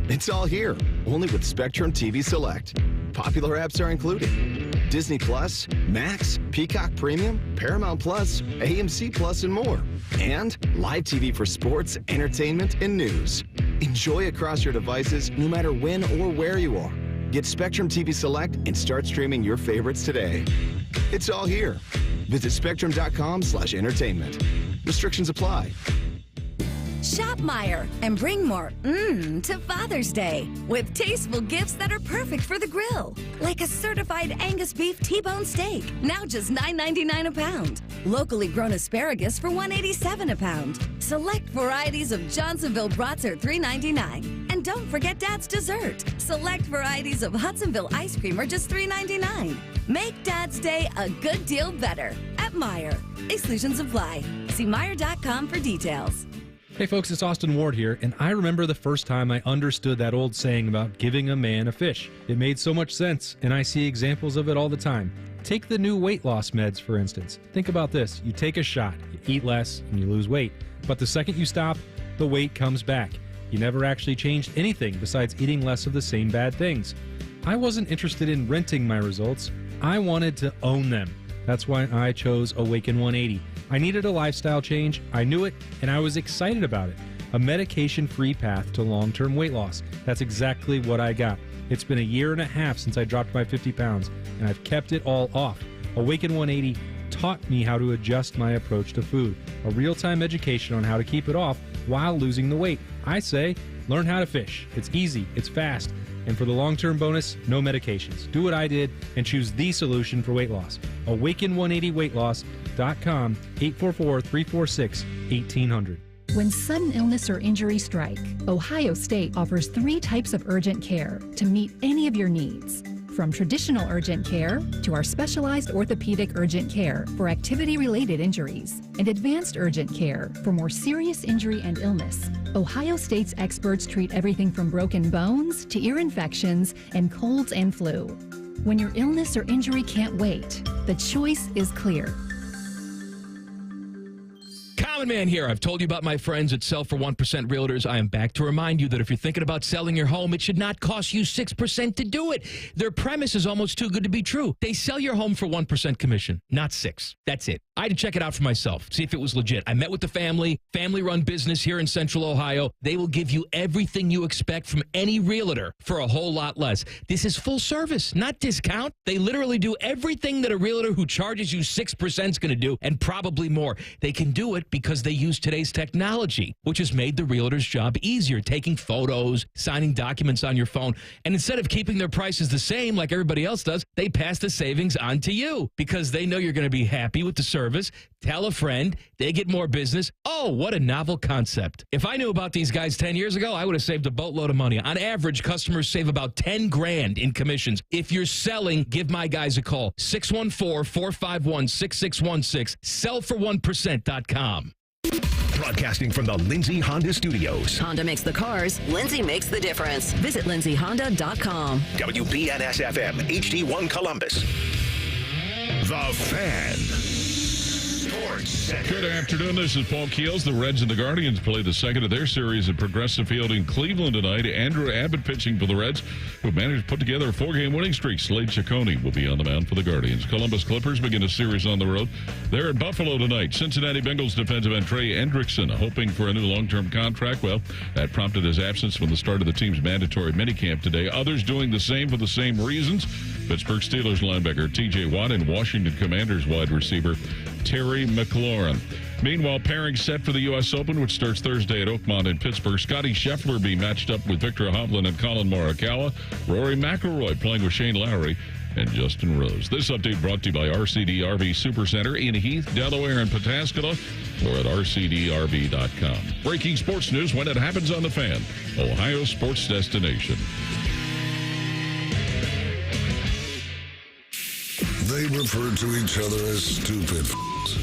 It's all here, only with Spectrum TV Select. Popular apps are included: Disney Plus, Max, Peacock Premium, Paramount Plus, AMC Plus, and more. And live TV for sports, entertainment, and news. Enjoy across your devices no matter when or where you are. Get Spectrum TV Select and start streaming your favorites today. It's all here. Visit spectrum.com/entertainment. Restrictions apply. Shop Meijer and bring more to Father's Day with tasteful gifts that are perfect for the grill. Like a certified Angus beef T-bone steak, now just $9.99 a pound. Locally grown asparagus for $1.87 a pound. Select varieties of Johnsonville brats are $3.99. And don't forget Dad's dessert. Select varieties of Hudsonville ice cream are just $3.99. Make Dad's Day a good deal better at Meijer. Exclusions apply. See Meijer.com for details. Hey folks, it's Austin Ward here, and I remember the first time I understood that old saying about giving a man a fish. It made so much sense, and I see examples of it all the time. Take the new weight loss meds, for instance. Think about this. You take a shot, you eat less, and you lose weight. But the second you stop, the weight comes back. You never actually changed anything besides eating less of the same bad things. I wasn't interested in renting my results. I wanted to own them. That's why I chose Awaken 180. I needed a lifestyle change, I knew it, and I was excited about it. A medication-free path to long-term weight loss. That's exactly what I got. It's been a year and a half since I dropped my 50 pounds, and I've kept it all off. Awaken 180 taught me how to adjust my approach to food. A real-time education on how to keep it off while losing the weight. I say, learn how to fish. It's easy, it's fast, and for the long-term bonus, no medications. Do what I did and choose the solution for weight loss. Awaken180weightloss.com, 844-346-1800. When sudden illness or injury strike, Ohio State offers 3 types of urgent care to meet any of your needs. From traditional urgent care to our specialized orthopedic urgent care for activity-related injuries and advanced urgent care for more serious injury and illness. Ohio State's experts treat everything from broken bones to ear infections and colds and flu. When your illness or injury can't wait, the choice is clear. Common Man here. I've told you about my friends at Sell for 1% Realtors. I am back to remind you that if you're thinking about selling your home, it should not cost you 6% to do it. Their premise is almost too good to be true. They sell your home for 1% commission, not 6%. That's it. I had to check it out for myself, see if it was legit. I met with the family-run business here in Central Ohio. They will give you everything you expect from any realtor for a whole lot less. This is full service, not discount. They literally do everything that a realtor who charges you 6% is going to do, and probably more. They can do it because they use today's technology, which has made the realtor's job easier, taking photos, signing documents on your phone. And instead of keeping their prices the same like everybody else does, they pass the savings on to you because they know you're going to be happy with the service. Tell a friend, they get more business. Oh, what a novel concept. If I knew about these guys 10 years ago, I would have saved a boatload of money. On average, customers save about $10,000 in commissions. If you're selling, give my guys a call. 614-451-6616. Sellfor1%.com. Broadcasting from the Lindsay Honda Studios. Honda makes the cars. Lindsay makes the difference. Visit lindsayhonda.com. WBNS-FM, HD1 Columbus. The Fan. Sports Center. Good afternoon. This is Paul Keels. The Reds and the Guardians play the second of their series at Progressive Field in Cleveland tonight. Andrew Abbott pitching for the Reds, who managed to put together a 4-game winning streak. Slade Ciccone will be on the mound for the Guardians. Columbus Clippers begin a series on the road. They're at Buffalo tonight. Cincinnati Bengals defensive end Trey Hendrickson hoping for a new long-term contract. Well, that prompted his absence from the start of the team's mandatory minicamp today. Others doing the same for the same reasons. Pittsburgh Steelers linebacker T.J. Watt and Washington Commanders wide receiver Terry McLaurin. Meanwhile, pairing set for the U.S. Open, which starts Thursday at Oakmont in Pittsburgh. Scotty Scheffler be matched up with Victor Hovland and Colin Morikawa. Rory McIlroy playing with Shane Lowry and Justin Rose. This update brought to you by RCD RV Supercenter in Heath, Delaware, and Pataskala, or at rcdrv.com. Breaking sports news when it happens on The Fan, Ohio sports destination. They refer to each other as stupid,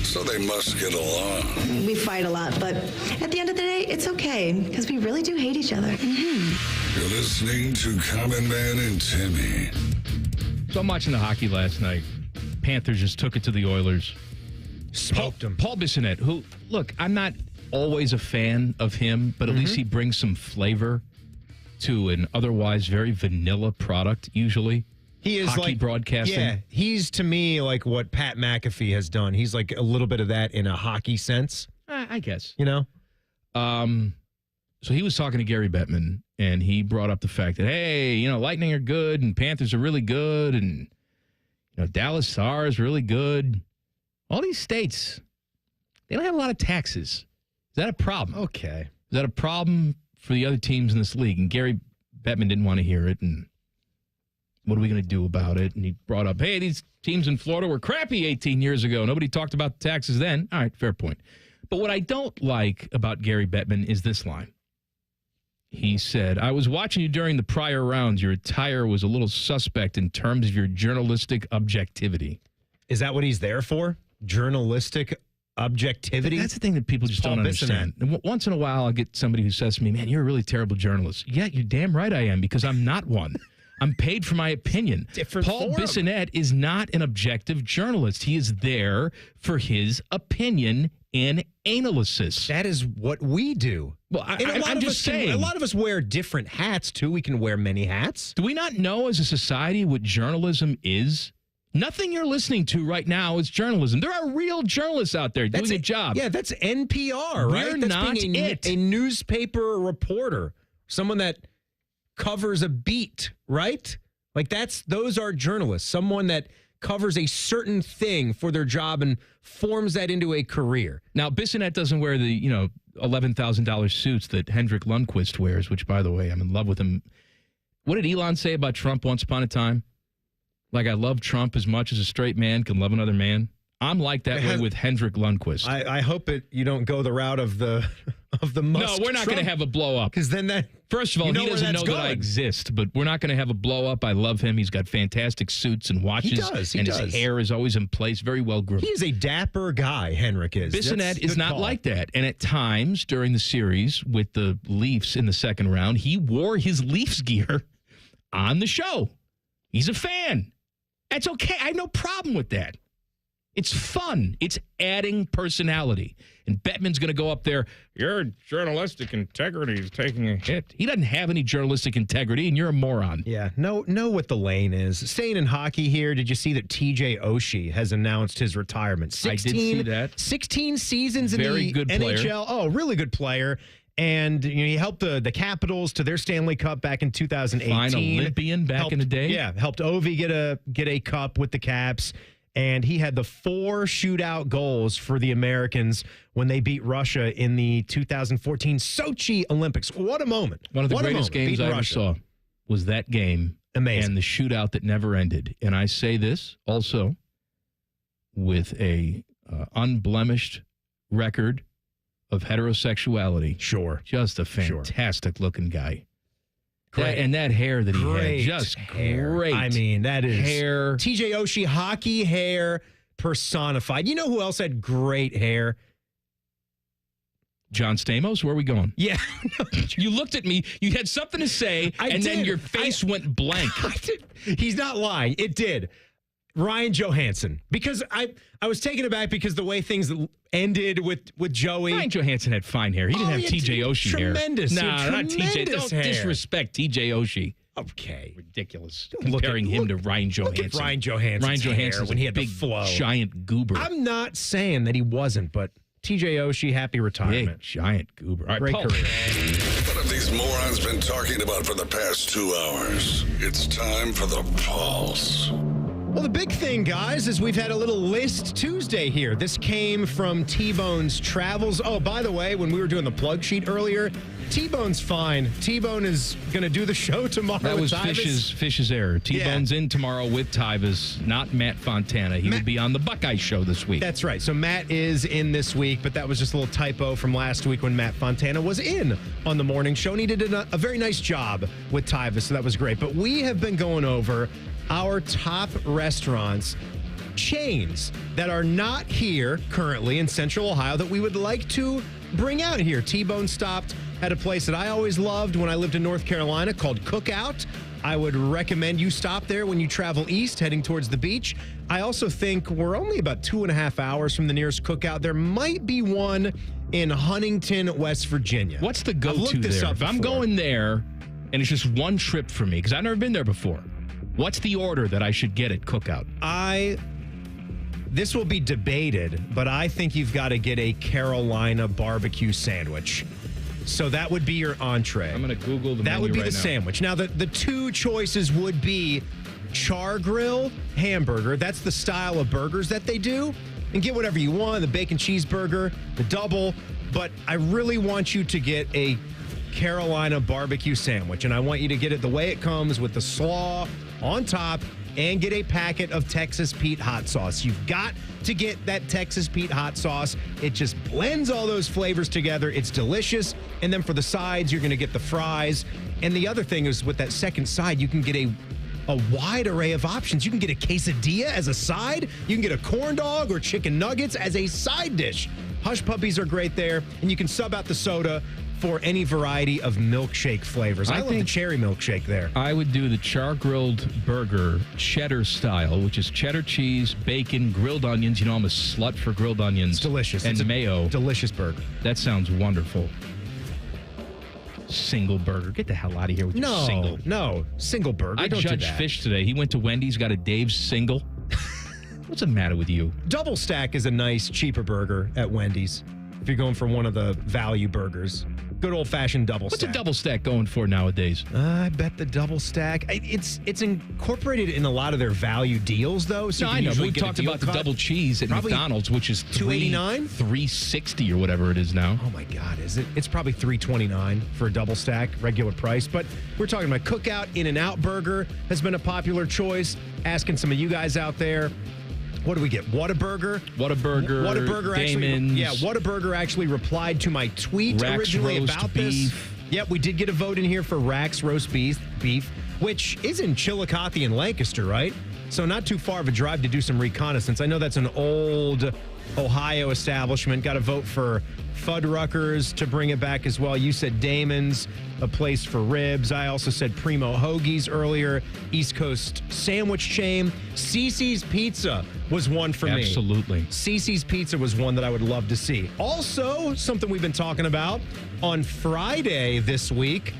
so they must get along. We fight a lot, but at the end of the day, it's okay, because we really do hate each other. You're listening to Common Man and Timmy. So I'm watching the hockey last night. Panthers just took it to the Oilers. Smoked him. Paul Bissonnette, who, look, I'm not always a fan of him, but at least he brings some flavor to an otherwise very vanilla product, usually. He is hockey like broadcasting. Yeah, he's to me like what Pat McAfee has done. He's like a little bit of that in a hockey sense. I guess. You know? So he was talking to Gary Bettman, and he brought up the fact that, hey, you know, Lightning are good, and Panthers are really good, and, you know, Dallas Stars are really good. All these states, they don't have a lot of taxes. Is that a problem? Okay. Is that a problem for the other teams in this league? And Gary Bettman didn't want to hear it, and what are we going to do about it? And he brought up, hey, these teams in Florida were crappy 18 years ago. Nobody talked about the taxes then. All right, fair point. But what I don't like about Gary Bettman is this line. He said, I was watching you during the prior rounds. Your attire was a little suspect in terms of your journalistic objectivity. Is that what he's there for? Journalistic objectivity? That's the thing that people just don't understand. And once in a while, I'll get somebody who says to me, man, you're a really terrible journalist. Yeah, you're damn right I am, because I'm not one. I'm paid for my opinion. Paul Bissonnette is not an objective journalist. He is there for his opinion and analysis. That is what we do. Well, I'm just saying. A lot of us wear different hats, too. We can wear many hats. Do we not know as a society what journalism is? Nothing you're listening to right now is journalism. There are real journalists out there doing a job. Yeah, that's NPR, right? We're That's not being a newspaper reporter, someone that covers a beat, right? Like those are journalists, someone that covers a certain thing for their job and forms that into a career. Now, Bissonnette doesn't wear the, $11,000 suits that Hendrik Lundqvist wears, which, by the way, I'm in love with him. What did Elon say about Trump once upon a time? Like, I love Trump as much as a straight man can love another man. I'm like that way with Hendrik Lundqvist. I hope you don't go the route of the Musk. No, we're not going to have a blow up. Because then first of all, he doesn't know that I exist, but we're not going to have a blow up. I love him. He's got fantastic suits and watches. He does. His hair is always in place, very well groomed. He is a dapper guy, Henrik is. Bissonnette is not like that. And at times during the series with the Leafs in the second round, he wore his Leafs gear on the show. He's a fan. That's okay. I have no problem with that. It's fun. It's adding personality. And Bettman's going to go up there. Your journalistic integrity is taking a hit. He doesn't have any journalistic integrity, and you're a moron. Yeah, know what the lane is. Staying in hockey here, did you see that TJ Oshie has announced his retirement? 16, I did see that. 16 seasons in Very the good NHL. Player. Oh, really good player. And he helped the Capitals to their Stanley Cup back in 2018. Fine Olympian back in the day. Yeah, helped Ovi get a cup with the Caps. And he had the 4 shootout goals for the Americans when they beat Russia in the 2014 Sochi Olympics. What a moment. One of the greatest games I ever saw was that game. Amazing. And the shootout that never ended. And I say this also with a unblemished record of heterosexuality. Sure. Just a fantastic looking guy. Great. And that hair that he Great had, just hair. great. I mean, that is hair. TJ Oshie, hockey hair personified. You know who else had great hair? John Stamos, where are we going? Yeah. You looked at me, you had something to say, then your face went blank. He's not lying. It did. Ryan Johansson. Because I was taken aback because the way things ended with Joey. Ryan Johansson had fine hair. He didn't have TJ Oshie hair. Tremendous. Nah, not TJ. Don't disrespect TJ Oshie. Okay. Ridiculous. Comparing him to Ryan Johansson. Look at Ryan Johansson. Ryan Johansson when he had big, the flow. Giant goober. I'm not saying that he wasn't, but TJ Oshie, happy retirement. Big, giant goober. All right, great Paul. career. What have these morons been talking about for the past 2 hours? It's time for the Pulse. Well, the big thing, guys, is we've had a little list Tuesday here. This came from T-Bone's travels. Oh, by the way, when we were doing the plug sheet earlier, T-Bone's fine. T-Bone is going to do the show tomorrow. That was Tyvus. Fish's error. T-Bone's in tomorrow with Tyvus, not Matt Fontana. He will be on the Buckeyes show this week. That's right. So Matt is in this week, but that was just a little typo from last week when Matt Fontana was in on the morning show, and he did a very nice job with Tyvus, so that was great. But we have been going over our top restaurants, chains that are not here currently in Central Ohio that we would like to bring out here. T-Bone stopped at a place that I always loved when I lived in North Carolina called Cookout. I would recommend you stop there when you travel east, heading towards the beach. I also think we're only about 2.5 hours from the nearest Cookout. There might be one in Huntington, West Virginia. What's the go-to there? If I'm going there and it's just one trip for me, because I've never been there before, what's the order that I should get at Cookout? This will be debated, but I think you've got to get a Carolina barbecue sandwich. So that would be your entree. I'm going to Google the menu That would be right the now. sandwich. Now, the two choices would be char grill hamburger. That's the style of burgers that they do. And get whatever you want, the bacon cheeseburger, the double. But I really want you to get a Carolina barbecue sandwich. And I want you to get it the way it comes with the slaw on top and get a packet of Texas Pete hot sauce. You've got to get that Texas Pete hot sauce. It just blends all those flavors together. It's delicious. And then for the sides, you're going to get the fries. And the other thing is with that second side, you can get a wide array of options. You can get a quesadilla as a side. You can get a corn dog or chicken nuggets as a side dish. Hush Puppies are great there. And you can sub out the soda for any variety of milkshake flavors. I love the cherry milkshake there. I would do the char-grilled burger cheddar style, which is cheddar cheese, bacon, grilled onions. You know, I'm a slut for grilled onions. It's delicious. And It's a mayo. delicious burger. That sounds wonderful. Single burger. Get the hell out of here with your single. No, single burger. I Don't do judged that. Fish today. He went to Wendy's, got a Dave's single. What's the matter with you? Double Stack is a nice, cheaper burger at Wendy's. If you're going for one of the value burgers. Good old-fashioned double stack. What's a double stack going for nowadays? I bet the double stack. It's incorporated in a lot of their value deals, though. So No, you I can know. usually We get a talked deal about the cut. double cheese at Probably McDonald's, which is $2.89? $3.60 or whatever it is now. Oh my God, is it? It's probably $3.29 for a double stack, regular price. But we're talking about Cookout. In-N-Out Burger has been a popular choice. Asking some of you guys out there. What do we get? Whataburger? Whataburger, Damon's. Whataburger actually replied to my tweet Rack's originally roast about beef. this. Yep, we did get a vote in here for Rack's roast beef, which is in Chillicothe and Lancaster, right? So not too far of a drive to do some reconnaissance. I know that's an old Ohio establishment. Got a vote for Fudruckers to bring it back as well. You said Damon's, a place for ribs. I also said Primo Hoagies earlier. East Coast sandwich chain. Cece's Pizza was one for me. Absolutely. Cece's Pizza was one that I would love to see. Also, something we've been talking about on Friday this week,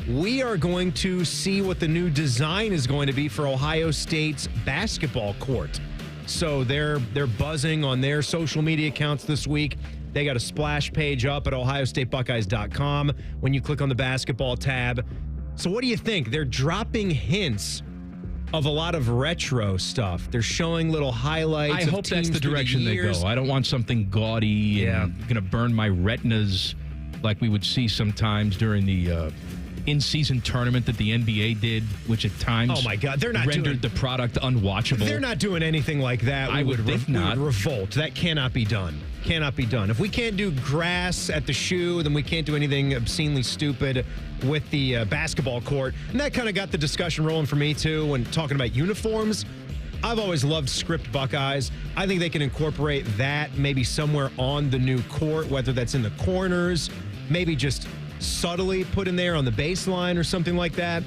we are going to see what the new design is going to be for Ohio State's basketball court. So they're buzzing on their social media accounts this week. They got a splash page up at ohiostatebuckeyes.com when you click on the basketball tab. So what do you think? They're dropping hints of a lot of retro stuff. They're showing little highlights. I hope that's the direction they go. I don't want something gaudy and going to burn my retinas like we would see sometimes during the in-season tournament that the NBA did, which at times oh my God, they're not rendered the product unwatchable. They're not doing anything like that. I would think not. We would revolt. That cannot be done. Cannot be done. If we can't do grass at the shoe, then we can't do anything obscenely stupid with the basketball court. And that kind of got the discussion rolling for me, too, when talking about uniforms. I've always loved script Buckeyes. I think they can incorporate that maybe somewhere on the new court, whether that's in the corners, maybe just subtly put in there on the baseline or something like that.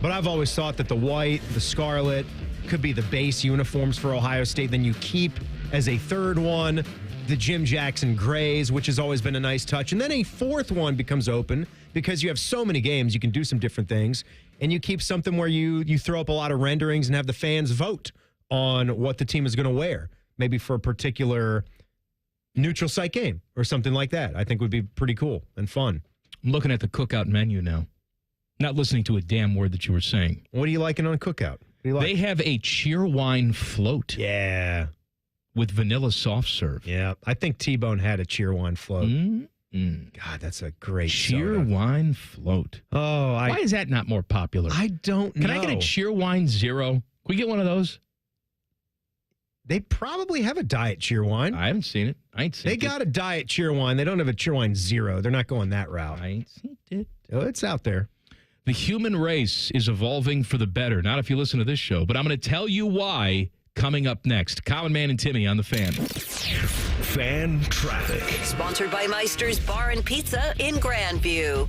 But I've always thought that the white, the scarlet could be the base uniforms for Ohio State. Then you keep as a third one the Jim Jackson grays, which has always been a nice touch. And then a fourth one becomes open because you have so many games, you can do some different things. And you keep something where you throw up a lot of renderings and have the fans vote on what the team is going to wear, maybe for a particular neutral site game or something like that. I think would be pretty cool and fun. I'm looking at the cookout menu now. Not listening to a damn word that you were saying. What are you liking on cookout? What do you like? They have a Cheerwine float. Yeah. With vanilla soft serve. Yeah. I think T-Bone had a Cheerwine float. God, that's a great Cheerwine float. Oh, why is that not more popular? I don't know. Can I get a Cheerwine Zero? Can we get one of those? They probably have a Diet Cheerwine. I haven't seen it. I ain't seen it. They got a Diet Cheerwine. They don't have a Cheerwine Zero. They're not going that route. I ain't seen it. Oh, it's out there. The human race is evolving for the better. Not if you listen to this show, but I'm going to tell you why coming up next. Common Man and Timmy on the Fan. Fan Traffic. Sponsored by Meister's Bar and Pizza in Grandview.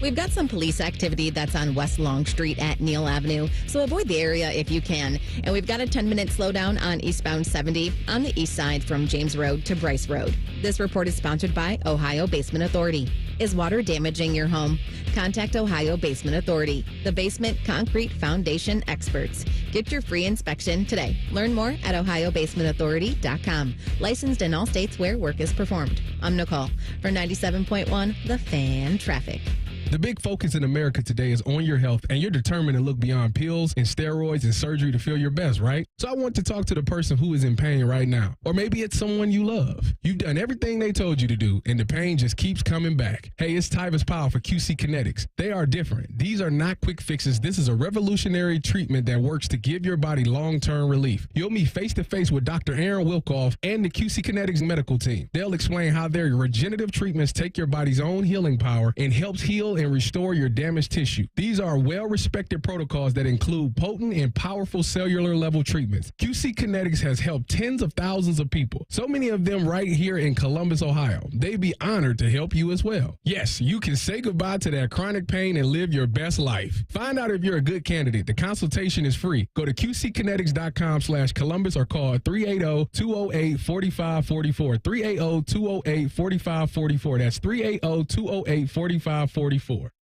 We've got some police activity that's on West Long Street at Neal Avenue, so avoid the area if you can. And we've got a 10-minute slowdown on eastbound 70 on the east side from James Road to Bryce Road. This report is sponsored by Ohio Basement Authority. Is water damaging your home? Contact Ohio Basement Authority, the basement concrete foundation experts. Get your free inspection today. Learn more at ohiobasementauthority.com. Licensed in all states where work is performed. I'm Nicole for 97.1 The Fan Traffic. The big focus in America today is on your health, and you're determined to look beyond pills and steroids and surgery to feel your best, right? So I want to talk to the person who is in pain right now. Or maybe it's someone you love. You've done everything they told you to do, and the pain just keeps coming back. Hey, it's Tyvis Powell for QC Kinetics. They are different. These are not quick fixes. This is a revolutionary treatment that works to give your body long-term relief. You'll meet face-to-face with Dr. Aaron Wilkoff and the QC Kinetics medical team. They'll explain how their regenerative treatments take your body's own healing power and helps heal and restore your damaged tissue. These are well-respected protocols that include potent and powerful cellular level treatments. QC Kinetics has helped tens of thousands of people, so many of them right here in Columbus, Ohio. They'd be honored to help you as well. Yes, you can say goodbye to that chronic pain and live your best life. Find out if you're a good candidate. The consultation is free. Go to qckinetics.com/Columbus or call 380-208-4544. 380-208-4544. That's 380-208-4544.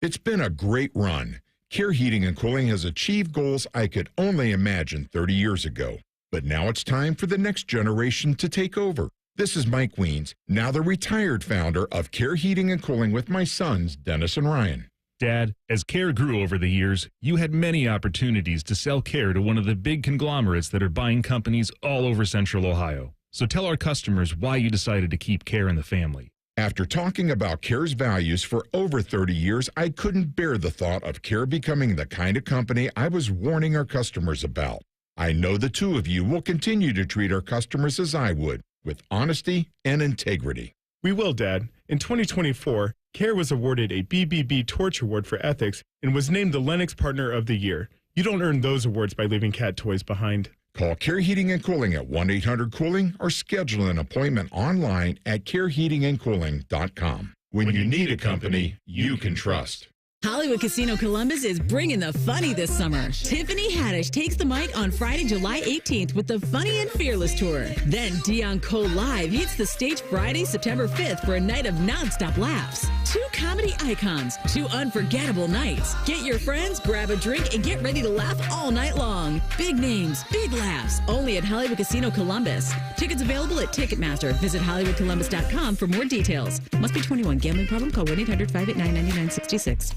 It's been a great run. Care Heating and Cooling has achieved goals I could only imagine 30 years ago. But now it's time for the next generation to take over. This is Mike Weens, now the retired founder of Care Heating and Cooling with my sons, Dennis and Ryan. Dad, as Care grew over the years, you had many opportunities to sell Care to one of the big conglomerates that are buying companies all over Central Ohio. So tell our customers why you decided to keep Care in the family. After talking about Care's values for over 30 years, I couldn't bear the thought of Care becoming the kind of company I was warning our customers about. I know the two of you will continue to treat our customers as I would, with honesty and integrity. We will, Dad. In 2024, Care was awarded a BBB Torch Award for Ethics and was named the Lennox Partner of the Year. You don't earn those awards by leaving cat toys behind. Call Care Heating and Cooling at 1-800-COOLING or schedule an appointment online at careheatingandcooling.com. When you need a company you can trust. Hollywood Casino Columbus is bringing the funny this summer. Tiffany Haddish takes the mic on Friday, July 18th with the Funny and Fearless Tour. Then Dion Cole Live hits the stage Friday, September 5th for a night of nonstop laughs. 2 comedy icons, 2 unforgettable nights. Get your friends, grab a drink, and get ready to laugh all night long. Big names, big laughs, only at Hollywood Casino Columbus. Tickets available at Ticketmaster. Visit HollywoodColumbus.com for more details. Must be 21. Gambling problem? Call 1-800-589-9966.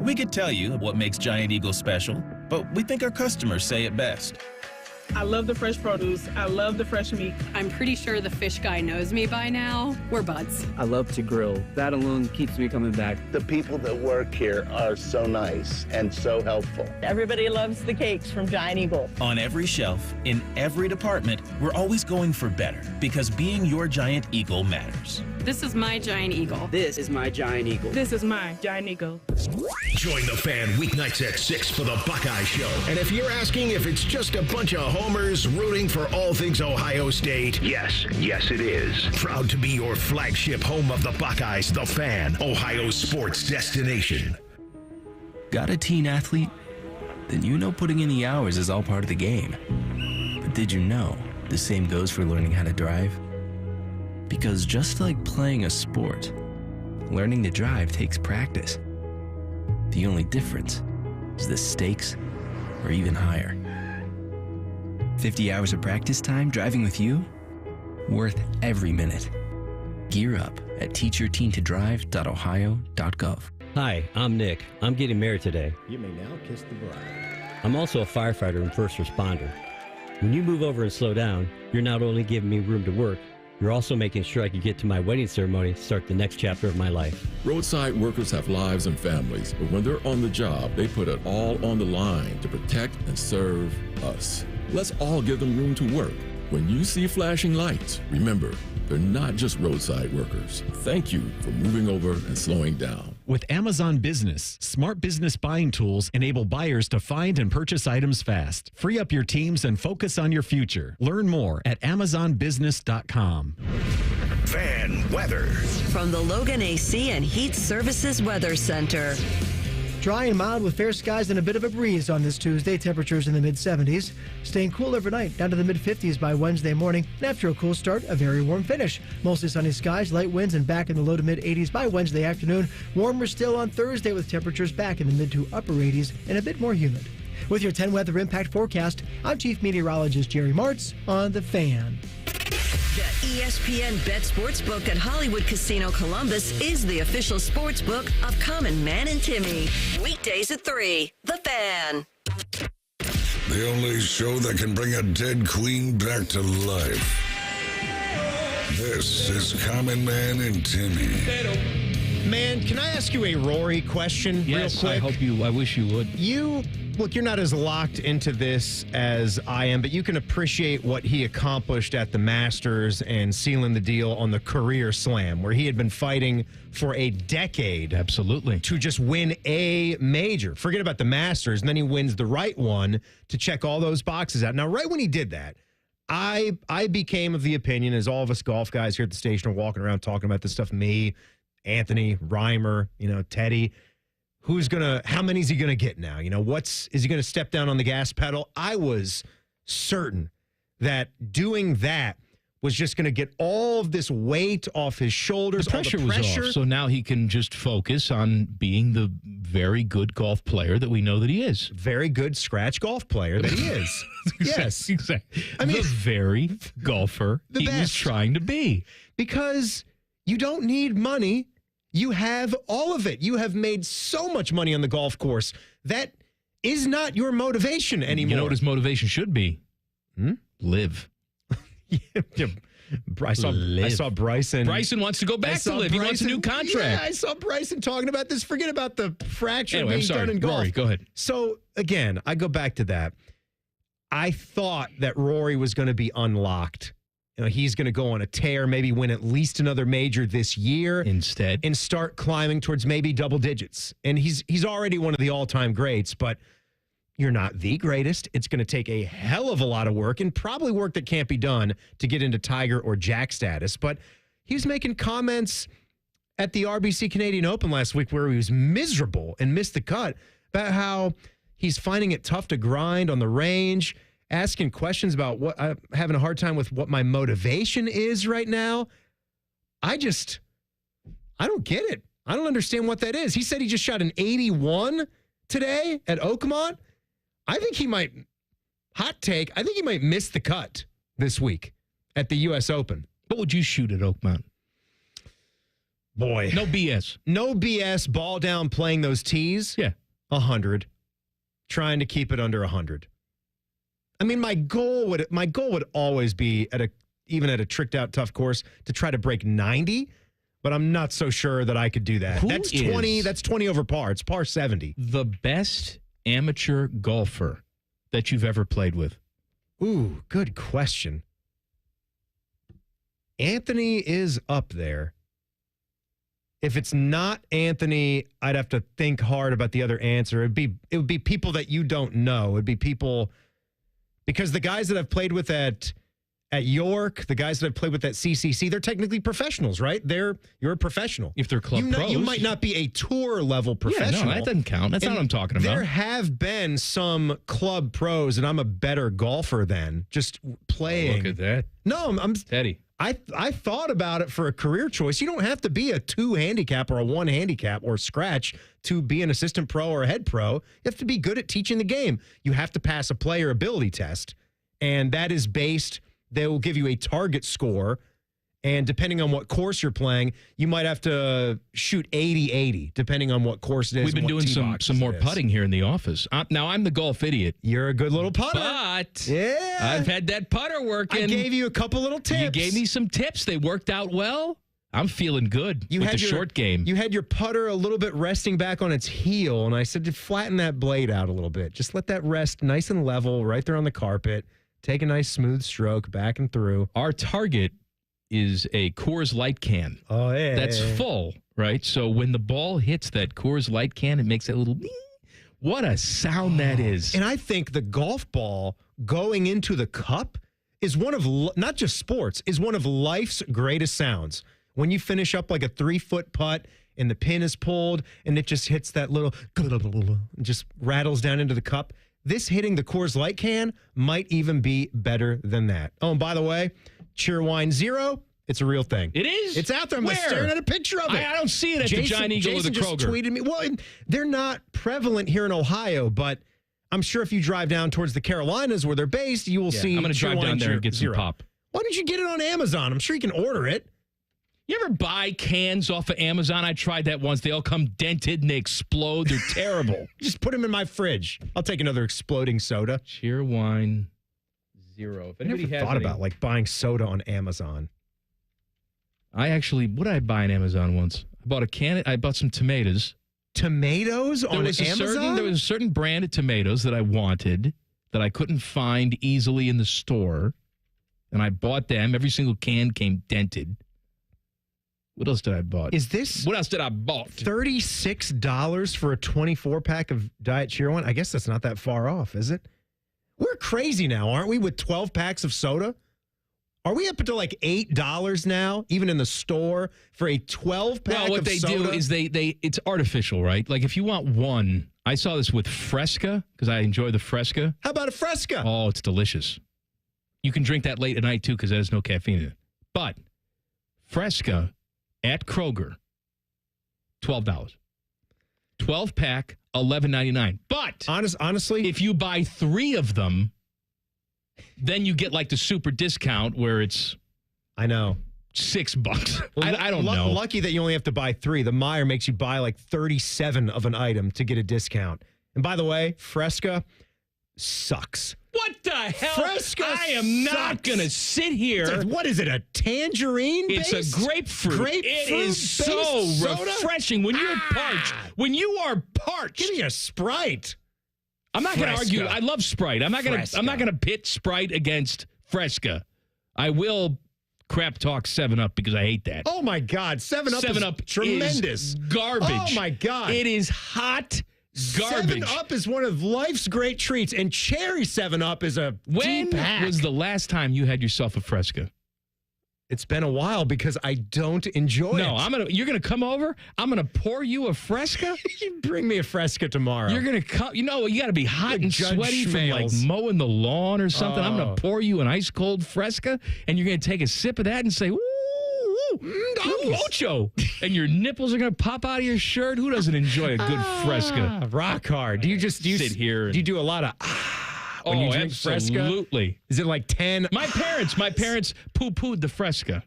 We could tell you what makes Giant Eagle special, but we think our customers say it best. I love the fresh produce. I love the fresh meat. I'm pretty sure the fish guy knows me by now. We're buds. I love to grill. That alone keeps me coming back. The people that work here are so nice and so helpful. Everybody loves the cakes from Giant Eagle. On every shelf, in every department, we're always going for better because being your Giant Eagle matters. This is my Giant Eagle. This is my Giant Eagle. This is my Giant Eagle. Join the fan weeknights at 6 for the Buckeye Show. And if you're asking if it's just a bunch of homers rooting for all things Ohio State, yes, it is. Proud to be your flagship home of the Buckeyes, the Fan, Ohio sports destination. Got a teen athlete? Then you know putting in the hours is all part of the game. But did you know the same goes for learning how to drive? Because just like playing a sport, learning to drive takes practice. The only difference is the stakes are even higher. 50 hours of practice time driving with you? Worth every minute. Gear up at teachyourteentodrive.ohio.gov. Hi, I'm Nick. I'm getting married today. You may now kiss the bride. I'm also a firefighter and first responder. When you move over and slow down, you're not only giving me room to work, you're also making sure I can get to my wedding ceremony to start the next chapter of my life. Roadside workers have lives and families, but when they're on the job, they put it all on the line to protect and serve us. Let's all give them room to work. When you see flashing lights, remember, they're not just roadside workers. Thank you for moving over and slowing down. With Amazon Business, smart business buying tools enable buyers to find and purchase items fast. Free up your teams and focus on your future. Learn more at amazonbusiness.com. Fan weather. From the Logan AC and Heat Services Weather Center. Dry and mild with fair skies and a bit of a breeze on this Tuesday. Temperatures in the mid-70s. Staying cool overnight, down to the mid-50s by Wednesday morning. And after a cool start, a very warm finish. Mostly sunny skies, light winds, and back in the low to mid-80s by Wednesday afternoon. Warmer still on Thursday with temperatures back in the mid to upper 80s and a bit more humid. With your 10 weather impact forecast, I'm Chief Meteorologist Jerry Martz on The Fan. The ESPN Bet Sportsbook at Hollywood Casino Columbus is the official sportsbook of Common Man and Timmy. Weekdays at 3. The Fan. The only show that can bring a dead queen back to life. This is Common Man and Timmy. Man, can I ask you a Rory question real quick? I wish you would. Look, you're not as locked into this as I am, but you can appreciate what he accomplished at the Masters and sealing the deal on the Career Slam, where he had been fighting for a decade. Absolutely. To just win a major. Forget about the Masters, and then he wins the right one to check all those boxes out. Now, right when he did that, I became of the opinion, as all of us golf guys here at the station are walking around talking about this stuff, me, Anthony, Reimer, Teddy, how many is he gonna get now? Is he gonna step down on the gas pedal? I was certain that doing that was just gonna get all of this weight off his shoulders. The pressure was off, so now he can just focus on being the very good golf player that we know that he is. Very good scratch golf player that he is. Yes. Exactly. The very golfer he was trying to be. Because you don't need money. You have all of it. You have made so much money on the golf course. That is not your motivation anymore. You know what his motivation should be? Live. I saw Bryson. Bryson wants to go back to live. He wants a new contract. Yeah, I saw Bryson talking about this. Forget about the fracture being done in golf. Rory, go ahead. So, again, I go back to that. I thought that Rory was going to be unlocked. He's going to go on a tear, maybe win at least another major this year. Instead. And start climbing towards maybe double digits. And he's already one of the all-time greats. But, You're not the greatest. It's going to take a hell of a lot of work and probably work that can't be done to get into Tiger or Jack status. But he was making comments at the RBC Canadian Open last week where he was miserable and missed the cut about how he's finding it tough to grind on the range, asking questions about what I'm having a hard time with what my motivation is right now. I don't get it. I don't understand what that is. He said he just shot an 81 today at Oakmont. I think he might, hot take, I think he might miss the cut this week at the U.S. Open. What would you shoot at Oakmont? Boy. No BS. No BS, ball down, playing those tees. Yeah. 100. Trying to keep it under 100. I mean, my goal would always be even at a tricked out tough course to try to break 90, but I'm not so sure that I could do that. That's 20 over par. It's par 70. The best amateur golfer that you've ever played with? Ooh, good question. Anthony is up there. If it's not Anthony, I'd have to think hard about the other answer. It would be people that you don't know. It'd be people, because the guys that I've played with at York, the guys that I've played with at CCC, they're technically professionals, right? You're a professional. If they're club pros. You might not be a tour level professional. Yeah, no, that doesn't count. That's not what I'm talking about. There have been some club pros, and I'm a better golfer than just playing. Oh, look at that. No, I'm Teddy. I thought about it for a career choice. You don't have to be a 2 handicap or a 1 handicap or scratch to be an assistant pro or a head pro. You have to be good at teaching the game. You have to pass a player ability test, and that is based. They will give you a target score, and depending on what course you're playing, you might have to shoot 80-80, depending on what course it is. We've been doing some more putting here in the office. Now, I'm the golf idiot. You're a good little putter. But yeah, I've had that putter working. I gave you a couple little tips. You gave me some tips. They worked out well. I'm feeling good with the short game. You had your putter a little bit resting back on its heel, and I said to flatten that blade out a little bit. Just let that rest nice and level right there on the carpet. Take a nice smooth stroke back and through. Our target is a Coors Light can. Oh, yeah. That's full, right? So when the ball hits that Coors Light can, it makes that little bing. What a sound that is. And I think the golf ball going into the cup is one of, not just sports, is one of life's greatest sounds. When you finish up like a 3-foot putt and the pin is pulled and it just hits that little, and just rattles down into the cup. This hitting the Coors Light can might even be better than that. Oh, and by the way, Cheerwine Zero, it's a real thing. It is? It's out there. I'm Where? staring at a picture of it. I don't see it at the Giant Eagle or the Jason Kroger. just tweeted me. Well, they're not prevalent here in Ohio, but I'm sure if you drive down towards the Carolinas where they're based, you will see. I'm going to drive down there and get some pop. Why don't you get it on Amazon? I'm sure you can order it. You ever buy cans off of Amazon? I tried that once. They all come dented and they explode. They're terrible. Just put them in my fridge. I'll take another exploding soda. Cheerwine Zero. If anybody never thought about like buying soda on Amazon. What did I buy on Amazon once? I bought some tomatoes. Tomatoes on Amazon? There was a certain brand of tomatoes that I wanted that I couldn't find easily in the store. And I bought them. Every single can came dented. What else did I bought? What else did I bought? $36 for a 24-pack of Diet Cheerwine? I guess that's not that far off, is it? We're crazy now, aren't we, with 12 packs of soda? Are we up to like $8 now, even in the store, for a 12-pack of soda? Well, what they do is it's artificial, right? Like if you want one, I saw this with Fresca, because I enjoy the Fresca. How about a Fresca? Oh, it's delicious. You can drink that late at night, too, because it has no caffeine in it. But Fresca at Kroger, $12. 12-pack, $11.99. But honestly, if you buy 3 of them, then you get like the super discount where it's, I know, $6. Well, I don't know. Lucky that you only have to buy 3. The Meijer makes you buy like 37 of an item to get a discount. And by the way, Fresca sucks. What the hell? Fresca I am not going to sit here. What is it, a tangerine? It's a grapefruit. It is so refreshing when you're parched. When you are parched. Give me a Sprite. I'm not going to argue. I love Sprite. I'm not going to pit Sprite against Fresca. I will crap talk 7-Up because I hate that. Oh my God, 7-Up is tremendous. Is garbage. Oh my God. It is hot Garbage. 7-Up is one of life's great treats, and cherry 7-Up is a When deep hack. was the last time you had yourself a Fresca? It's been a while because I don't enjoy it. No, you're gonna come over. I'm gonna pour you a Fresca. You bring me a Fresca tomorrow. You're gonna come. You know, you got to be hot and Judge sweaty from like Schmales. mowing the lawn or something. I'm Oh. gonna pour you an ice cold Fresca, and you're gonna take a sip of that and say, "Ooh, mucho," and your nipples are gonna pop out of your shirt. Who doesn't enjoy a good Fresca? Rock hard. Do you sit here? Do you do a lot of when you drink absolutely. Fresca? Is it like 10? My parents poo-pooed the Fresca.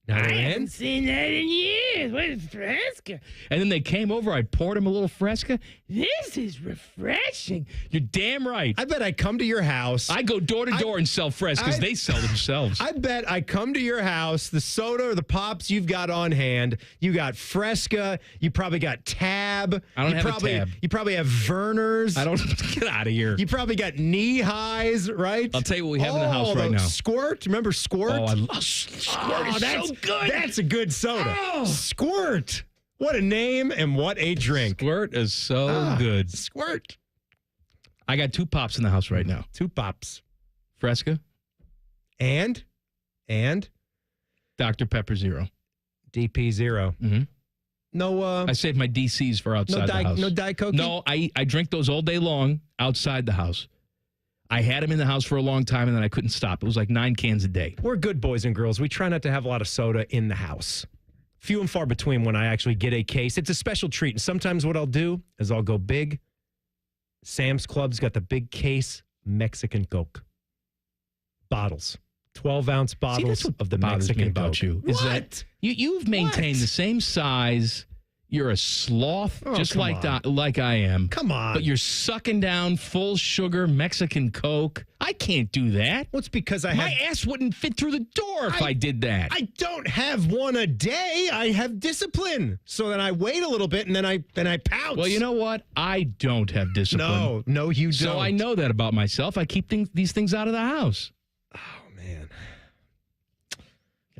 Now they're in? Seen that in years. What is Fresca? And then they came over. I poured them a little Fresca. This is refreshing. You're damn right. I bet I come to your house. I go door to door and sell Frescas. They sell themselves. I bet I come to your house, the soda or the pops you've got on hand. You got Fresca. You probably got Tab. I don't have a Tab. You probably have Verner's. I don't get out of here. You probably got knee highs, right? I'll tell you what we have in the house right now. Squirt. Remember Squirt? Oh, I love Squirt. It's so good. That's a good soda. Oh. Squirt. What a name and what a drink. Squirt is so good. Squirt. I got 2 pops in the house right now. 2 pops. Fresca. And Dr. Pepper Zero. DP Zero. Mm-hmm. No, I saved my DCs for outside the house. No Diet Coke? No, I drink those all day long outside the house. I had them in the house for a long time, and then I couldn't stop. It was like 9 cans a day. We're good boys and girls. We try not to have a lot of soda in the house. Few and far between when I actually get a case. It's a special treat. And sometimes what I'll do is I'll go big. Sam's Club's got the big case Mexican Coke. Bottles. 12-ounce bottles of the Mexican about Coke. you. Is What? that you've maintained the same size. You're a sloth, just come like on. like I am. Come on. But you're sucking down full sugar Mexican Coke. I can't do that. Well, it's because my ass wouldn't fit through the door if I did that. I don't have one a day. I have discipline. So then I wait a little bit and then I pounce. Well, you know what? I don't have discipline. No, you don't. So I know that about myself. I keep these things out of the house. Oh, man.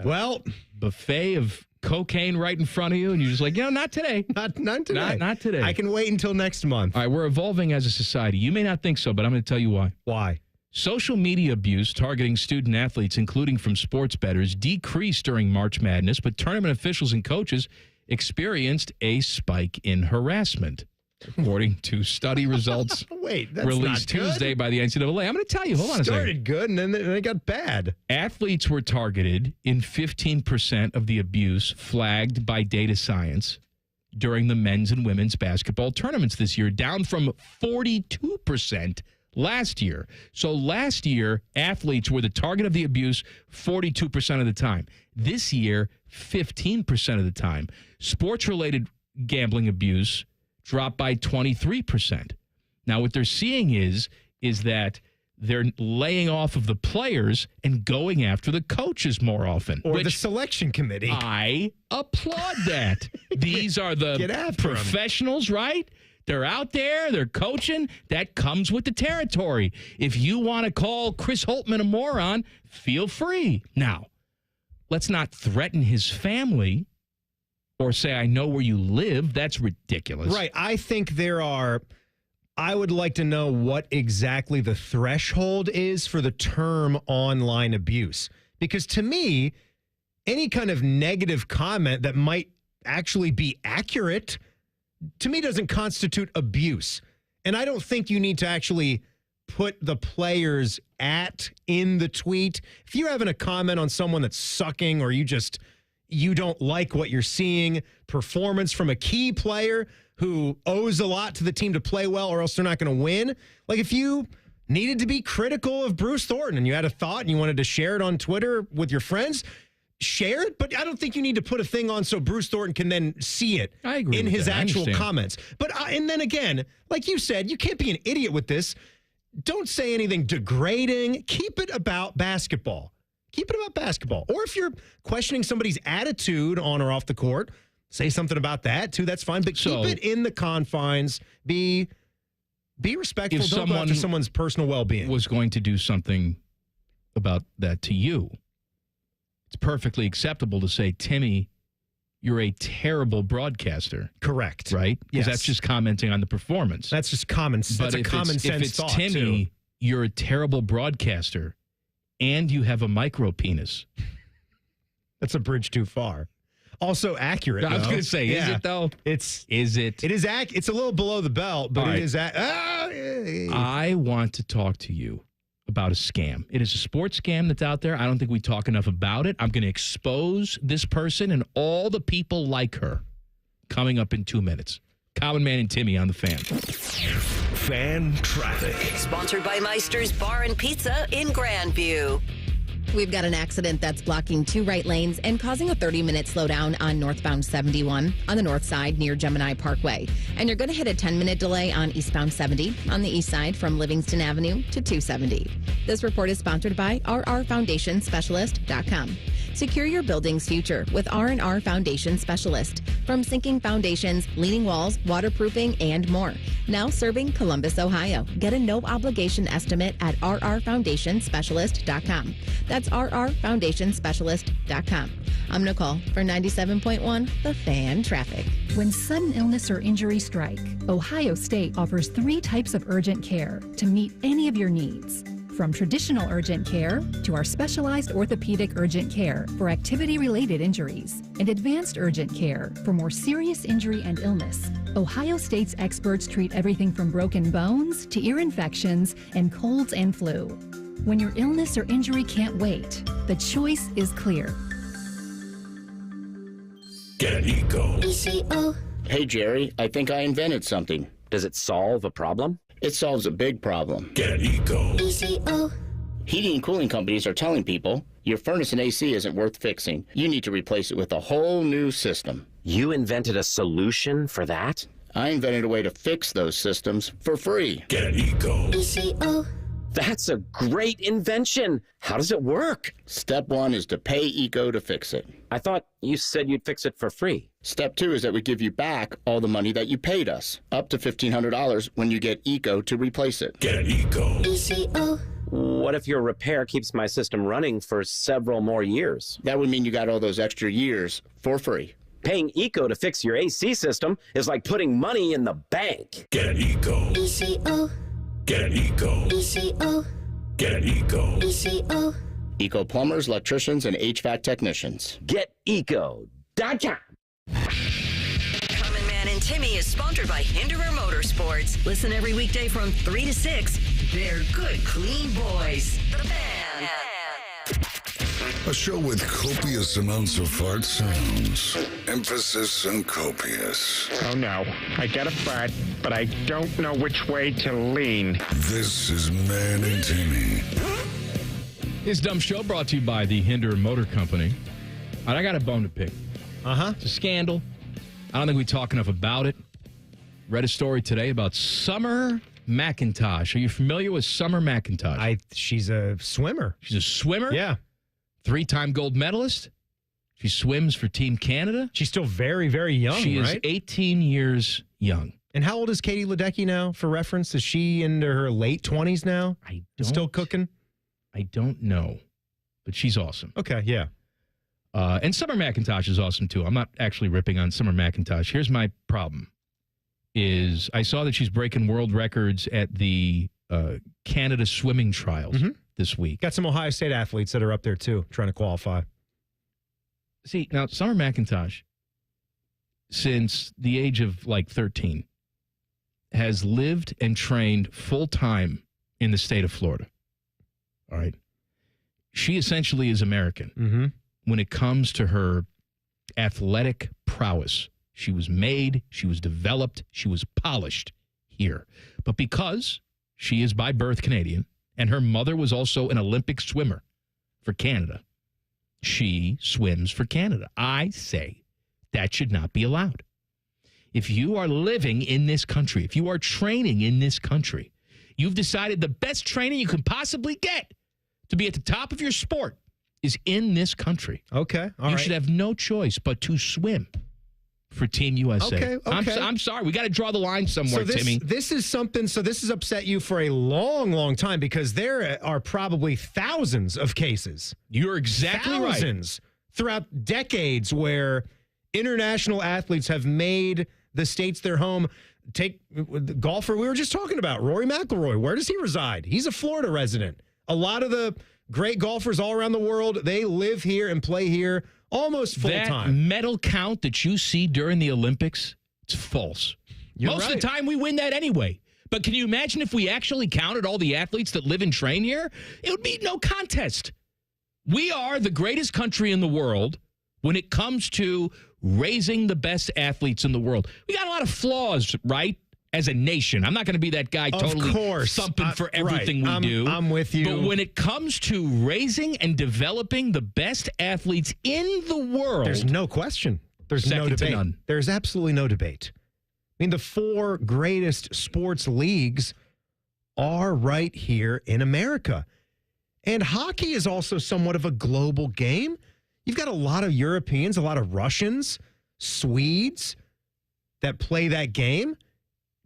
Well, buffet of cocaine right in front of you, and you're just like, not today. Not today. Not today. I can wait until next month. All right, we're evolving as a society. You may not think so, but I'm going to tell you why. Why? Social media abuse targeting student athletes, including from sports bettors, decreased during March Madness, but tournament officials and coaches experienced a spike in harassment, according to study results Wait, that's released not good. Tuesday by the NCAA. I'm going to tell you. Hold on a second. Started good, and then it got bad. Athletes were targeted in 15% of the abuse flagged by data science during the men's and women's basketball tournaments this year, down from 42% last year. So last year, athletes were the target of the abuse 42% of the time. This year, 15% of the time. Sports-related gambling abuse dropped by 23%. Now, what they're seeing is that they're laying off of the players and going after the coaches more often. Or the selection committee. I applaud that. These are the professionals, right? They're out there. They're coaching. That comes with the territory. If you want to call Chris Holtman a moron, feel free. Now, let's not threaten his family or say, I know where you live. That's ridiculous. Right. I think I would like to know what exactly the threshold is for the term online abuse. Because to me, any kind of negative comment that might actually be accurate, to me, doesn't constitute abuse. And I don't think you need to actually put the players in the tweet. If you're having a comment on someone that's sucking or you don't like what you're seeing, performance from a key player who owes a lot to the team to play well or else they're not going to win. Like if you needed to be critical of Bruce Thornton and you had a thought and you wanted to share it on Twitter with your friends, share it. But I don't think you need to put a thing on so Bruce Thornton can then see it in his actual comments. But and then again, like you said, you can't be an idiot with this. Don't say anything degrading. Keep it about basketball. Keep it about basketball. Or if you're questioning somebody's attitude on or off the court, say something about that too. That's fine. But keep it in the confines. Be respectful. If Don't go after someone's personal well-being. Was going to do something about that to you, it's perfectly acceptable to say, Timmy, you're a terrible broadcaster. Correct. Right? Because Yes. that's just commenting on the performance. That's just common sense. But That's a if common it's, sense if it's thought, Timmy, too. you're a terrible broadcaster, and you have a micro penis. That's a bridge too far. Also accurate. I was though. going to say, is it though? Is it? It is. It's a little below the belt, but All it right. is. I want to talk to you about a scam. It is a sports scam that's out there. I don't think we talk enough about it. I'm going to expose this person and all the people like her coming up in 2 minutes. Common Man and Timmy on the Fan. Fan traffic. Sponsored by Meister's Bar and Pizza in Grandview. We've got an accident that's blocking 2 right lanes and causing a 30-minute slowdown on northbound 71 on the north side near Gemini Parkway. And you're going to hit a 10-minute delay on eastbound 70 on the east side from Livingston Avenue to 270. This report is sponsored by rrfoundationspecialist.com. Secure your building's future with R&R Foundation Specialist. From sinking foundations, leaning walls, waterproofing, and more. Now serving Columbus, Ohio. Get a no-obligation estimate at rrfoundationspecialist.com. That's rrfoundationspecialist.com. I'm Nicole for 97.1 The Fan Traffic. When sudden illness or injury strike, Ohio State offers 3 types of urgent care to meet any of your needs. From traditional urgent care to our specialized orthopedic urgent care for activity-related injuries and advanced urgent care for more serious injury and illness. Ohio State's experts treat everything from broken bones to ear infections and colds and flu. When your illness or injury can't wait, the choice is clear. Get Eco. ECO. Hey, Jerry, I think I invented something. Does it solve a problem? It solves a big problem. Get Eco. ECO. Heating and cooling companies are telling people your furnace and AC isn't worth fixing. You need to replace it with a whole new system. You invented a solution for that? I invented a way to fix those systems for free. Get Eco. ECO. That's a great invention. How does it work? Step 1 is to pay ECO to fix it. I thought you said you'd fix it for free. Step 2 is that we give you back all the money that you paid us, up to $1,500 when you get ECO to replace it. Get Eco. ECO. What if your repair keeps my system running for several more years? That would mean you got all those extra years for free. Paying ECO to fix your AC system is like putting money in the bank. Get Eco. ECO. Get Eco. ECO. Get Eco. ECO. Eco plumbers, electricians, and HVAC technicians. GetEco.com. Common Man and Timmy is sponsored by Hinderer Motorsports. Listen every weekday from 3 to 6. They're good, clean boys. The Fan. A show with copious amounts of fart sounds. Emphasis on copious. Oh no, I get a fart, but I don't know which way to lean. This is Man and Timmy. This dumb show brought to you by the Hinderer Motor Company. All right, I got a bone to pick. It's a scandal. I don't think we talk enough about it. Read a story today about Summer McIntosh. Are you familiar with Summer McIntosh? She's a swimmer. She's a swimmer? Yeah. 3-time gold medalist. She swims for Team Canada. She's still very, very young, She is right? 18 years young. And how old is Katie Ledecky now, for reference? Is she into her late 20s now? Still cooking? I don't know, but she's awesome. Okay, yeah. And Summer McIntosh is awesome, too. I'm not actually ripping on Summer McIntosh. Here's my problem, is I saw that she's breaking world records at the Canada swimming trials this week. Got some Ohio State athletes that are up there, too, trying to qualify. See, now, Summer McIntosh, since the age of, 13, has lived and trained full-time in the state of Florida. All right? She essentially is American when it comes to her athletic prowess. She was made, she was developed, she was polished here. But because she is by birth Canadian, and her mother was also an Olympic swimmer for Canada, she swims for Canada. I say that should not be allowed. If you are living in this country, if you are training in this country, you've decided the best training you can possibly get to be at the top of your sport is in this country. Okay, all you right. should have no choice but to swim for Team USA. Okay. I'm sorry. We got to draw the line somewhere, Timmy. This is something, so this has upset you for a long, long time because there are probably thousands of cases. You're exactly right. Thousands throughout decades where international athletes have made the States their home. Take the golfer we were just talking about, Rory McIlroy. Where does he reside? He's a Florida resident. A lot of the great golfers all around the world, they live here and play here almost full time. That medal count that you see during the Olympics, it's false. Most of the time we win that anyway. But can you imagine if we actually counted all the athletes that live and train here? It would be no contest. We are the greatest country in the world when it comes to raising the best athletes in the world. We got a lot of flaws, right? As a nation. I'm not going to be that guy totally thumping for everything we do. I'm with you. But when it comes to raising and developing the best athletes in the world, there's no question. There's no debate. To none. There's absolutely no debate. I mean, the 4 greatest sports leagues are right here in America. And hockey is also somewhat of a global game. You've got a lot of Europeans, a lot of Russians, Swedes that play that game.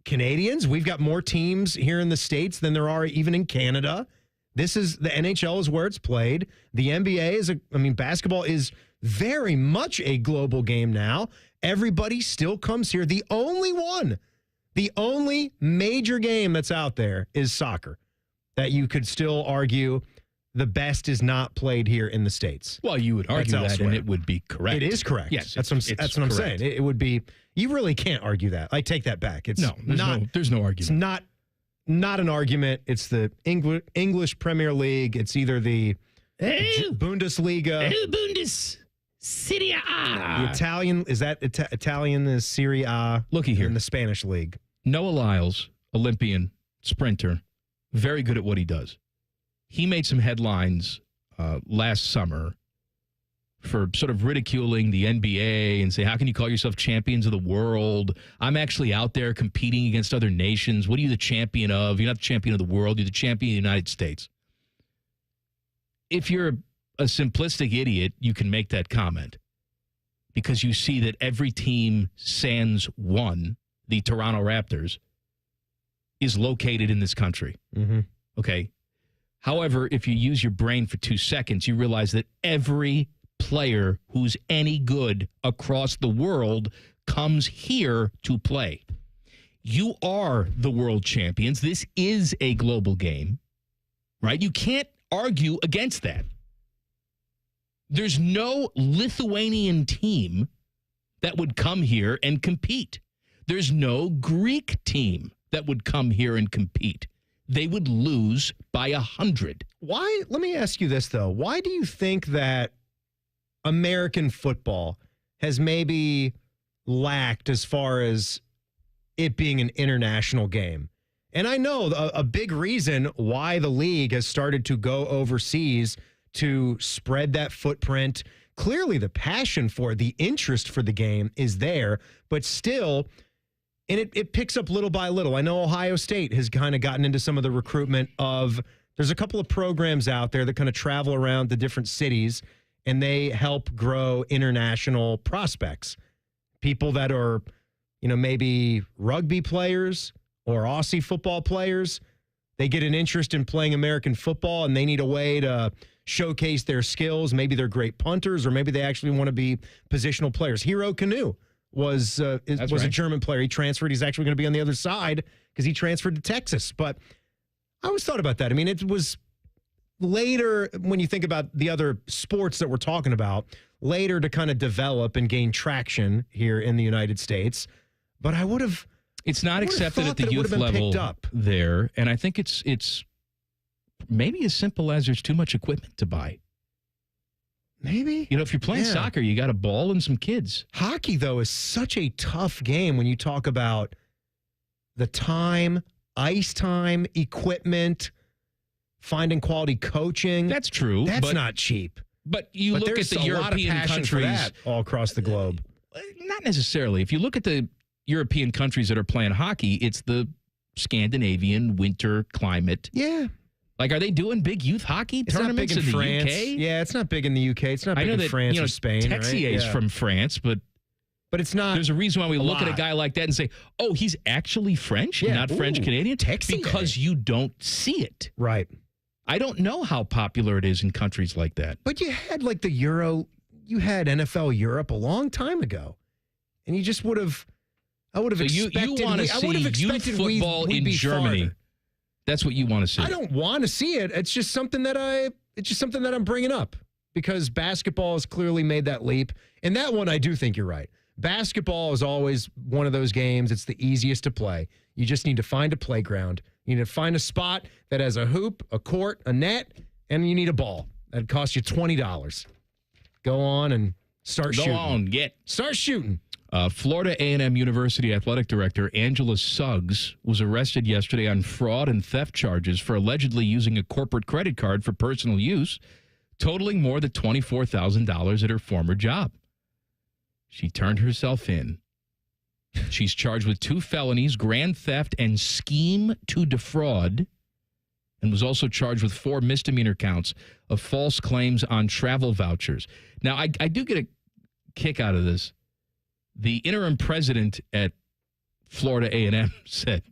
Canadians, we've got more teams here in the States than there are even in Canada. This is the NHL is where it's played. The NBA is basketball is very much a global game now. Everybody still comes here. The only major game that's out there is soccer that you could still argue the best is not played here in the States. Well, you would argue that, and it would be correct. It is correct. Yes, that's what I'm saying. It would be. You really can't argue that. I take that back. It's there's no argument. It's not an argument. It's the English Premier League. It's either the Bundesliga. Serie A. The Italian, is that Italian is Serie A? Looky here. In the Spanish league. Noah Lyles, Olympian, sprinter, very good at what he does. He made some headlines last summer for sort of ridiculing the NBA and say, how can you call yourself champions of the world? I'm actually out there competing against other nations. What are you the champion of? You're not the champion of the world. You're the champion of the United States. If you're a simplistic idiot, you can make that comment because you see that every team sans one, the Toronto Raptors, is located in this country. Mm-hmm. Okay. However, if you use your brain for 2 seconds, you realize that every player who's any good across the world comes here to play. You are the world champions. This is a global game, right? You can't argue against that. There's no Lithuanian team that would come here and compete. There's no Greek team that would come here and compete. They would lose by 100. Why? Let me ask you this, though. Why do you think that American football has maybe lacked as far as it being an international game? And I know a big reason why the league has started to go overseas to spread that footprint. Clearly, the passion for it, the interest for the game is there, but still, and it picks up little by little. I know Ohio State has kind of gotten into some of the recruitment of, there's a couple of programs out there that kind of travel around the different cities, and they help grow international prospects. People that are, maybe rugby players or Aussie football players, they get an interest in playing American football, and they need a way to showcase their skills. Maybe they're great punters, or maybe they actually want to be positional players. Hero Canoe was a German player. He transferred. He's actually going to be on the other side because he transferred to Texas. But I always thought about that. I mean, it was later when you think about the other sports that we're talking about, later to kind of develop and gain traction here in the United States. But I would have. It's not accepted at the youth level there, and I think it's maybe as simple as there's too much equipment to buy. Maybe. If you're playing soccer, you got a ball and some kids. Hockey, though, is such a tough game when you talk about the time, ice time, equipment, finding quality coaching. That's true. That's not cheap. But look at the European countries all across the globe. Not necessarily. If you look at the European countries that are playing hockey, it's the Scandinavian winter climate. Yeah. Like, are they doing big youth hockey tournaments in the France. UK? Yeah, it's not big in the UK. It's not big in France or Spain. Texier's from France, but it's not. There's a reason why we look at a guy like that and say, "Oh, he's actually French, not French Canadian." Because you don't see it. Right. I don't know how popular it is in countries like that. But you had like the Euro. You had NFL Europe a long time ago. And you just would have. I would have expected. You want to see youth football in Germany? Farther. That's what you want to see. I don't want to see it. It's just something that I'm bringing up because basketball has clearly made that leap. And that one, I do think you're right. Basketball is always one of those games. It's the easiest to play. You just need to find a playground. You need to find a spot that has a hoop, a court, a net, and you need a ball. That costs you $20. Go on and start shooting. Start shooting. Florida A&M University Athletic Director Angela Suggs was arrested yesterday on fraud and theft charges for allegedly using a corporate credit card for personal use, totaling more than $24,000 at her former job. She turned herself in. She's charged with 2 felonies, grand theft and scheme to defraud, and was also charged with 4 misdemeanor counts of false claims on travel vouchers. Now, I do get a kick out of this. The interim president at Florida A&M said,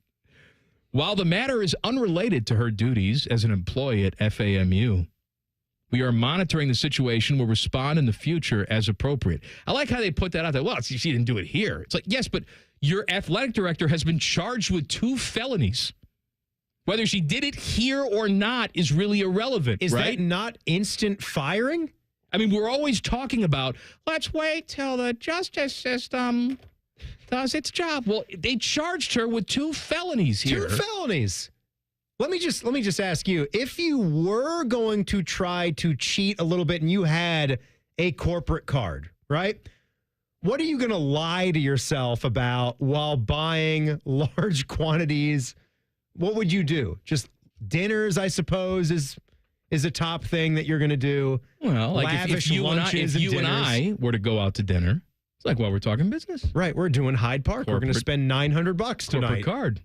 while the matter is unrelated to her duties as an employee at FAMU, we are monitoring the situation. Will respond in the future as appropriate. I like how they put that out there. Well, she didn't do it here. It's like, yes, but your athletic director has been charged with 2 felonies. Whether she did it here or not is really irrelevant, Is right? that not instant firing? I mean, we're always talking about, let's wait till the justice system does its job. Well, they charged her with 2 felonies here. 2 felonies. Let me just ask you, if you were going to try to cheat a little bit and you had a corporate card, right? What are you going to lie to yourself about while buying large quantities? What would you do? Just dinners, I suppose, is a top thing that you're going to do. Well, like if you and I were to go out to dinner, it's like, well, we're talking business. Right, we're doing Hyde Park. We're going to spend $900 tonight. Corporate card.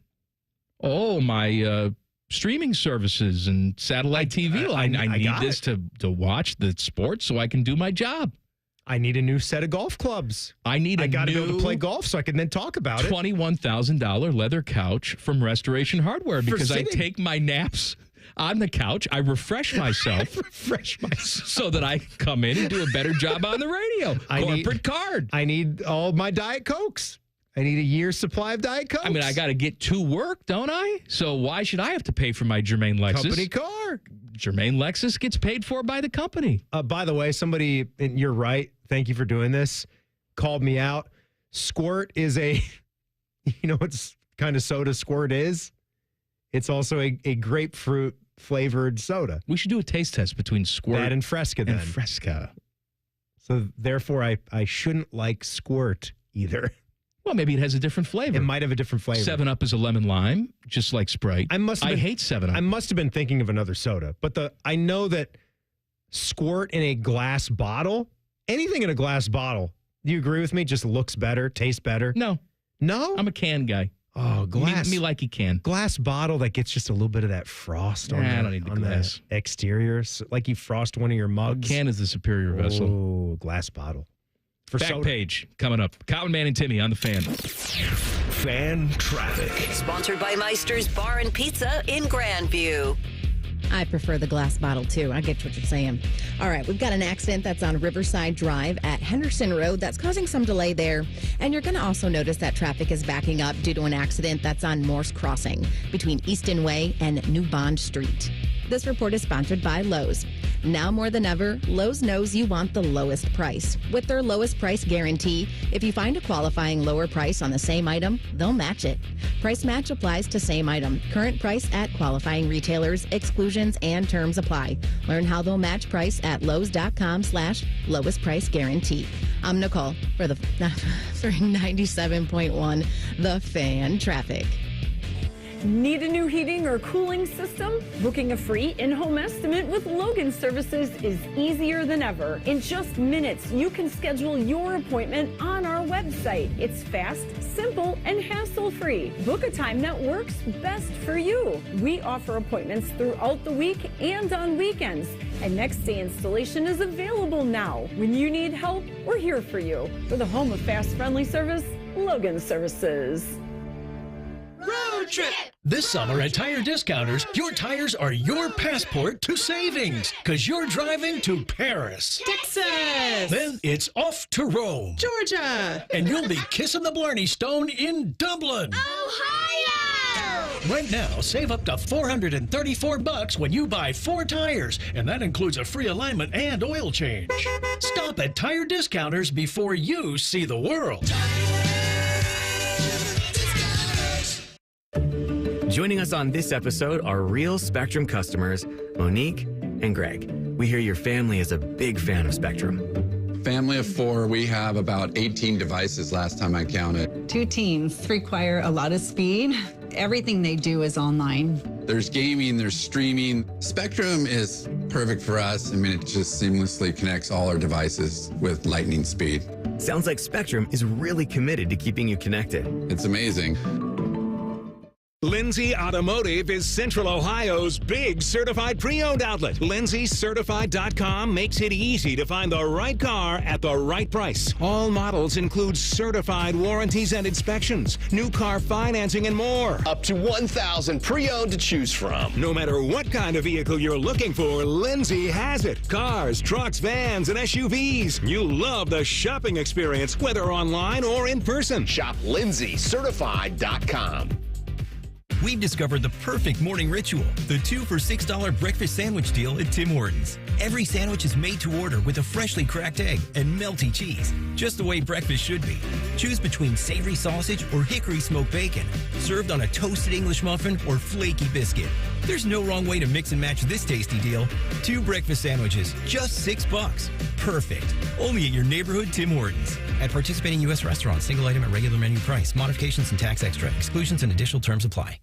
Oh, my streaming services and satellite TV. I need this to watch the sports so I can do my job. I need a new set of golf clubs. I got to be able to play golf so I can then talk about it. $21,000 leather couch from Restoration Hardware because I take my naps on the couch. I refresh myself. So that I can come in and do a better job on the radio. Corporate card. I need all my Diet Cokes. I need a year's supply of Diet Cokes. I mean, I got to get to work, don't I? So why should I have to pay for my Germain Lexus? Company car. Germain Lexus gets paid for by the company. By the way, somebody, and you're right, thank you for doing this, called me out. Squirt is you know what kind of soda Squirt is? It's also a grapefruit flavored soda. We should do a taste test between Squirt and Fresca then. And Fresca. So therefore, I shouldn't like Squirt either. Well, maybe it has a different flavor. It might have a different flavor. 7-Up is a lemon lime, just like Sprite. I hate 7-Up. I must have been thinking of another soda, but I know that Squirt in a glass bottle, anything in a glass bottle, do you agree with me? Just looks better, tastes better. No. I'm a can guy. Oh, glass. Me like you can. Glass bottle that gets just a little bit of that frost on, I don't need the glass. The exterior, like you frost one of your mugs. Can is the superior vessel. Oh, glass bottle. Back page coming up. Common Man and Timmy on the Fan. Fan traffic. Sponsored by Meister's Bar and Pizza in Grandview. I prefer the glass bottle, too. I get what you're saying. All right, we've got an accident that's on Riverside Drive at Henderson Road that's causing some delay there. And you're going to also notice that traffic is backing up due to an accident that's on Morse Crossing between Easton Way and New Bond Street. This report is sponsored by Lowe's. Now more than ever, Lowe's knows you want the lowest price. With their lowest price guarantee, if you find a qualifying lower price on the same item, they'll match it. Price match applies to same item. Current price at qualifying retailers, exclusions, and terms apply. Learn how they'll match price at lowes.com/lowest price guarantee. I'm Nicole for 97.1 The Fan Traffic. Need a new heating or cooling system? Booking a free in-home estimate with Logan Services is easier than ever. In just minutes, you can schedule your appointment on our website. It's fast, simple, and hassle-free. Book a time that works best for you. We offer appointments throughout the week and on weekends. And next-day installation is available now. When you need help, we're here for you. For the home of fast, friendly service, Logan Services. Road trip! This summer at Tire Discounters, your tires are your passport to savings, because you're driving to Paris. Texas! Then it's off to Rome. Georgia! And you'll be kissing the Blarney Stone in Dublin. Ohio! Right now, save up to $434 when you buy 4 tires, and that includes a free alignment and oil change. Stop at Tire Discounters before you see the world. Joining us on this episode are real Spectrum customers, Monique and Greg. We hear your family is a big fan of Spectrum. Family of 4, we have about 18 devices last time I counted. 2 teams require a lot of speed. Everything they do is online. There's gaming, there's streaming. Spectrum is perfect for us. I mean, it just seamlessly connects all our devices with lightning speed. Sounds like Spectrum is really committed to keeping you connected. It's amazing. Lindsay Automotive is Central Ohio's big certified pre-owned outlet. LindsayCertified.com makes it easy to find the right car at the right price. All models include certified warranties and inspections, new car financing, and more. Up to 1,000 pre-owned to choose from. No matter what kind of vehicle you're looking for, Lindsay has it. Cars, trucks, vans, and SUVs. You'll love the shopping experience, whether online or in person. Shop LindsayCertified.com. We've discovered the perfect morning ritual, the 2 for $6 breakfast sandwich deal at Tim Hortons. Every sandwich is made to order with a freshly cracked egg and melty cheese, just the way breakfast should be. Choose between savory sausage or hickory smoked bacon, served on a toasted English muffin or flaky biscuit. There's no wrong way to mix and match this tasty deal. 2 breakfast sandwiches, just $6. Perfect. Only at your neighborhood Tim Hortons. At participating U.S. restaurants, single item at regular menu price. Modifications and tax extra. Exclusions and additional terms apply.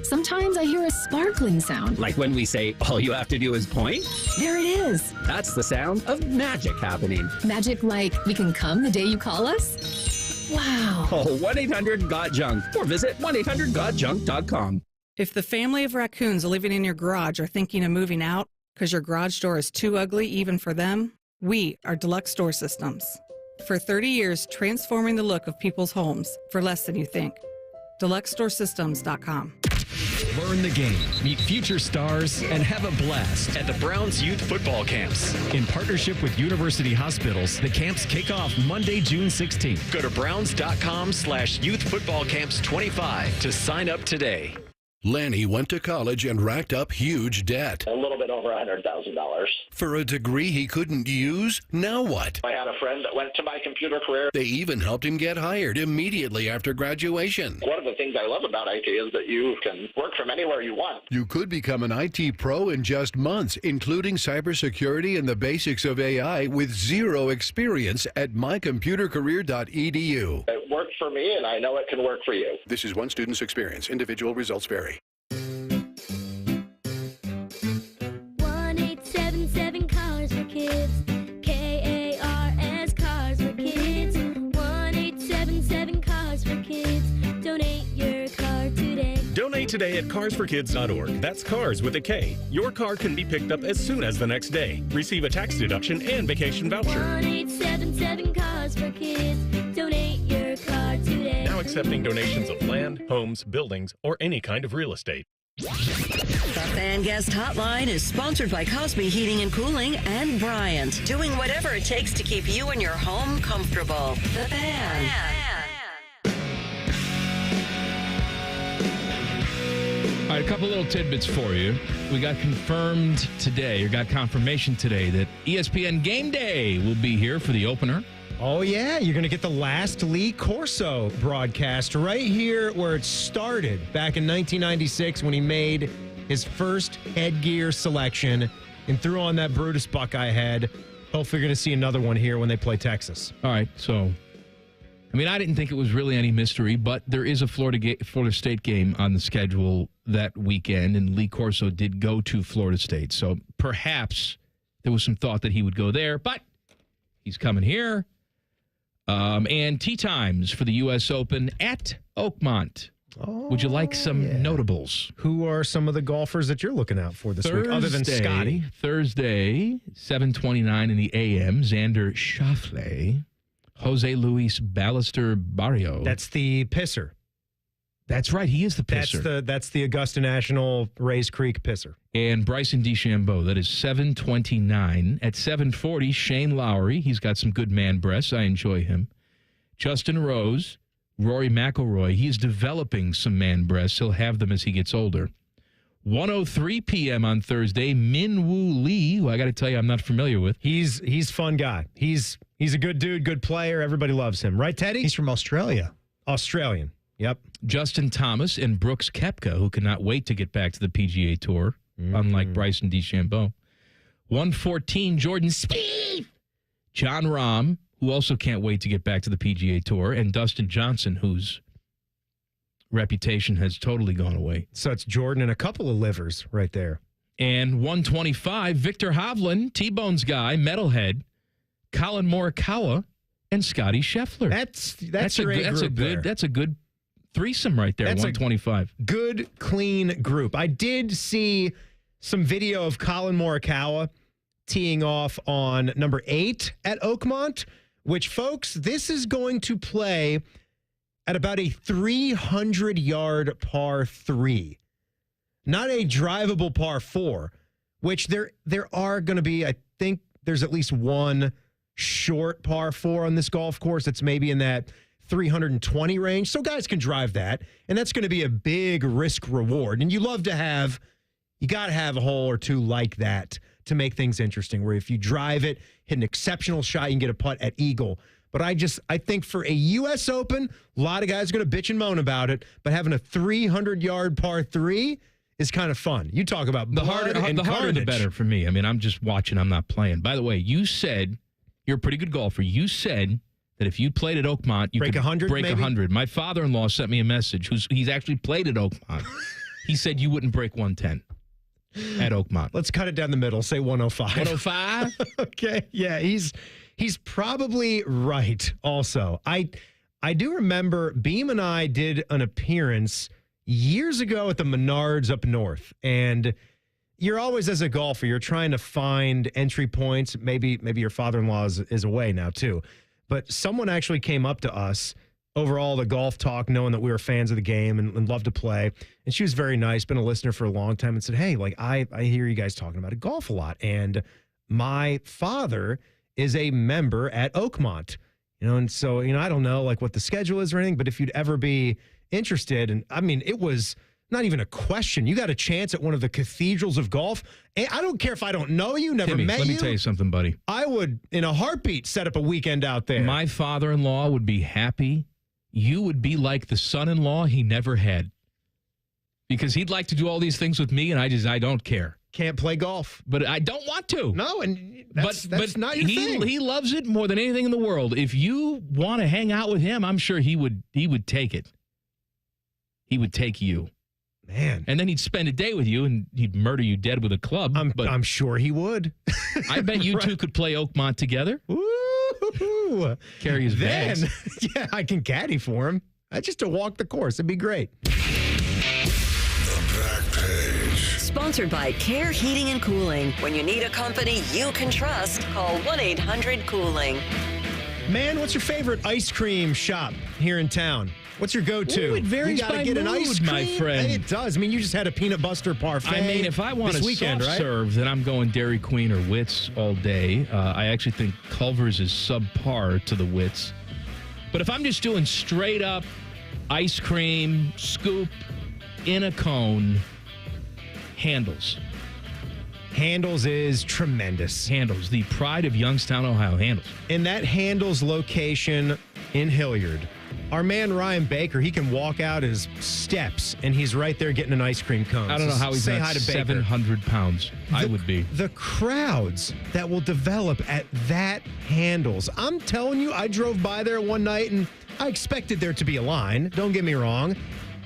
Sometimes I hear a sparkling sound. Like when we say, all you have to do is point? There it is. That's the sound of magic happening. Magic like we can come the day you call us? Wow. Call 1-800-GOT-JUNK or visit 1-800-GOT-JUNK.com. If the family of raccoons living in your garage are thinking of moving out because your garage door is too ugly even for them, we are Deluxe Door Systems. For 30 years, transforming the look of people's homes for less than you think. DeluxeDoorSystems.com. Learn the game, meet future stars, and have a blast at the Browns Youth Football Camps. In partnership with University Hospitals, the camps kick off Monday, June 16th. Go to browns.com/youthfootballcamps25 to sign up today. Lanny went to college and racked up huge debt. A little bit over $100,000. For a degree he couldn't use? Now what? I had a friend that went to my computer career. They even helped him get hired immediately after graduation. One of the things I love about IT is that you can work from anywhere you want. You could become an IT pro in just months, including cybersecurity and the basics of AI with zero experience at mycomputercareer.edu. It worked for me, and I know it can work for you. This is one student's experience. Individual results vary. 1-877 Cars for Kids. KARS Cars for Kids. 1-877 Cars for Kids. Donate your car today. Donate today at carsforkids.org. That's cars with a K. Your car can be picked up as soon as the next day. Receive a tax deduction and vacation voucher. 1-877 Cars for Kids. Donate your car today. Now accepting donations of land, homes, buildings, or any kind of real estate. The Fan Guest Hotline is sponsored by Cosby Heating and Cooling and Bryant, doing whatever it takes to keep you and your home comfortable. The Fan. All right, a couple little tidbits for you. We got confirmation today that ESPN Game Day will be here for the opener. Oh, yeah. You're going to get the last Lee Corso broadcast right here where it started back in 1996 when he made his first headgear selection and threw on that Brutus Buckeye head. Hopefully, you're going to see another one here when they play Texas. All right. So, I mean, I didn't think it was really any mystery, but there is a Florida State game on the schedule that weekend, and Lee Corso did go to Florida State. So perhaps there was some thought that he would go there, but he's coming here. And tee times for the U.S. Open at Oakmont. Oh, would you like some notables? Who are some of the golfers that you're looking out for this week, other than Scotty? Thursday, 7:29 in the a.m., Xander Schauffele, Jose Luis Ballester Barrio. That's the pisser. That's right. He is the pisser. That's the Augusta National Rays Creek pisser. And Bryson DeChambeau, that is 7:29. At 7:40, Shane Lowry. He's got some good man breasts. I enjoy him. Justin Rose, Rory McIlroy. He's developing some man breasts. He'll have them as he gets older. 1:03 p.m. on Thursday, Min Woo Lee, who I got to tell you I'm not familiar with. He's fun guy. He's a good dude, good player. Everybody loves him. Right, Teddy? He's from Australia. Australian. Yep. Justin Thomas and Brooks Koepka, who cannot wait to get back to the PGA Tour, unlike Bryson DeChambeau. 1:14, Jordan Spieth. John Rahm, who also can't wait to get back to the PGA Tour, and Dustin Johnson, whose reputation has totally gone away. So it's Jordan and a couple of livers right there. And 1:25, Victor Hovland, T-Bone's guy, Metalhead, Colin Morikawa, and Scotty Scheffler. That's a good threesome right there. 125. Good, clean group. I did see some video of Colin Morikawa teeing off on number 8 at Oakmont, which, folks, this is going to play at about a 300-yard par 3. Not a drivable par 4, which there are going to be, I think there's at least one short par 4 on this golf course that's maybe in that 320 range. So guys can drive that, and that's going to be a big risk reward. And you got to have a hole or two like that to make things interesting, where if you drive it, hit an exceptional shot, you can get a putt at eagle. But I think for a U.S. Open, a lot of guys are going to bitch and moan about it, but having a 300-yard par 3 is kind of fun. You talk about the harder the better for me. I mean, I'm just watching. I'm not playing. By the way, you said you're a pretty good golfer. You said that if you played at Oakmont, you could break 100. My father-in-law sent me a message. He's actually played at Oakmont. He said you wouldn't break 110 at Oakmont. Let's cut it down the middle. Say 105. 105? Okay. Yeah, he's probably right also. I do remember Beam and I did an appearance years ago at the Menards up north, and you're always, as a golfer, you're trying to find entry points. Maybe your father-in-law is away now too, but someone actually came up to us over all the golf talk, knowing that we were fans of the game and loved to play, and she was very nice, been a listener for a long time, and said, hey, like I hear you guys talking about golf a lot, and my father is a member at Oakmont, and so I don't know like what the schedule is or anything, but if you'd ever be interested, and I mean, it was not even a question. You got a chance at one of the cathedrals of golf. And I don't care if I don't know you, never Timmy, met you. Let me tell you something, buddy. I would, in a heartbeat, set up a weekend out there. My father-in-law would be happy. You would be like the son-in-law he never had. Because he'd like to do all these things with me, and I don't care. Can't play golf. But I don't want to. No, and that's not your thing. He loves it more than anything in the world. If you want to hang out with him, I'm sure he would take it. He would take you. Man. And then he'd spend a day with you, and he'd murder you dead with a club. I'm sure he would. I bet you two could play Oakmont together. Ooh. Carry his bags. Yeah, I can caddy for him. Just to walk the course. It'd be great. Sponsored by Care Heating and Cooling. When you need a company you can trust, call 1-800-COOLING. Man, what's your favorite ice cream shop here in town? What's your go-to? Ooh, it varies you gotta by get an mood, ice cream, my friend. It does. I mean, you just had a peanut butter parfait. I mean, if I want a weekend, soft right? serve, then I'm going Dairy Queen or Wits all day. I actually think Culver's is subpar to the Wits. But if I'm just doing straight up ice cream, scoop in a cone, Handles. Handles is tremendous. Handles, the pride of Youngstown, Ohio. Handles. In that Handles location in Hilliard, our man Ryan Baker, he can walk out his steps, and he's right there getting an ice cream cone. I don't know how he's Say not hi to Baker. 700 pounds. I would be. The crowds that will develop at that Handles. I'm telling you, I drove by there one night, and I expected there to be a line. Don't get me wrong.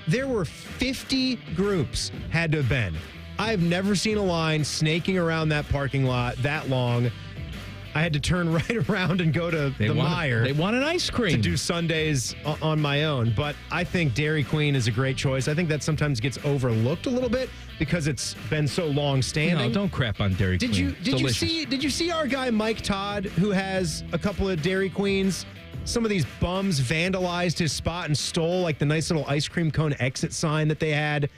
There were 50 groups had to have been. I've never seen a line snaking around that parking lot that long. I had to turn right around and go to the Meijer. They want an ice cream. To do Sundays on my own. But I think Dairy Queen is a great choice. I think that sometimes gets overlooked a little bit because it's been so long standing. No, don't crap on Dairy Queen. Did you see our guy Mike Todd, who has a couple of Dairy Queens some of these bums vandalized his spot and stole like the nice little ice cream cone exit sign that they had.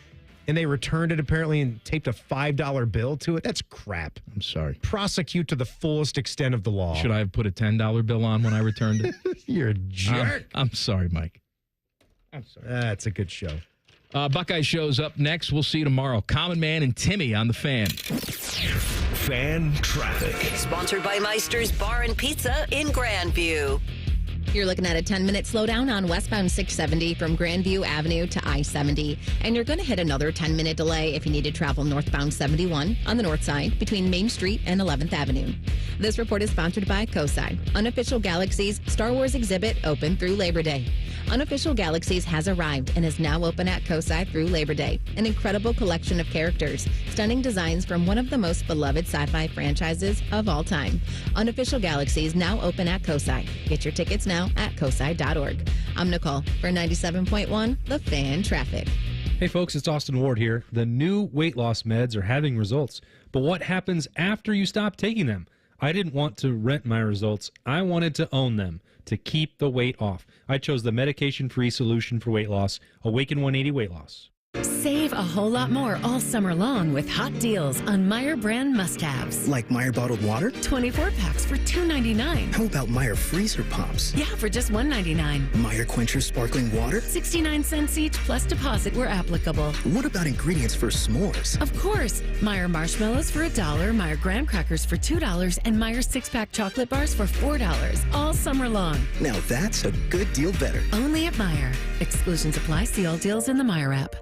And they returned it apparently and taped a $5 bill to it. That's crap. I'm sorry. Prosecute to the fullest extent of the law. Should I have put a $10 bill on when I returned it? You're a jerk. I'm sorry, Mike. I'm sorry. That's a good show. Buckeye shows up next. We'll see you tomorrow. Common Man and Timmy on the Fan. Fan traffic. Sponsored by Meister's Bar and Pizza in Grandview. You're looking at a 10-minute slowdown on westbound 670 from Grandview Avenue to I-70. And you're going to hit another 10-minute delay if you need to travel northbound 71 on the north side between Main Street and 11th Avenue. This report is sponsored by COSI. Unofficial Galaxies Star Wars exhibit open through Labor Day. Unofficial Galaxies has arrived and is now open at COSI through Labor Day. An incredible collection of characters, stunning designs from one of the most beloved sci-fi franchises of all time. Unofficial Galaxies now open at COSI. Get your tickets now at cosi.org. I'm Nicole for 97.1 The Fan Traffic. Hey folks, it's Austin Ward here. The new weight loss meds are having results, but what happens after you stop taking them? I didn't want to rent my results. I wanted to own them to keep the weight off. I chose the medication-free solution for weight loss, Awaken 180 Weight Loss. Save a whole lot more all summer long with hot deals on Meyer brand must-haves. Like Meyer bottled water? 24 packs for $2.99. How about Meyer freezer pops? Yeah, for just $1.99. Meyer Quencher sparkling water? 69 cents each plus deposit where applicable. What about ingredients for s'mores? Of course. Meyer marshmallows for $1, Meyer graham crackers for $2, and Meyer 6-pack chocolate bars for $4 all summer long. Now that's a good deal better. Only at Meyer. Exclusions apply. See all deals in the Meyer app.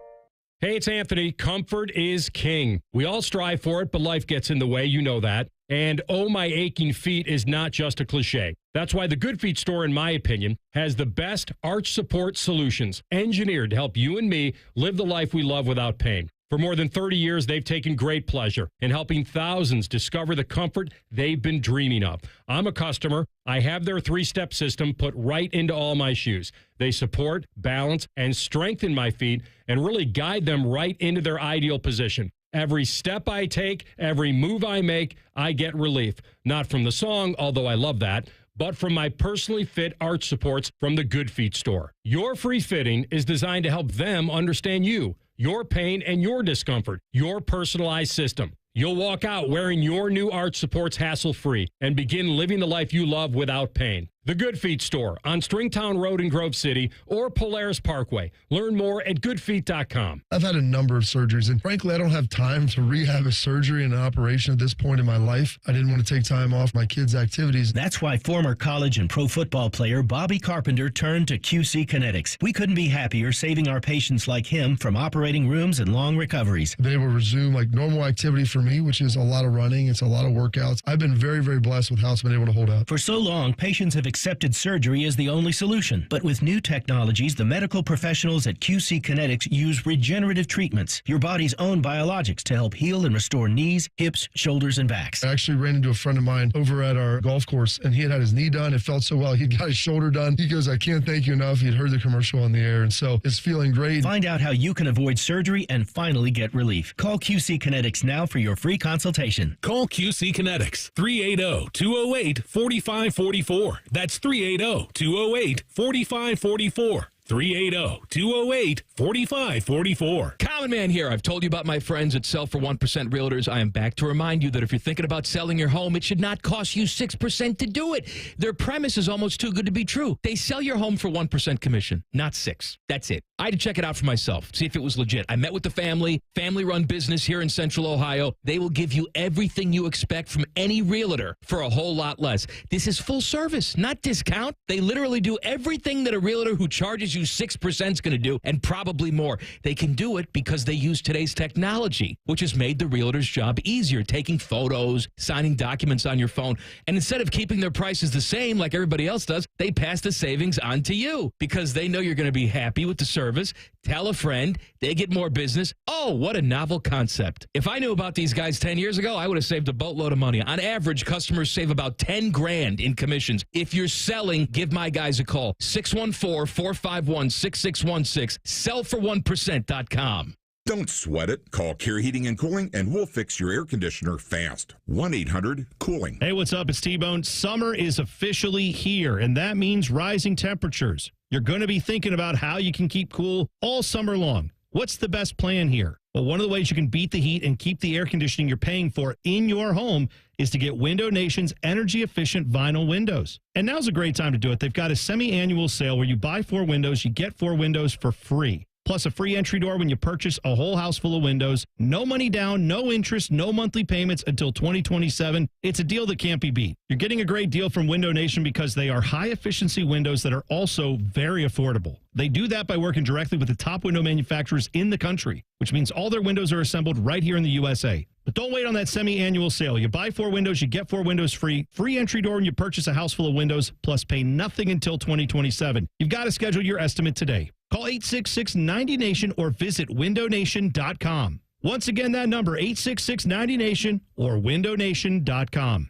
Hey, it's Anthony. Comfort is king. We all strive for it, but life gets in the way. You know that. And oh, my aching feet is not just a cliche. That's why the Good Feet store, in my opinion, has the best arch support solutions engineered to help you and me live the life we love without pain. For more than 30 years, they've taken great pleasure in helping thousands discover the comfort they've been dreaming of. I'm a customer. I have their 3-step system put right into all my shoes. They support, balance, and strengthen my feet and really guide them right into their ideal position. Every step I take, every move I make, I get relief. Not from the song, although I love that, but from my personally fit arch supports from the Good Feet store. Your free fitting is designed to help them understand you, your pain, and your discomfort, your personalized system. You'll walk out wearing your new arch supports hassle-free and begin living the life you love without pain. The Good Feet store on Stringtown Road in Grove City or Polaris Parkway. Learn more at goodfeet.com. I've had a number of surgeries, and frankly, I don't have time to rehab a surgery and an operation at this point in my life. I didn't want to take time off my kids' activities. That's why former college and pro football player Bobby Carpenter turned to QC Kinetics. We couldn't be happier saving our patients like him from operating rooms and long recoveries. They will resume like normal activity for me, which is a lot of running. It's a lot of workouts. I've been very, very blessed with how it's been able to hold up. For so long, patients have accepted surgery as the only solution. But with new technologies, the medical professionals at QC Kinetics use regenerative treatments, your body's own biologics, to help heal and restore knees, hips, shoulders, and backs. I actually ran into a friend of mine over at our golf course, and he had his knee done. It felt so well. He got his shoulder done. He goes, I can't thank you enough. He'd heard the commercial on the air, and so it's feeling great. Find out how you can avoid surgery and finally get relief. Call QC Kinetics now for your free consultation. Call QC Kinetics, 380-208-4544. That's 380-208-4544. 380-208-4544. Common Man here. I've told you about my friends at Sell for 1% Realtors. I am back to remind you that if you're thinking about selling your home, it should not cost you 6% to do it. Their premise is almost too good to be true. They sell your home for 1% commission, not 6%. That's it. I had to check it out for myself, see if it was legit. I met with the family-run business here in Central Ohio. They will give you everything you expect from any realtor for a whole lot less. This is full service, not discount. They literally do everything that a realtor who charges you 6% is going to do, and probably more. They can do it because they use today's technology, which has made the realtor's job easier, taking photos, signing documents on your phone. And instead of keeping their prices the same like everybody else does, they pass the savings on to you because they know you're going to be happy with the service. Tell a friend, they get more business. Oh, what a novel concept. If I knew about these guys 10 years ago, I would have saved a boatload of money. On average, customers save about $10,000 in commissions. If you're selling, give my guys a call. 614-451-6616. Sellfor1%.com. Don't sweat it. Call Care Heating and Cooling, and we'll fix your air conditioner fast. 1-800-COOLING. Hey, what's up? It's T-Bone. Summer is officially here, and that means rising temperatures. You're going to be thinking about how you can keep cool all summer long. What's the best plan here? Well, one of the ways you can beat the heat and keep the air conditioning you're paying for in your home is to get Window Nation's energy-efficient vinyl windows. And now's a great time to do it. They've got a semi-annual sale where you buy 4 windows, you get 4 windows for free. Plus a free entry door when you purchase a whole house full of windows. No money down, no interest, no monthly payments until 2027. It's a deal that can't be beat. You're getting a great deal from Window Nation because they are high-efficiency windows that are also very affordable. They do that by working directly with the top window manufacturers in the country, which means all their windows are assembled right here in the USA. But don't wait on that semi-annual sale. You buy 4 windows, you get 4 windows free. Free entry door when you purchase a house full of windows, plus pay nothing until 2027. You've got to schedule your estimate today. Call 866-90-NATION or visit windownation.com. Once again, that number, 866-90-NATION or windownation.com.